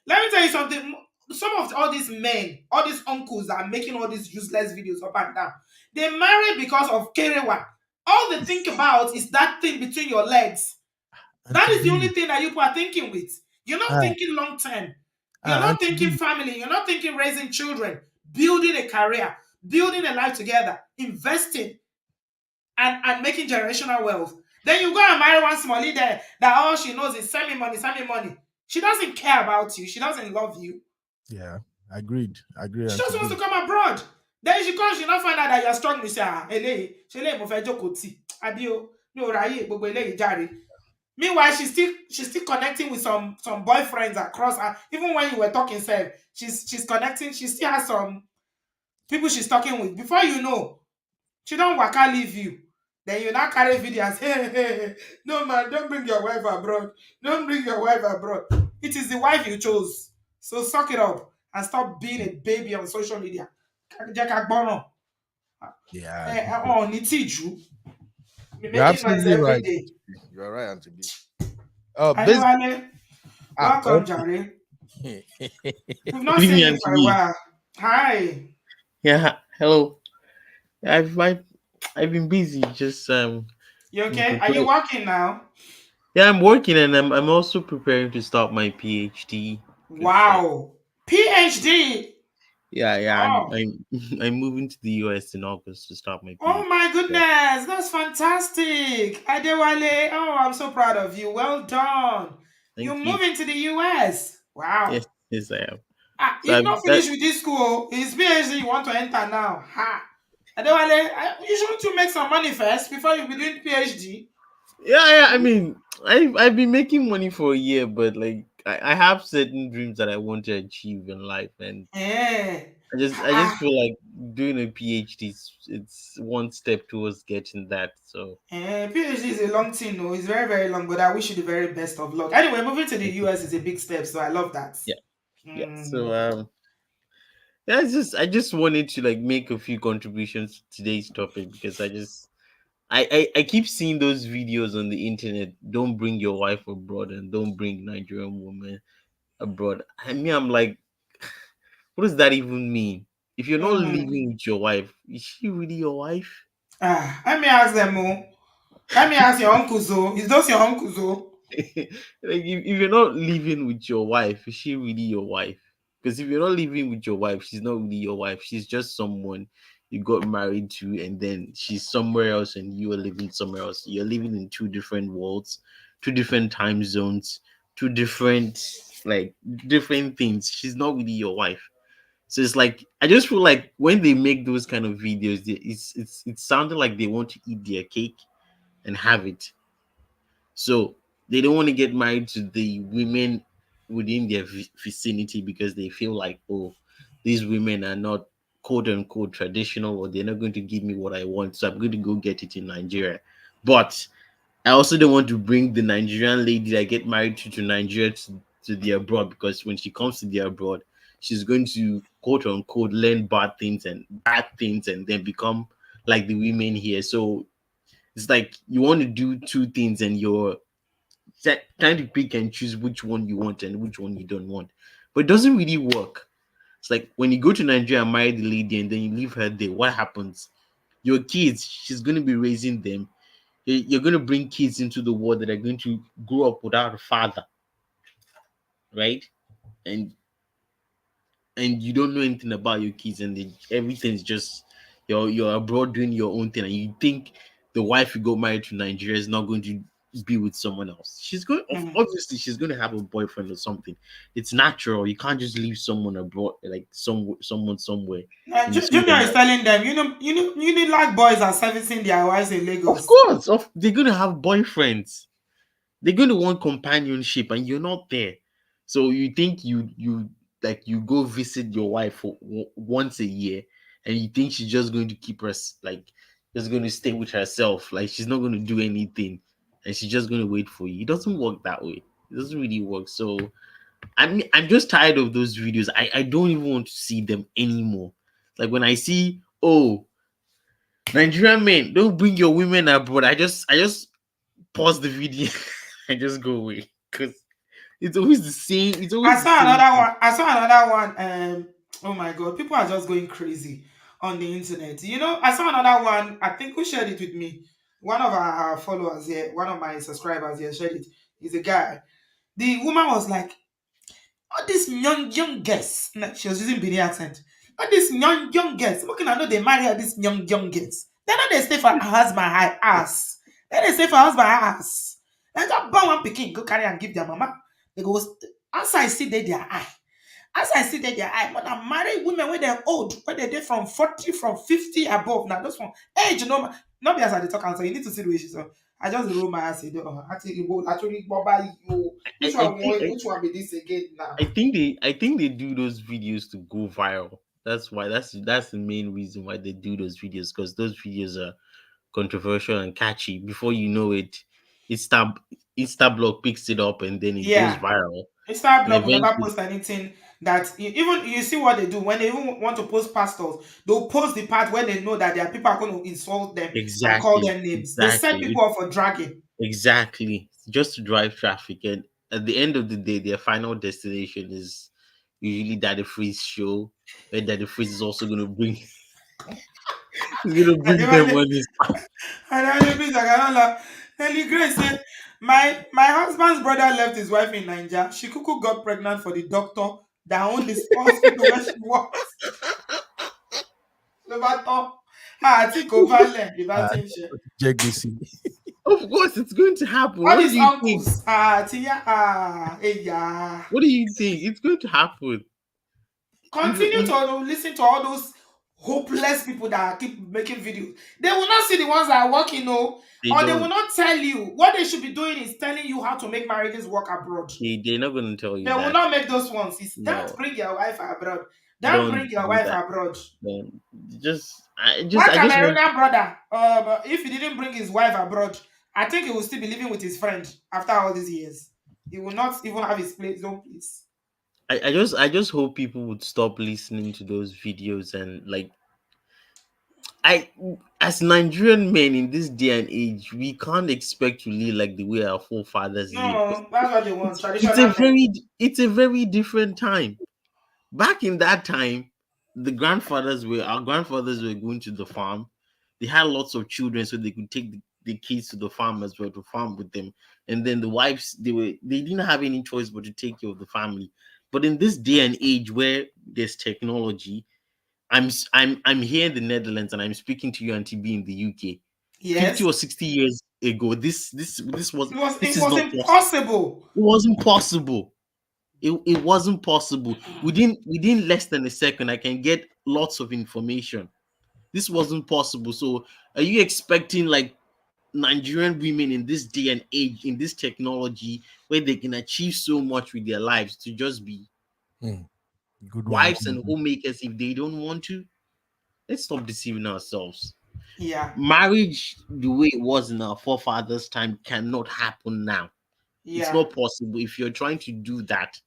Let me tell you something. Some of all these men, all these uncles that are making all these useless videos up and down, they marry because of kerewa. All they think about is that thing between your legs. That Auntie is the only B, thing that you people are thinking with. You're not ah, thinking long term. You're not Auntie thinking B, family. You're not thinking raising children, building a career, building a life together, investing and making generational wealth. Then you go and marry one small leader that all she knows is send me money, send me money. She doesn't care about you. She doesn't love you. yeah, agreed, She Auntie just wants B. to come abroad. Then she comes, she not find out that you're struggling. She say, mo fẹ́ jókòó tì. Àbí o, mi ò ráyè gbogbo eléyìí jàre. Meanwhile, she's still connecting with some boyfriends across. Even when you were talking, Seb, she's connecting. She still has some people she's talking with. Before you know, she don't waka leave you. Then you now carry video and say, hey, no man, don't bring your wife abroad. Don't bring your wife abroad. It is the wife you chose. So suck it up and stop being a baby on social media. Jẹ́ ká gbọ́ràn. Yeah, Ní tìjú. Be you're making noise absolutely every right. day. You're right, Auntie B. Oh, busy. Adewale, Ah, welcome, Jare. okay. We've Good not evening, seen you Auntie for a B. while. Hi. Yeah, hello. I've been busy, just You in okay? Are you prepare. working now? Yeah, I'm working and I'm also preparing to start my PhD. Cause Wow. PhD. yeah, Oh. I'm moving to the US in August to start my Oh PhD. my Yeah, goodness. That's fantastic. Adewale. Oh, I'm so proud of you. Well done. You're thank you. moving to the US. Yes, Wow. yes, I am. So You've I've not that. finished with this school. It's PhD you want to enter now. Ha. Adewale, you shouldn't you make some money first before you be doing PhD? Yeah. I mean, I've been making money for a year, but like I have certain dreams that I want to achieve in life, and Eh. I just feel like doing a PhD it's one step towards getting that. So PhD is a long thing, no, it's very, very long, but I wish you the very best of luck. Anyway, moving to the thank you. US is a big step, so I love that. Yeah. Yeah. Mm. So yeah, I just wanted to like make a few contributions to today's topic because I keep seeing those videos on the internet. Don't bring your wife abroad and don't bring Nigerian woman abroad. I mean, I'm like, what does that even mean? If you're not Mhm. living with your wife, is she really your wife? Let me ask them, oh. Let me ask your uncle, so. Is those your uncle, so? Like if you're not living with your wife, is she really your wife? Because if you're not living with your wife, she's not really your wife. She's just someone you got married to, and then she's somewhere else, and you are living somewhere else. You're living in two different worlds, two different time zones, two different like different things. She's not really your wife. So it's like I just feel like when they make those kind of videos, it's sounding like they want to eat their cake and have it. So they don't want to get married to the women within their vicinity because they feel like, oh, these women are not quote unquote traditional, or they're not going to give me what I want. So I'm going to go get it in Nigeria. But I also don't want to bring the Nigerian lady that I get married to Nigeria to the abroad, because when she comes to the abroad, she's going to quote unquote learn bad things and then become like the women here. So it's like you want to do two things and you're trying to pick and choose which one you want and which one you don't want. But it doesn't really work. It's like when you go to Nigeria and marry the lady and then you leave her there, what happens? Your kids, she's going to be raising them. You're going to bring kids into the world that are going to grow up without a father, right? And you don't know anything about your kids, and everything's just you're abroad doing your own thing, and you think the wife you got married to Nigeria is not going to be with someone else. She's going Mm. obviously she's going to have a boyfriend or something. It's natural. You can't just leave someone abroad, like someone somewhere and assume Junior that is telling them, like boys are servicing their wives in of Lagos. course they're going to have boyfriends. They're going to want companionship and you're not there. So you think you like you go visit your wife for once a year, and you think she's just going to keep us like just going to stay with herself, like she's not going to do anything, and she's just going to wait for you. It doesn't work that way. It doesn't really work. So I'm just tired of those videos. I don't even want to see them anymore. Like when I see, oh, Nigerian men, don't bring your women abroad, I just pause the video and just go away, because it's always the same. It's I always the saw same another thing. one. I saw another one. Oh my god, people are just going crazy on the internet. I saw another one. I think who shared it with me? One of our followers here, one of my subscribers here shared it. He's a guy. The woman was like, all these young girls, like, she was using Benin accent. All these young girls, looking I know they marry all these young girls. They know they stay for her husband high ass. Then they stay for her husband high ass. Then just born one picking, go carry and give their mama. They go as I see they their eye. As I see that their eye, more than married women when they're old, when they're from 40, from 50 above. Now, those one age, not be as I dey talk, so you need to see the way she's on. I just roll my eyes, actually, Baba, you, I think which one be this again now? I think they do those videos to go viral. That's why that's the main reason why they do those videos, because those videos are controversial and catchy. Before you know it, Insta Instablog picks it up and then it goes Yeah. viral. Instagram And blog will never eventually, post anything that even you see what they do when they even want to post pastors, they'll post the part where they know that their people are going to insult them and call exactly, them names. They set exactly, people up for dragging. exactly, just to drive traffic. And at the end of the day, their final destination is usually Daddy Freeze show, where Daddy Freeze is also going to bring he's going to And bring them even money. and then please, I cannot laugh. Nelly Grace said, my husband's brother left his wife in Nigeria. She cuckoo got pregnant for the doctor that owned this hospital where she works. No matter. I think over there, the Uh, bathing share. check this in. Of course, it's going to happen. All What do these you think? uncles, Tia, hey, yeah. What do you think? It's going to happen. Continue to listen to all those hopeless people that keep making videos. They will not see the ones that are working, no, They or they will don't. not tell you. What they should be doing is telling you how to make marriages work abroad. They're not going to tell They you will that. not make those ones. It's don't No, bring your wife abroad. Don't don't bring your do wife that. abroad. Don't. One I just want. Cameroonian brother, if he didn't bring his wife abroad, I think he will still be living with his friend after all these years. He will not even have his own place. I just hope people would stop listening to those videos and like I as Nigerian men in this day and age, we can't expect to live like the way our forefathers lived, because No, that's what they want. it's a Traditional men. very different time. Back in that time, our grandfathers were going to the farm. They had lots of children, so they could take the kids to the farm as well to farm with them. And then the wives, they didn't have any choice but to take care of the family. But in this day and age where there's technology, I'm here in the Netherlands and I'm speaking to you, Auntie B, in the UK. 50 Yes. or 60 years ago, this It is was not possible. impossible. It wasn't possible. It wasn't possible. Within less than a second, I can get lots of information. This wasn't possible. So are you expecting like Nigerian women in this day and age, in this technology, where they can achieve so much with their lives, to just be Hmm. Good one. wives and homemakers if they don't want to? Let's stop deceiving ourselves. Yeah. Marriage, the way it was in our forefathers' time, cannot happen now. It's Yeah. not possible. If you're trying to do that,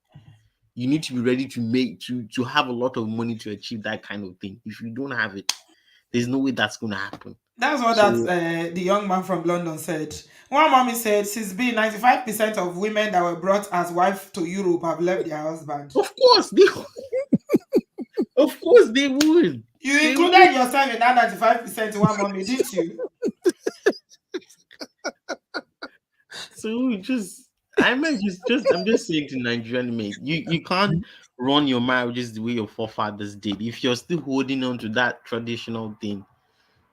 you need to be ready to have a lot of money to achieve that kind of thing. If you don't have it, there's no way that's going to happen. That's what So, the young man from London said. One mommy said, since being 95% of women that were brought as wife to Europe have left their husband. of course, they, of course, they would. You They included would. yourself in that 95% one mommy, didn't you? So I'm just saying to Nigerian mate, you can't run your marriages the way your forefathers did. If you're still holding on to that traditional thing,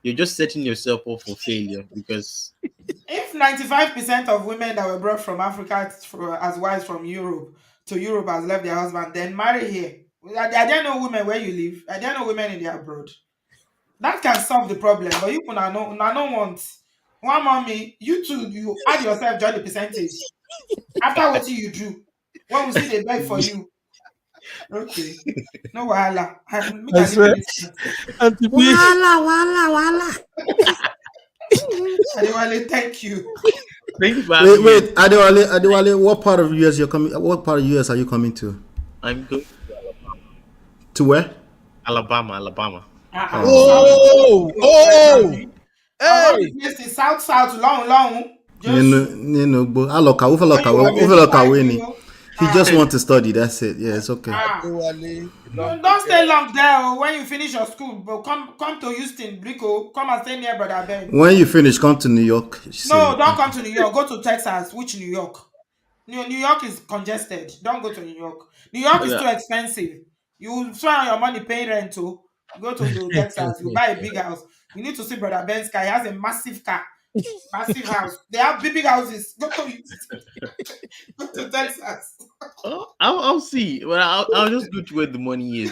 you're just setting yourself up for failure because If 95% of women that were brought from Africa as wives from Europe to Europe has left their husband, then marry here. Are there no women where you live? Are there no women in the abroad? That can solve the problem, but you can no want. One mommy, you two, you add yourself, join the percentage. After what you do, when we see the beg for you, okay. No wahala. Make I I leave swear, this part. and to be Adewale, thank you. thank you for Wait, having me. wait, Adewale, Adewale, what part of US you're coming? What part of US are you coming to? I'm going To where? Alabama, Alabama. South Oh, oh, oh, all hey, the place is south, long, long. nínú Just nínú gbó. Alọ̀ka, when you ó want fẹ́ to lọ find kàwé ni. you. He just want to study. That's it. Yeah, it's okay. Adewale, No, belong to don't stay girl. long there. Oh. When you finish your school, but come to Houston, Brico. Come and stay near Brother Ben. When you finish, come to New York. She No, said. don't come to New York. Go to Texas. Which New York? New York is congested. Don't go to New York. New York is too expensive. You spend your money paying rent too. Go to Texas. You buy a big house. You need to see Brother Ben's car. He has a massive car, massive house. They have big houses. Go to Houston. Go to Texas. Oh, I'll see. Well, I'll just go to where the money is.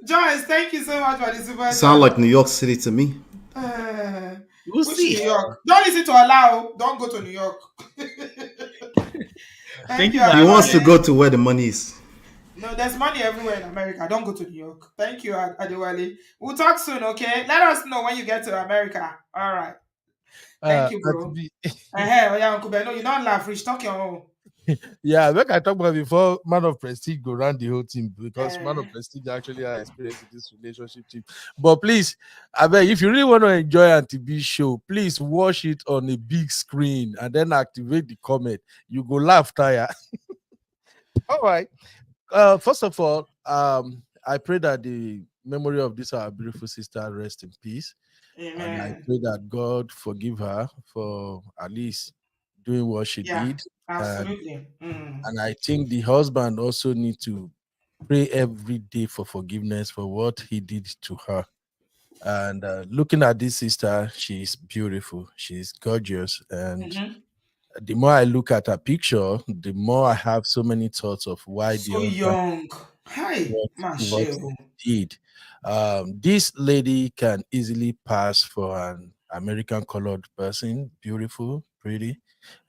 Joyce, thank you so much for the super Sound chat. like New York City to me. We'll Which New see. York? Don't listen to allow. Don't go to New York. Thank Thank you, you for He having wants to me. go Adewale. to where the money is. No, there's money everywhere in America. Don't go to New York. Thank you, Adewale. We'll talk soon, okay? Let us know when you get to America. All right. Thank you, And to bro. be, Oh yeah, Uncle Ben. No, you don't laugh. Rich, talk your own. yeah, like I talk about before, man of prestige go around the whole team because man Eh, of prestige actually have experience in this relationship team. But please, I beg, if you really want to enjoy Auntie B's show, please watch it on a big screen and then activate the comment. You go laugh, tire. All right. First of all, I pray that the memory of this our beautiful sister rest in peace. And I amen. pray that God forgive her for at least doing what she Yeah, did. And absolutely. Mm. and I think the husband also need to pray every day for forgiveness for what he did to her. And looking at this sister, she's beautiful, she's gorgeous, and Mm-hmm. the more I look at her picture, the more I have so many thoughts of why the So husband young. Hi, what Marshall. he did. This lady can easily pass for an American colored person, beautiful, pretty,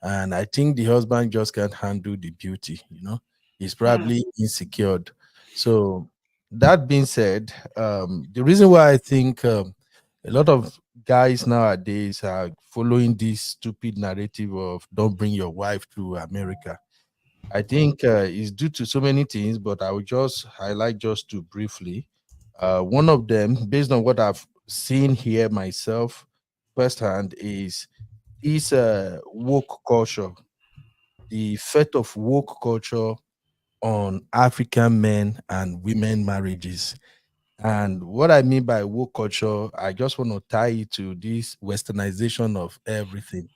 and I think the husband just can't handle the beauty. He's Mm. probably insecure. So that being said, the reason why I think a lot of guys nowadays are following this stupid narrative of don't bring your wife to America. I think it's due to so many things, but I will just highlight just two briefly. One of them, based on what I've seen here myself firsthand, is this woke culture, the effect of woke culture on African men and women marriages. And what I mean by woke culture, I just want to tie it to this westernization of everything.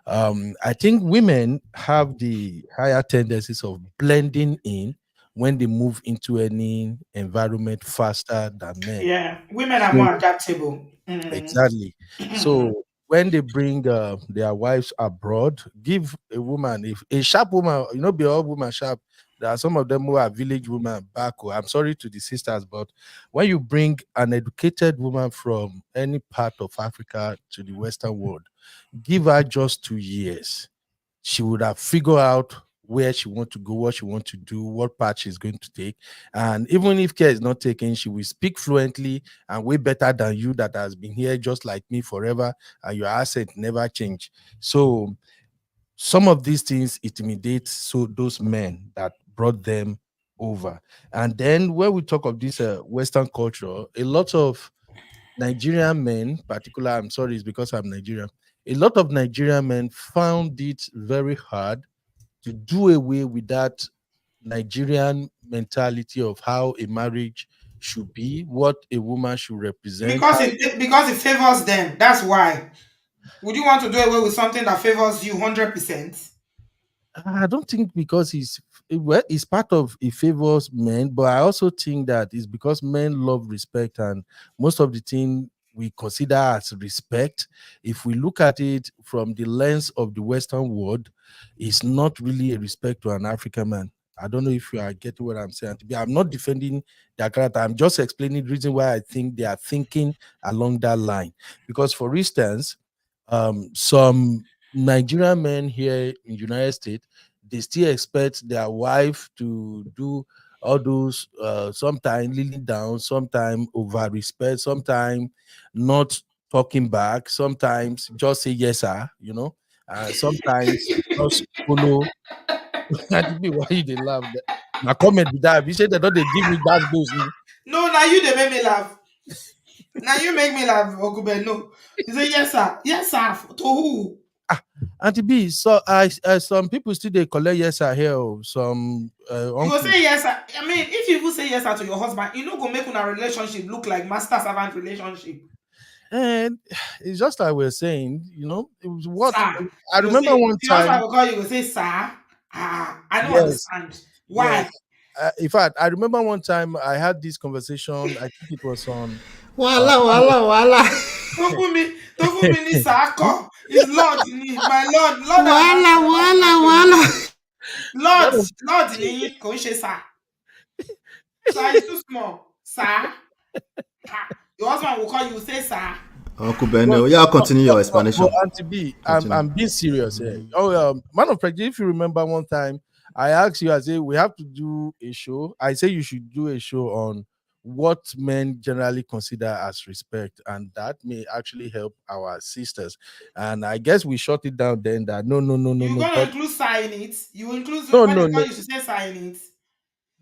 I think women have the higher tendencies of blending in when they move into any environment faster than men. Yeah, women are So more adaptable. Mm. exactly. So when they bring their wives abroad, give a woman, if a sharp woman, be all woman sharp. There are some of them who are village women back home. I'm sorry to the sisters, but when you bring an educated woman from any part of Africa to the Western world, give her just 2 years, she would have figured out where she want to go, what she want to do, what path she's going to take. And even if care is not taken, she will speak fluently and way better than you that has been here just like me forever, and your accent never change. So some of these things intimidate so those men that brought them over. And then when we talk of this Western culture, a lot of Nigerian men, particular, I'm sorry, it's because I'm Nigerian. A lot of Nigerian men found it very hard to do away with that Nigerian mentality of how a marriage should be, what a woman should represent. Because it favors them. That's why. Would you want to do away with something that favors you 100%? I don't think because it's part of it favors men, but I also think that it's because men love respect, and most of the thing we consider as respect, if we look at it from the lens of the Western world, it's not really a respect to an African man. I don't know if you are getting what I'm saying. I'm not defending their character. I'm just explaining the reason why I think they are thinking along that line. Because, for instance, some Nigerian men here in United States, they still expect their wife to do all those sometimes leaning down, sometimes over respect, sometimes not talking back, sometimes just say yes sir, sometimes just follow. And be why you they laugh. My comment with that, you say they don't they give me that those. No, now you they make me laugh. Now you make me laugh, Ogube. No. You say yes, sir. Yes, sir. To who? Ah, Auntie B, so I some people still they collect yes sir here. Some You go say uncles. yes, sir. I mean, if you even say yes, sir, to your husband, you know go make una relationship look like master servant relationship. And it's just like we're saying, it was what Sir. I You go remember say, one your husband time. will call you, go say, sir. I don't Yes, understand. Why? yes. In fact, I remember one time I had this conversation. I think it was on. Uh, Wala, wala, wala. Tó fún mi ní sir kọ́. Is Lord ni. My Lord. Lord and Wala, Master. Lord wala, máa ń pè mí. wala. Lord. one of Lord ni yín. Kò ń ṣe sir. Sir is too small. Sir. Ha. Your husband will call you, say sir. Uncle but, Bendo, yeah, but, continue but, your but explanation. Auntie B, Continue. I'm being serious here. Oh, man of fact, if you remember one time, I asked you, I say we have to do a show. I say you should do a show on what men generally consider as respect, and that may actually help our sisters. And I guess we shut it down then that no, no, no, no, You no, gonna but include sir in it. You include no, when they no, call no. you to say sir in it.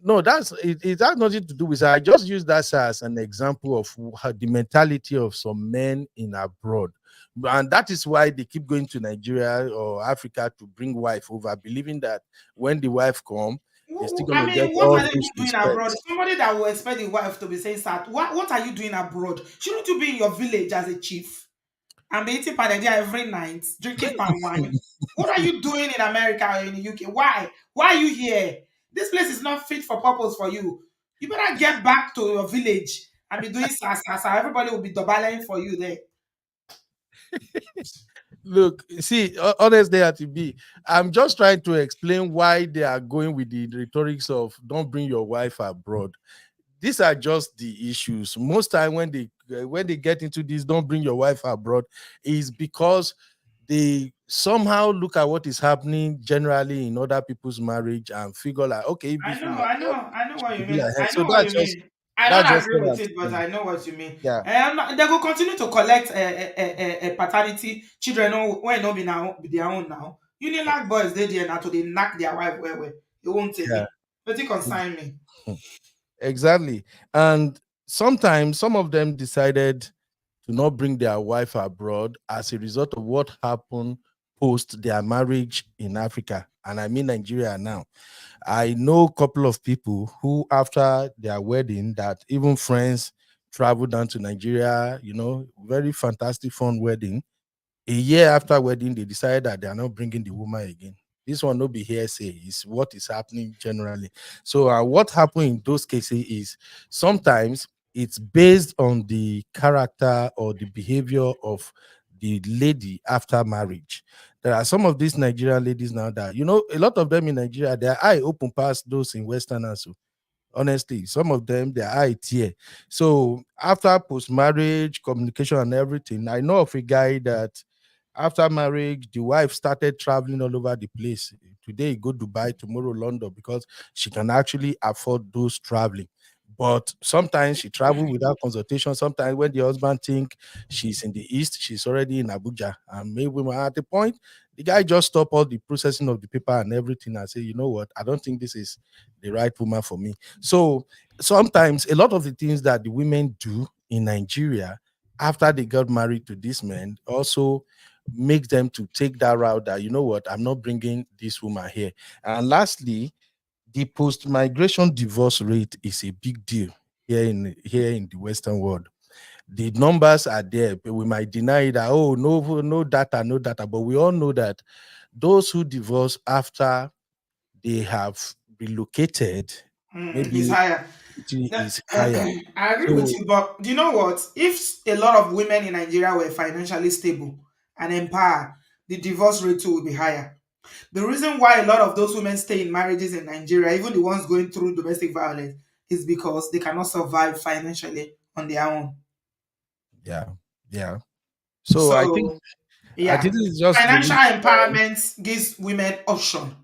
No, that's it. It has nothing to do with. I just use that as an example of how the mentality of some men in abroad, and that is why they keep going to Nigeria or Africa to bring wife over, believing that when the wife come, they're still I gonna get mean, what all are they those even doing abroad? respects. Somebody that will expect the wife to be saying sir. What are you doing abroad? Shouldn't you be in your village as a chief and be eating panedia every night, drinking palm wine? What are you doing in America or in the UK? Why? Why are you here? This place is not fit for purpose for you. You better get back to your village and be doing sa. Everybody will be doubling for you there. Look, see, honestly, to be, I'm just trying to explain why they are going with the rhetorics of "don't bring your wife abroad." These are just the issues. Most time when they get into this, "don't bring your wife abroad," is because they somehow look at what is happening generally in other people's marriage and figure like, okay, if I this know, woman I come, know, I know she what you could be mean. like her. I So know what you mean. I that's don't just agree what with I'm it, but saying. I know what you mean. Yeah. They will continue to collect a paternity children when not be now be their own now. Unilag boys they there now to they knock their wife where it won't take Yeah. me. But it consign me. Exactly. And sometimes some of them decided to not bring their wife abroad as a result of what happened post their marriage in Africa. And I mean Nigeria now. I know a couple of people who, after their wedding, that even friends traveled down to Nigeria, very fantastic, fun wedding. A year after wedding, they decided that they are not bringing the woman again. This one no be hearsay, it's what is happening generally. So what happened in those cases is sometimes it's based on the character or the behavior of the lady after marriage. There are some of these Nigerian ladies now that a lot of them in Nigeria, their eye open past those in Westerners. Honestly, some of them they are here. So after post-marriage communication and everything, I know of a guy that after marriage, the wife started traveling all over the place. Today, he go Dubai, tomorrow London, because she can actually afford those traveling. But sometimes she travel without consultation. Sometimes when the husband think she's in the east, she's already in Abuja. And maybe at the point, the guy just stop all the processing of the paper and everything and say, you know what, I don't think this is the right woman for me. So sometimes a lot of the things that the women do in Nigeria after they got married to this man also makes them to take that route that, you know what, I'm not bringing this woman here. And lastly, the post-migration divorce rate is a big deal here in the Western world. The numbers are there. But we might deny that, oh, no data, no data. But we all know that those who divorce after they have relocated, It's maybe higher. it That- is higher. I agree with So you, but do you know what? If a lot of women in Nigeria were financially stable and empowered, the divorce rate too will be higher. The reason why a lot of those women stay in marriages in Nigeria, even the ones going through domestic violence, is because they cannot survive financially on their own. yeah, yeah. So I think So, yeah, this is just the financial reason why. empowerment gives women option.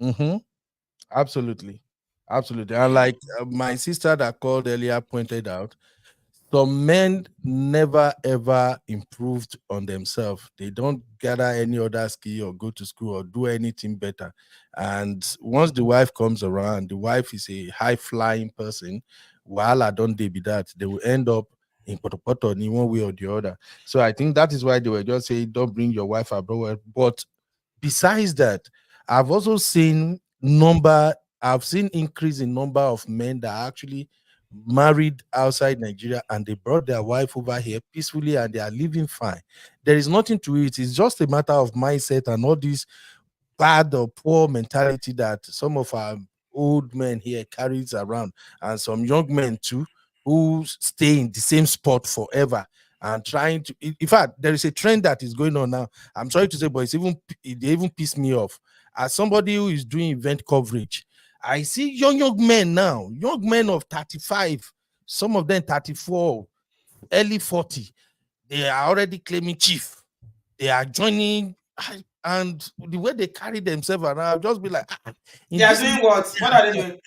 Mhm. Absolutely. Absolutely. And like my sister that called earlier pointed out, some men never ever improved on themselves. They don't gather any other skill or go to school or do anything better. And once the wife comes around, the wife is a high flying person. While I don't they be that, they will end up in Potopoto in one way or the other. So I think that is why they were just saying, don't bring your wife abroad. But besides that, I've also seen I've seen increase in number of men that actually married outside Nigeria and they brought their wife over here peacefully and they are living fine. There is nothing to it. It's just a matter of mindset and all this bad or poor mentality that some of our old men here carries around, and some young men too who stay in the same spot forever and trying to. In fact, there is a trend that is going on now. I'm sorry to say, but they even piss me off. As somebody who is doing event coverage, I see young men now, young men of 35, some of them 34, early 40. They are already claiming chief. They are joining, and the way they carry themselves around, I'll just be like, They in are this doing what? What are they doing?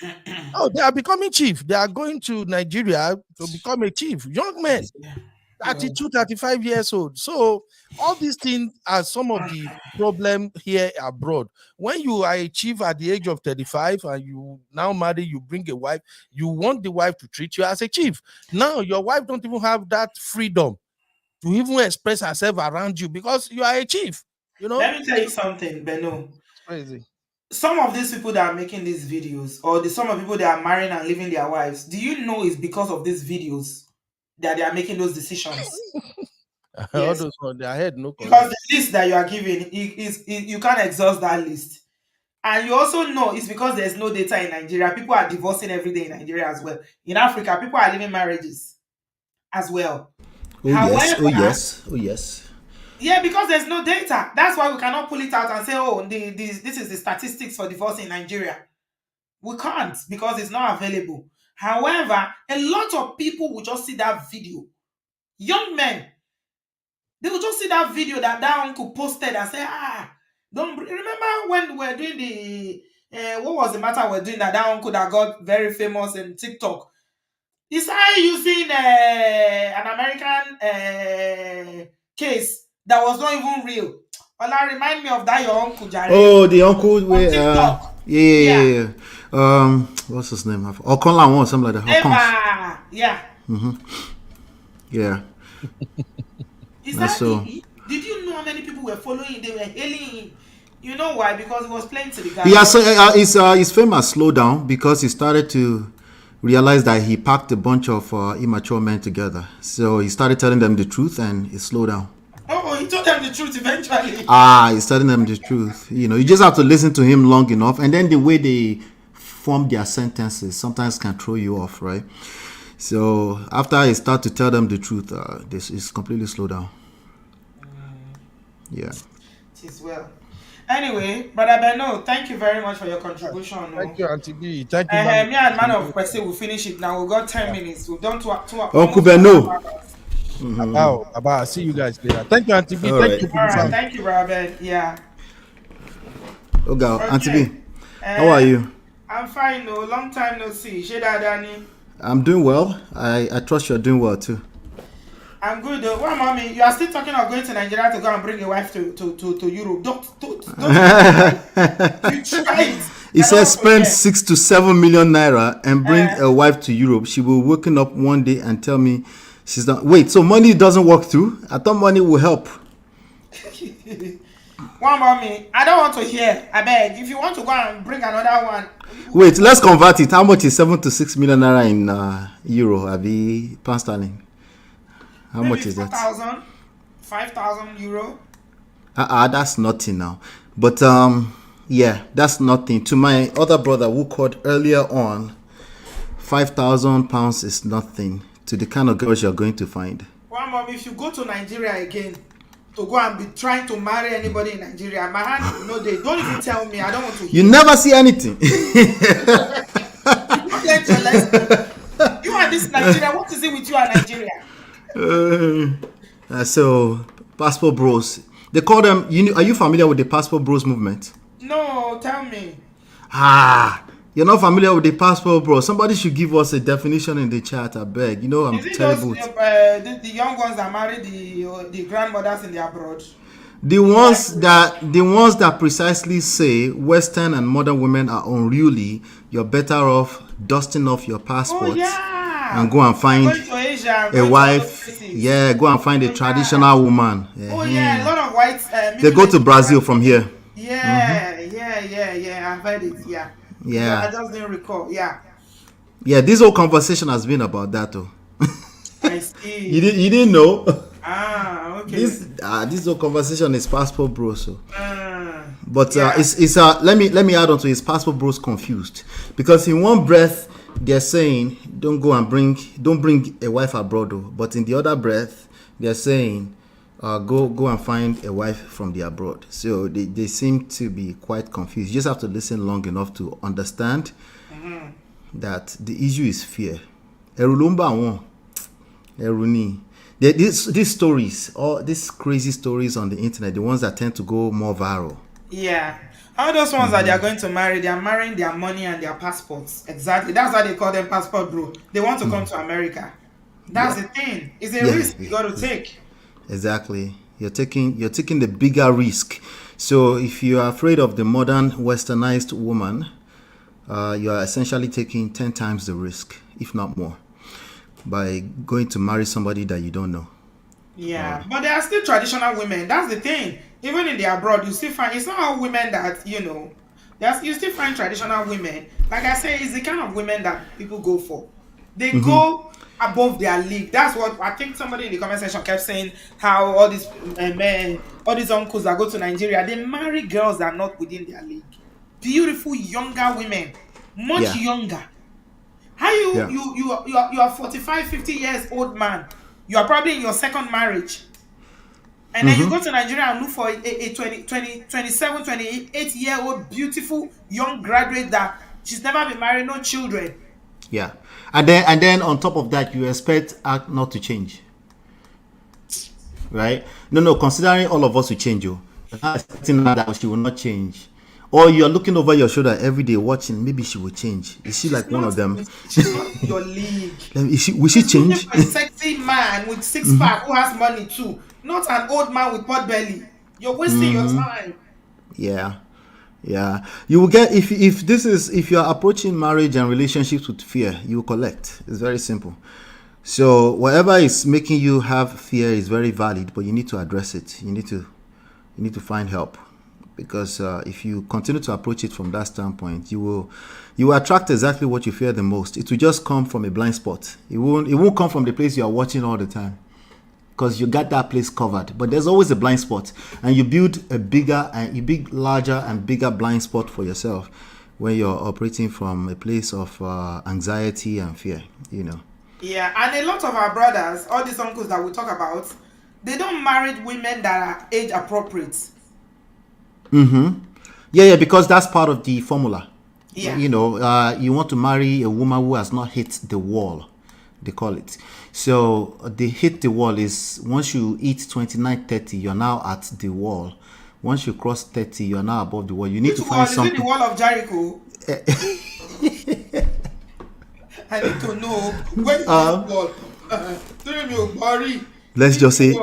oh, they are becoming chief. They are going to Nigeria to become a chief. Young men, Well, 32, 35 years old. So all these things are some of the problem here abroad. When you are a chief at the age of 35 and you now marry, you bring a wife, you want the wife to treat you as a chief. Now your wife don't even have that freedom to even express herself around you because you are a chief. You know, let me tell you something, Beno. it's crazy. Some of these people that are making these videos, or some of people that are marrying and leaving their wives, do you know it's because of these videos that they are making those decisions? All Yes. those on their head, no Because correct. the list that you are giving you can't exhaust that list. And you also know it's because there's no data in Nigeria. People are divorcing every day in Nigeria as well. In Africa, people are living marriages as well. Oh yes, oh However, yes, oh yes. yeah, because there's no data. That's why we cannot pull it out and say, oh, this is the statistics for divorce in Nigeria. We can't because it's not available. However, a lot of people will just see that video. Young men, they will just see that video that uncle posted and say, don't remember when we were doing the what was the matter we're doing that uncle that got very famous in TikTok. He started using an American case that was not even real. Ola, remind me of that your uncle Jare Oh, the uncle on where TikTok. yeah, yeah, Yeah, yeah, yeah. What's his name? Okonla or something like that. Okons. Eva. Yeah. Yeah. Is That's that so. did you know how many people were following him? They were hailing him. You know why? Because he was playing to the Yeah, guys. so it's famous slow down because he started to realized that he packed a bunch of immature men together. So he started telling them the truth, and it slowed down. Oh, he told them the truth eventually. He's telling them the truth. You just have to listen to him long enough, and then the way they form their sentences sometimes can throw you off, right? So after he start to tell them the truth, this is completely slowed down. Yeah. It is well. Anyway, Brother Beno, thank you very much for your contribution. Thank you, Auntie B. Thank you, man. Me and Man of Kwesi will finish it now. We've got 10 minutes. We've done Uncle Beno. About see you guys later. Thank you, Auntie B. All Thank right. you for All the right, sound. thank you, Brother Ben. Yeah. Okay, Auntie Okay. B, how are you? I'm fine, no. Long time no see. Sheda Dani. I'm doing well. I trust you're doing well too. I'm good though. Well, mommy, you are still talking of going to Nigeria to go and bring a wife to Europe. Don't you try it. He I said don't spend forget. 6 to 7 million naira and bring a wife to Europe. She will waken up one day and tell me she's not. Wait, so money doesn't work through? I thought money will help. One mommy, I don't want to hear. I beg. If you want to go and bring another one. Wait, let's convert it. How much is 7 to 6 million naira in euro? Abi pound sterling? How much is that? 4,000, 5,000 euro. That's nothing now. But yeah, that's nothing. To my other brother who called earlier on, 5,000 pounds is nothing to the kind of girls you're going to find. One mom, if you go to Nigeria again to go and be trying to marry anybody in Nigeria, my hand, no, they don't even tell me. I don't want to hear. You never see anything. You learned your lesson. You are this Nigeria. What is it with you and Nigeria? So passport bros, they call them. Are you familiar with the passport bros movement? No, tell me. You're not familiar with the passport bros. Somebody should give us a definition in the chat. I beg. I'm Is it terrible. those the young ones that marry the grandmothers in the abroad? The ones that precisely say Western and modern women are unruly. You're better off dusting off your passport. Oh yeah. And go and find Going to Asia, a wife. Yeah, go and find a traditional woman. Oh yeah, a lot of whites. They go to Brazil from here. Yeah, I've heard it. Yeah. Yeah. I just didn't recall. Yeah. Yeah, this whole conversation has been about that though. I see. You didn't know? Okay. This whole conversation is passport bros. So. But it's let me add on to his passport bros confused, because in one breath they're saying don't bring a wife abroad though, but in the other breath they're saying go and find a wife from the abroad. So they seem to be quite confused. You just have to listen long enough to understand that the issue is fear. These stories, all these crazy stories on the internet, the ones that tend to go more viral. Yeah. All those ones that they are going to marry, they are marrying their money and their passports. Exactly. That's why they call them passport bro. They want to come to America. That's the thing. It's a risk you got to take. Exactly. You're taking the bigger risk. So if you are afraid of the modern westernized woman, you are essentially taking 10 times the risk, if not more, by going to marry somebody that you don't know. Yeah, but there are still traditional women. That's the thing. Even in the abroad, you still find, it's not all women that, you still find traditional women. Like I say, it's the kind of women that people go for. They go above their league. That's what I think somebody in the comment section kept saying, how all these men, all these uncles that go to Nigeria, they marry girls that are not within their league. Beautiful younger women, much younger. How you are 45, 50 years old man. You are probably in your second marriage. And then you go to Nigeria and look for a 27, 28-year-old beautiful young graduate that she's never been married, no children. Yeah. And then on top of that, you expect her not to change. Right? No, considering all of us will change, you're not expecting her that she will not change. Or you're looking over your shoulder every day watching, maybe she will change. Is she like one of them? She's not in your league. Will she change? A sexy man with six-pack who has money too. Not an old man with pot belly. You're wasting your time. Yeah. You will get, if you're approaching marriage and relationships with fear, you will collect. It's very simple. So whatever is making you have fear is very valid, but you need to address it. You need to find help. because if you continue to approach it from that standpoint, you will attract exactly what you fear the most. It will just come from a blind spot. It won't come from the place you are watching all the time, because you got that place covered. But there's always a blind spot, and you build larger and bigger blind spot for yourself when you're operating from a place of anxiety and fear. Yeah, and a lot of our brothers, all these uncles that we talk about, they don't marry women that are age appropriate. Yeah, because that's part of the formula. Yeah. You want to marry a woman who has not hit the wall, they call it. So the hit the wall is once you hit 29, 30, you're now at the wall. Once you cross 30, you're now above the wall. You need Which to wall? find Is it something. the wall of Jericho? I need to know where is this wall. Tell me, Barry. Let's just say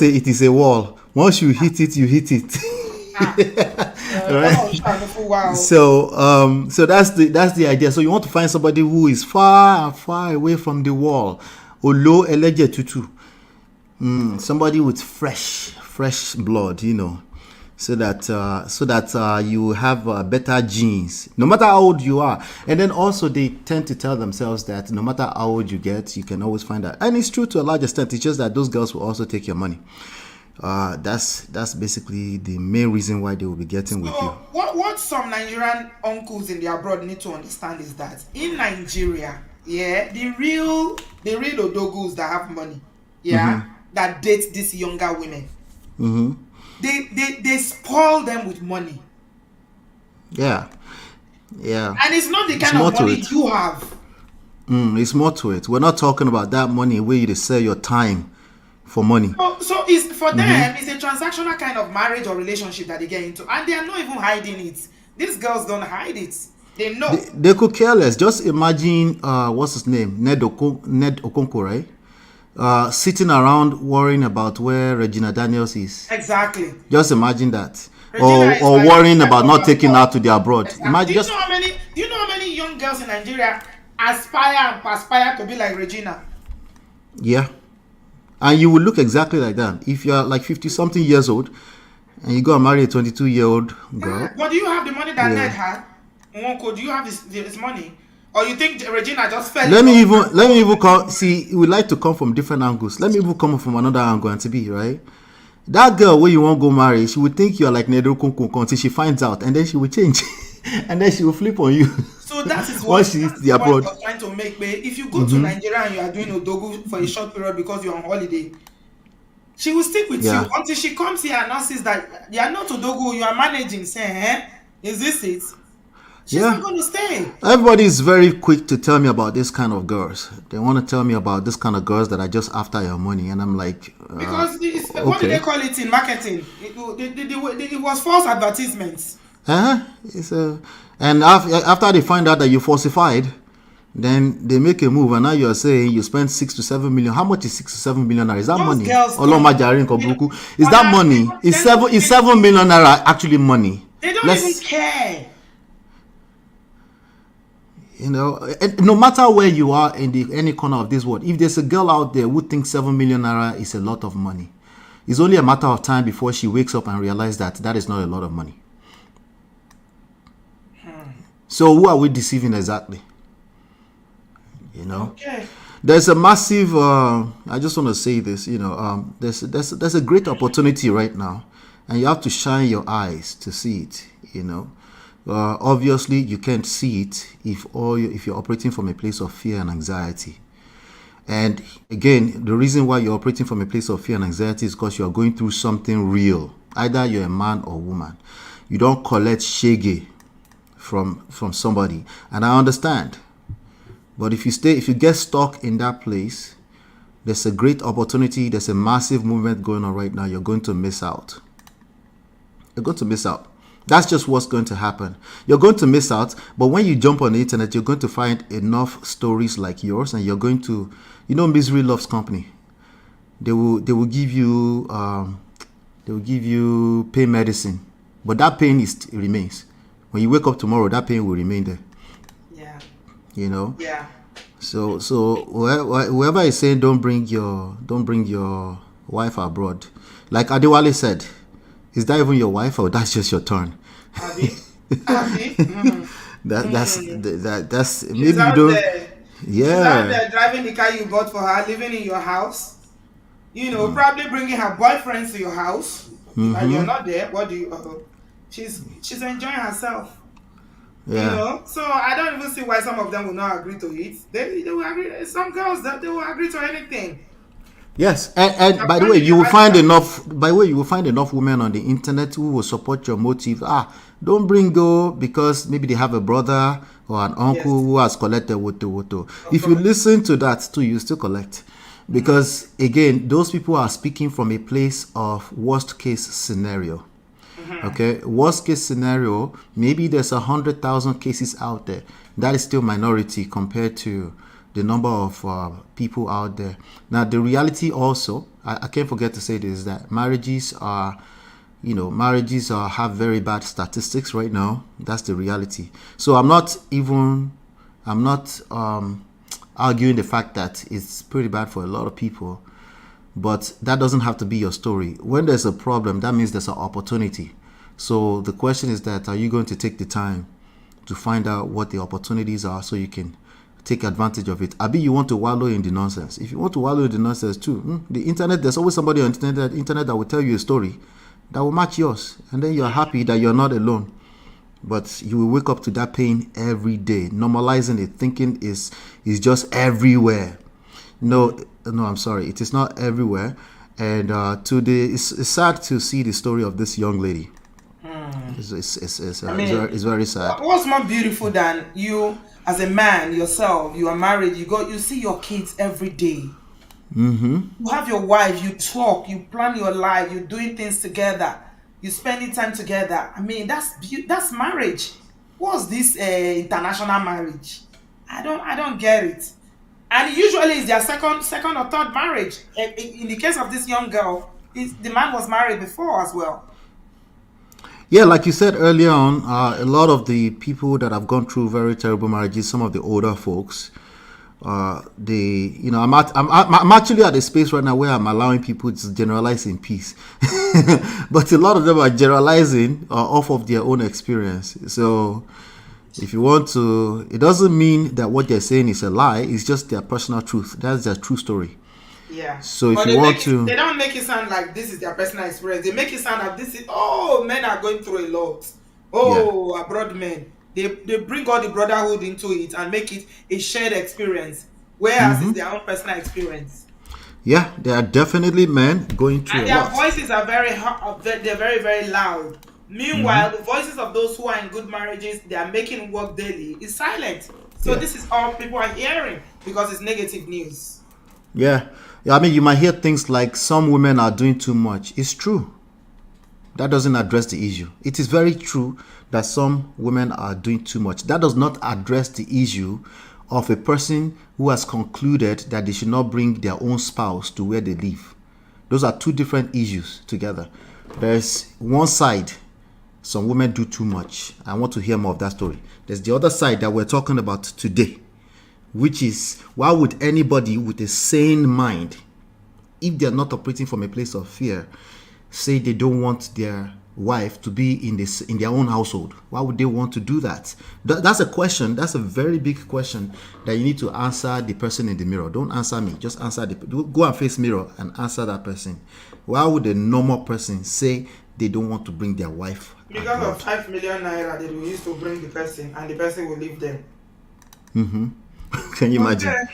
it is a wall. Once you hit it, you hit it. Right? Wow. So that's the idea. So you want to find somebody who is far away from the wall. Olo eleje tutu. Somebody with fresh blood, so that you have better genes, no matter how old you are. And then also they tend to tell themselves that no matter how old you get, you can always find that. And it's true to a large extent. It's just that those girls will also take your money. That's basically the main reason why they will be getting with you. What some Nigerian uncles in the abroad need to understand is that in Nigeria, the real odogus that have money, that date these younger women, they spoil them with money. Yeah. And it's not the kind of money you have. It's more to it. We're not talking about that money where you sell your time for money. So it's for them, it's a transactional kind of marriage or relationship that they get into, and they are not even hiding it. These girls don't hide it. They know. They could care less. Just imagine, what's his name? Ned Okonkwo, right? Sitting around worrying about where Regina Daniels is. Exactly. Just imagine that. Or worrying about not taking her to the abroad. Exactly. Do you know how many young girls in Nigeria aspire to be like Regina? Yeah. And you will look exactly like that. If you're like 50-something years old and you go and marry a 22-year-old girl. But do you have the money that Ned had? Do you have his money? Or you think Regina just fell? Let me even come. See, we like to come from different angles. Let me even come from another angle, and to be right. That girl where you won't go marry, she would think you're like Nedo Kunkun until she finds out, and then she will change. And then she will flip on you. So that is what she hits the abroad. I was trying to make. If you go to Nigeria and you are doing Odogu for a short period because you're on holiday, she will stick with you until she comes here and announces that you are not Odogu, you are managing. Say, is this it? She's not going to stay. Everybody is very quick to tell me about this kind of girls. They want to tell me about this kind of girls that are just after your money, and I'm like, because what do they call it in marketing? It was false advertisements. And after they find out that you falsified, then they make a move, and now you're saying you spent 6 to 7 million. How much is 6 to 7 million naira? Is that money? Is that money? Is 7 million naira actually money? They don't even care. No matter where you are in any corner of this world, if there's a girl out there who thinks 7 million naira is a lot of money, it's only a matter of time before she wakes up and realizes that is not a lot of money. So who are we deceiving exactly? Okay. There's a massive. I just want to say this. There's a great opportunity right now, and you have to shine your eyes to see it. Obviously, you can't see it if you're operating from a place of fear and anxiety. And again, the reason why you're operating from a place of fear and anxiety is because you're going through something real. Either you're a man or woman. You don't collect shege from somebody, and I understand. But if you get stuck in that place, there's a great opportunity. There's a massive movement going on right now. You're going to miss out. You're going to miss out. That's just what's going to happen. You're going to miss out, but when you jump on the internet, you're going to find enough stories like yours, and you're going to, misery loves company. They will give you pain medicine, but that pain remains. When you wake up tomorrow, that pain will remain there. Yeah. Yeah. So whoever is saying don't bring your wife abroad, like Adewale said, Is that even your wife or that's just your turn? Abby, Abby. That's She's maybe you out don't. there. She's out Yeah. there driving the car you bought for her, living in your house. Probably bringing her boyfriends to your house, and you're not there. What do you? She's enjoying herself. Yeah. So I don't even see why some of them will not agree to it. They will agree. Some girls that they will agree to anything. Yes, and They're by the way, finding you their will find husband. enough. By the way, you will find enough women on the internet who will support your motive. Don't bring go because maybe they have a brother or an uncle Yes, who has collected woto. of If you course. listen to that too, you still collect, because again, those people are speaking from a place of worst case scenario. Okay, worst case scenario, maybe there's 100,000 cases out there. That is still minority compared to the number of people out there. Now, the reality also, I can't forget to say this, that marriages have very bad statistics right now. That's the reality. So I'm not arguing the fact that it's pretty bad for a lot of people, but that doesn't have to be your story. When there's a problem, that means there's an opportunity. So the question is that, are you going to take the time to find out what the opportunities are so you can take advantage of it? Abi, you want to wallow in the nonsense. If you want to wallow in the nonsense too, the internet, there's always somebody on the internet that will tell you a story that will match yours. And then you're happy that you're not alone. But you will wake up to that pain every day. Normalizing it, thinking is just everywhere. No, I'm sorry. It is not everywhere. And today, it's sad to see the story of this young lady. I mean, It's very sad. what's more beautiful than you as a man yourself? You are married. You see your kids every day. You have your wife. You talk. You plan your life. You're doing things together. You spending time together. I mean, that's marriage. What's this international marriage? I don't get it. And usually it's their second or third marriage. In the case of this young girl, the man was married before as well. Yeah, like you said earlier on, a lot of the people that have gone through very terrible marriages, some of the older folks, I'm actually at a space right now where I'm allowing people to generalize in peace, but a lot of them are generalizing off of their own experience. So, if you want to, it doesn't mean that what they're saying is a lie. It's just their personal truth. That's their true story. Yeah. So, if But you want they to, don't make it sound like this is their personal experience. They make it sound like men are going through a lot. yeah. Abroad men. They bring all the brotherhood into it and make it a shared experience. Whereas it's their own personal experience. Yeah, there are definitely men going through And a their lot. voices are they're very, very loud. Meanwhile, the voices of those who are in good marriages, they are making work daily, is silent. So Yeah. this is all people are hearing because it's negative news. Yeah. I mean, you might hear things like some women are doing too much. It's true. That doesn't address the issue. It is very true that some women are doing too much. That does not address the issue of a person who has concluded that they should not bring their own spouse to where they live. Those are two different issues together. There's one side, some women do too much. I want to hear more of that story. There's the other side that we're talking about today, which is, why would anybody with a sane mind, if they're not operating from a place of fear, say they don't want their wife to be in their own household? Why would they want to do that? That's a question. That's a very big question that you need to answer the person in the mirror. Don't answer me. Just answer go and face mirror and answer that person. Why would a normal person say they don't want to bring their wife Because abroad? of 5 million naira, they will use to bring the person, and the person will leave them. Can you imagine? Okay.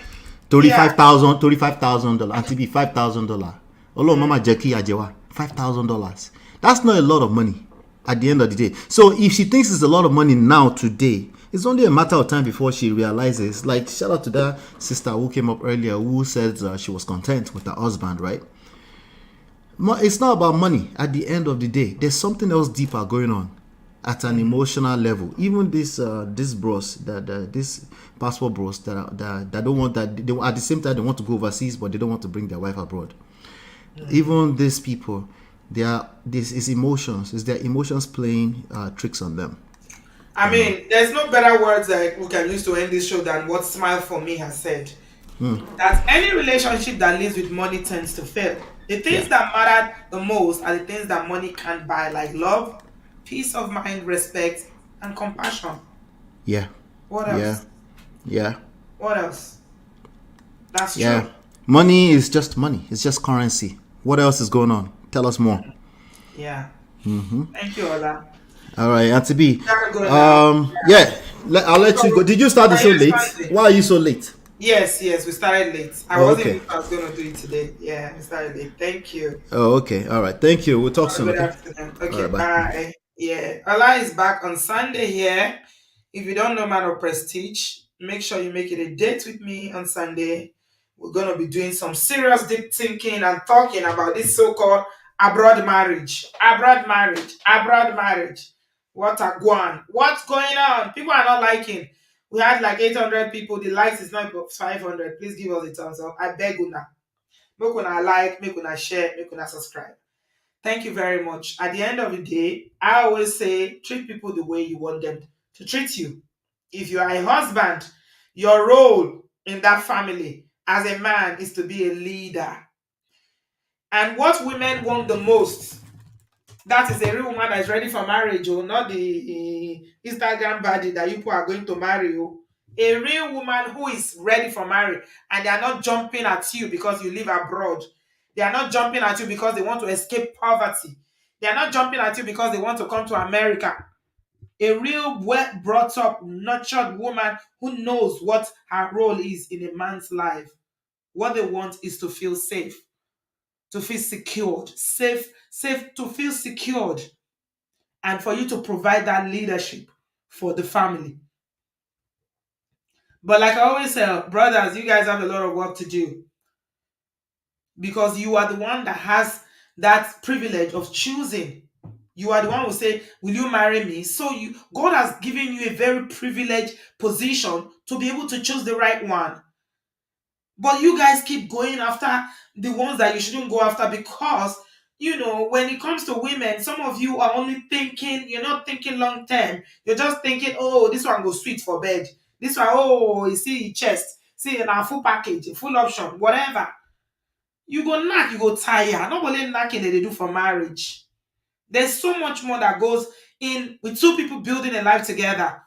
$35,000 and to be $5,000. Hello, Mama Jackie Ajewa, $5,000. That's not a lot of money at the end of the day. So if she thinks it's a lot of money now today, it's only a matter of time before she realizes. Like, shout out to that sister who came up earlier who said she was content with her husband, right? It's not about money at the end of the day. There's something else deeper going on at an emotional level. Even this bros, this passport bros that don't want that, they at the same time they want to go overseas, but they don't want to bring their wife abroad. Even these people, this is emotions. Is their emotions playing tricks on them? I mean, there's no better words that we can use to end this show than what Smile for Me has said. that any relationship that lives with money tends to fail. The Yeah. things that matter the most are the things that money can't buy, like love, peace of mind, respect, and compassion. Yeah. What Yeah. else? Yeah. What else? That's Yeah. true. Money is just money. It's just currency. What else is going on? Tell us more. Yeah. Thank you, Ola. All right, Auntie B. Gotta go now. Yeah. I'll let you go. So, Did you start the are show you late? Sunday? Why are you so late? Yes, yes, we started late. I Oh, wasn't even okay. sure I was going to do it today. Yeah, we started late. Thank you. Oh, okay. All right. Thank you. We'll talk soon. Good Okay. afternoon. All right. Okay, Bye. bye. Yeah, Ola is back on Sunday here. If you don't know Man of Prestige, make sure you make it a date with me on Sunday. We're going to be doing some serious deep thinking and talking about this so-called abroad marriage. Abroad marriage. Abroad marriage. What a guan. What's going on? People are not liking. We had like 800 people. The likes is not 500. Please give us a thumbs up. I beg una. Make una like, make una share, make una subscribe. Thank you very much. At the end of the day, I always say treat people the way you want them to treat you. If you are a husband, your role in that family as a man is to be a leader. And what women want the most, that is a real woman that is ready for marriage, or not the Instagram body that you people are going to marry. Oh. A real woman who is ready for marriage, and they are not jumping at you because you live abroad. They are not jumping at you because they want to escape poverty. They are not jumping at you because they want to come to America. A real, well brought up, nurtured woman who knows what her role is in a man's life. What they want is to feel safe, to feel secured, safe, to feel secured, and for you to provide that leadership for the family. But like I always say, brothers, you guys have a lot of work to do because you are the one that has that privilege of choosing. You are the one who say, "Will you marry me?" So God has given you a very privileged position to be able to choose the right one. But you guys keep going after the ones that you shouldn't go after because, when it comes to women, some of you are only thinking, you're not thinking long term. You're just thinking, oh, this one goes sweet for bed. This one, oh, you see chest. See, in a full package, a full option, whatever. You go knock, you go tire. Not only knocking that they do for marriage. There's so much more that goes in with two people building a life together.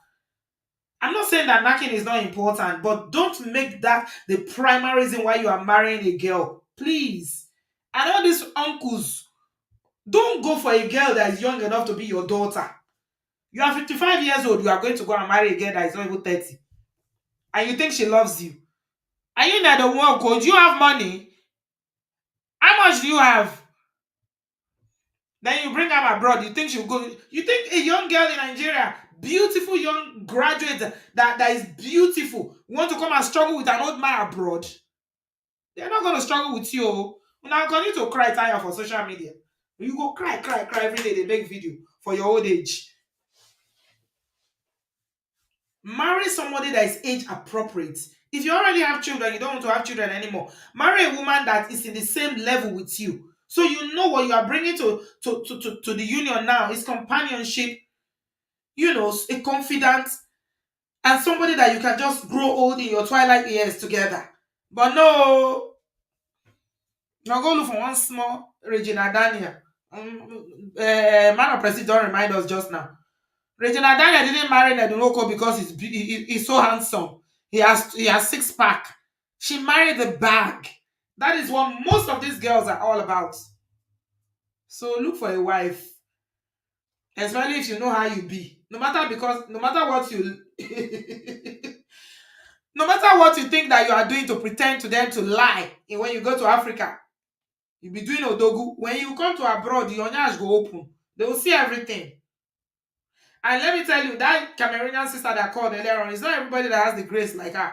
I'm not saying that knacking is not important, but don't make that the primary reason why you are marrying a girl. Please. And all these uncles, don't go for a girl that is young enough to be your daughter. You are 55 years old, you are going to go and marry a girl that is not even 30. And you think she loves you. Are you not the one code? You have money. How much do you have? Then you bring her abroad. You think she'll go. You think a young girl in Nigeria, beautiful young graduate that is beautiful, want to come and struggle with an old man abroad? They're not going to struggle with you. Oh. Now continue to cry tire for social media. You go cry, cry, cry every day. They make video for your old age. Marry somebody that is age appropriate. If you already have children, you don't want to have children anymore. Marry a woman that is in the same level with you. So you know what you are bringing to the union now is companionship, a confidence, and somebody that you can just grow old in your twilight years together. But no, now go look for one small Regina Daniel. Man of Prestige don't remind us just now. Regina Daniel didn't marry Nedunoko because he's so handsome. He has six pack. She married the bag. That is what most of these girls are all about. So look for a wife, especially if you know how you be. No matter what you no matter what you think that you are doing to pretend to them to lie, and when you go to Africa, you be doing odogu. When you come to abroad, your nyash go open. They will see everything. And let me tell you, that Cameroonian sister that called earlier on, it's not everybody that has the grace like her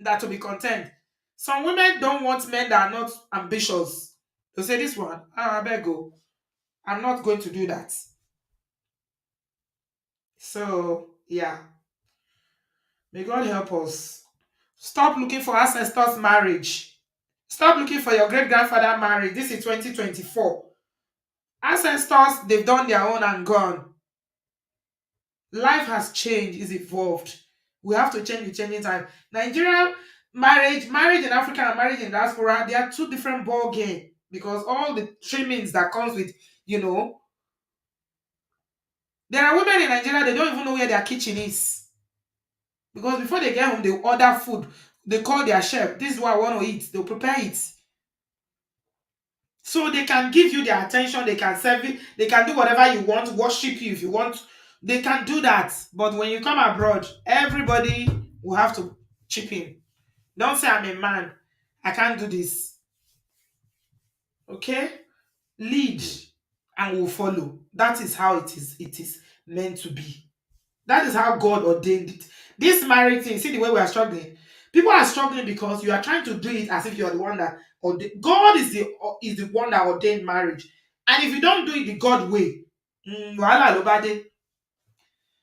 that to be content. Some women don't want men that are not ambitious. They say this one, I beg go. I'm not going to do that. So yeah, may God help us. Stop looking for ancestors' marriage. Stop looking for your great grandfather marriage. This is 2024. Ancestors, they've done their own and gone. Life has changed, is evolved. We have to change with changing time. Nigeria, Marriage in Africa and marriage in diaspora, they are two different ball game because all the trimmings that comes with, you know, there are women in Nigeria, they don't even know where their kitchen is because before they get home, they order food. They call their chef. This is what I want to eat. They'll prepare it. So they can give you their attention. They can serve you. They can do whatever you want. Worship you if you want. They can do that. But when you come abroad, everybody will have to chip in. Don't say I'm a man. I can't do this. Okay? Lead and will follow. That is how it is meant to be. That is how God ordained it. This marriage thing, see the way we are struggling. People are struggling because you are trying to do it as if you are the one that God is the one that ordained marriage. And if you don't do it the God way, wahala ló bá dé.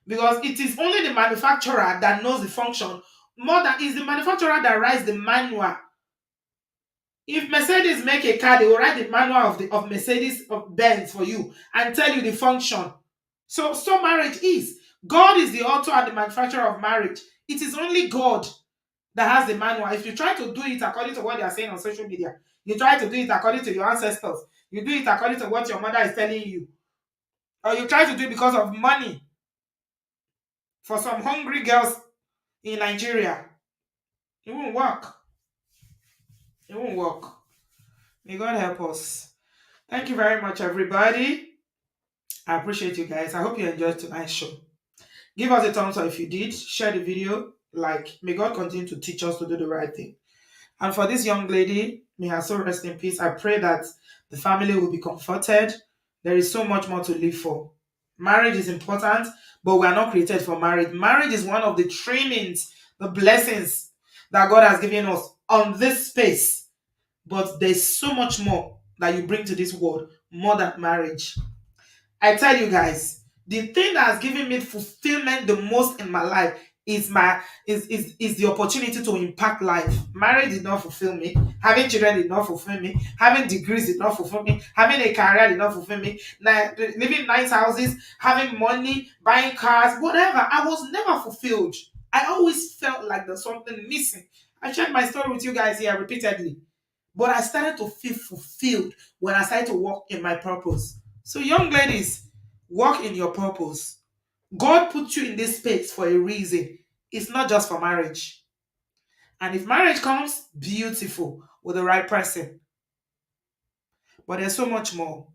Because it is only the manufacturer that knows the function. More than is the manufacturer that writes the manual. If Mercedes make a car, they will write the manual of Mercedes of Benz for you and tell you the function. So marriage is. God is the author and the manufacturer of marriage. It is only God that has the manual. If you try to do it according to what they are saying on social media, you try to do it according to your ancestors, you do it according to what your mother is telling you, or you try to do it because of money for some hungry girls in Nigeria, it won't work. It won't work. May God help us. Thank you very much, everybody. I appreciate you guys. I hope you enjoyed tonight's show. Give us a thumbs up if you did. Share the video. Like, may God continue to teach us to do the right thing. And for this young lady, may her soul rest in peace. I pray that the family will be comforted. There is so much more to live for. Marriage is important, but we are not created for marriage. Marriage is one of the trainings, the blessings that God has given us on this space. But there's so much more that you bring to this world, more than marriage. I tell you guys, the thing that has given me fulfillment the most in my life is the opportunity to impact life. Marriage did not fulfill me. Having children did not fulfill me. Having degrees did not fulfill me. Having a career did not fulfill me. Living nice houses, having money, buying cars, whatever. I was never fulfilled. I always felt like there's something missing. I shared my story with you guys here repeatedly. But I started to feel fulfilled when I started to walk in my purpose. So, young ladies, walk in your purpose. God put you in this space for a reason. It's not just for marriage. And if marriage comes, beautiful, with the right person. But there's so much more.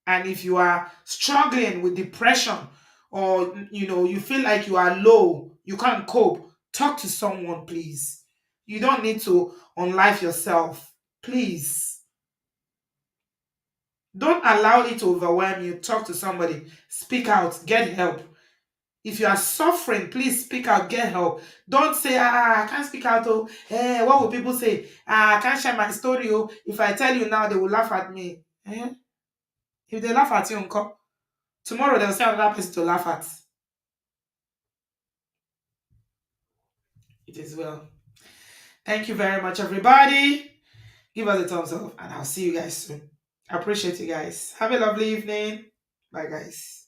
And if you are struggling with depression or you feel like you are low, you can't cope, talk to someone, please. You don't need to unlife yourself. Please. Don't allow it to overwhelm you. Talk to somebody. Speak out. Get help. If you are suffering, please speak out. Get help. Don't say, I can't speak out. Oh, what will people say? I can't share my story. Oh, if I tell you now, they will laugh at me. If they laugh at you, uncle, tomorrow they'll say another person to laugh at. It is well. Thank you very much, everybody. Give us a thumbs up, and I'll see you guys soon. I appreciate you guys. Have a lovely evening. Bye, guys.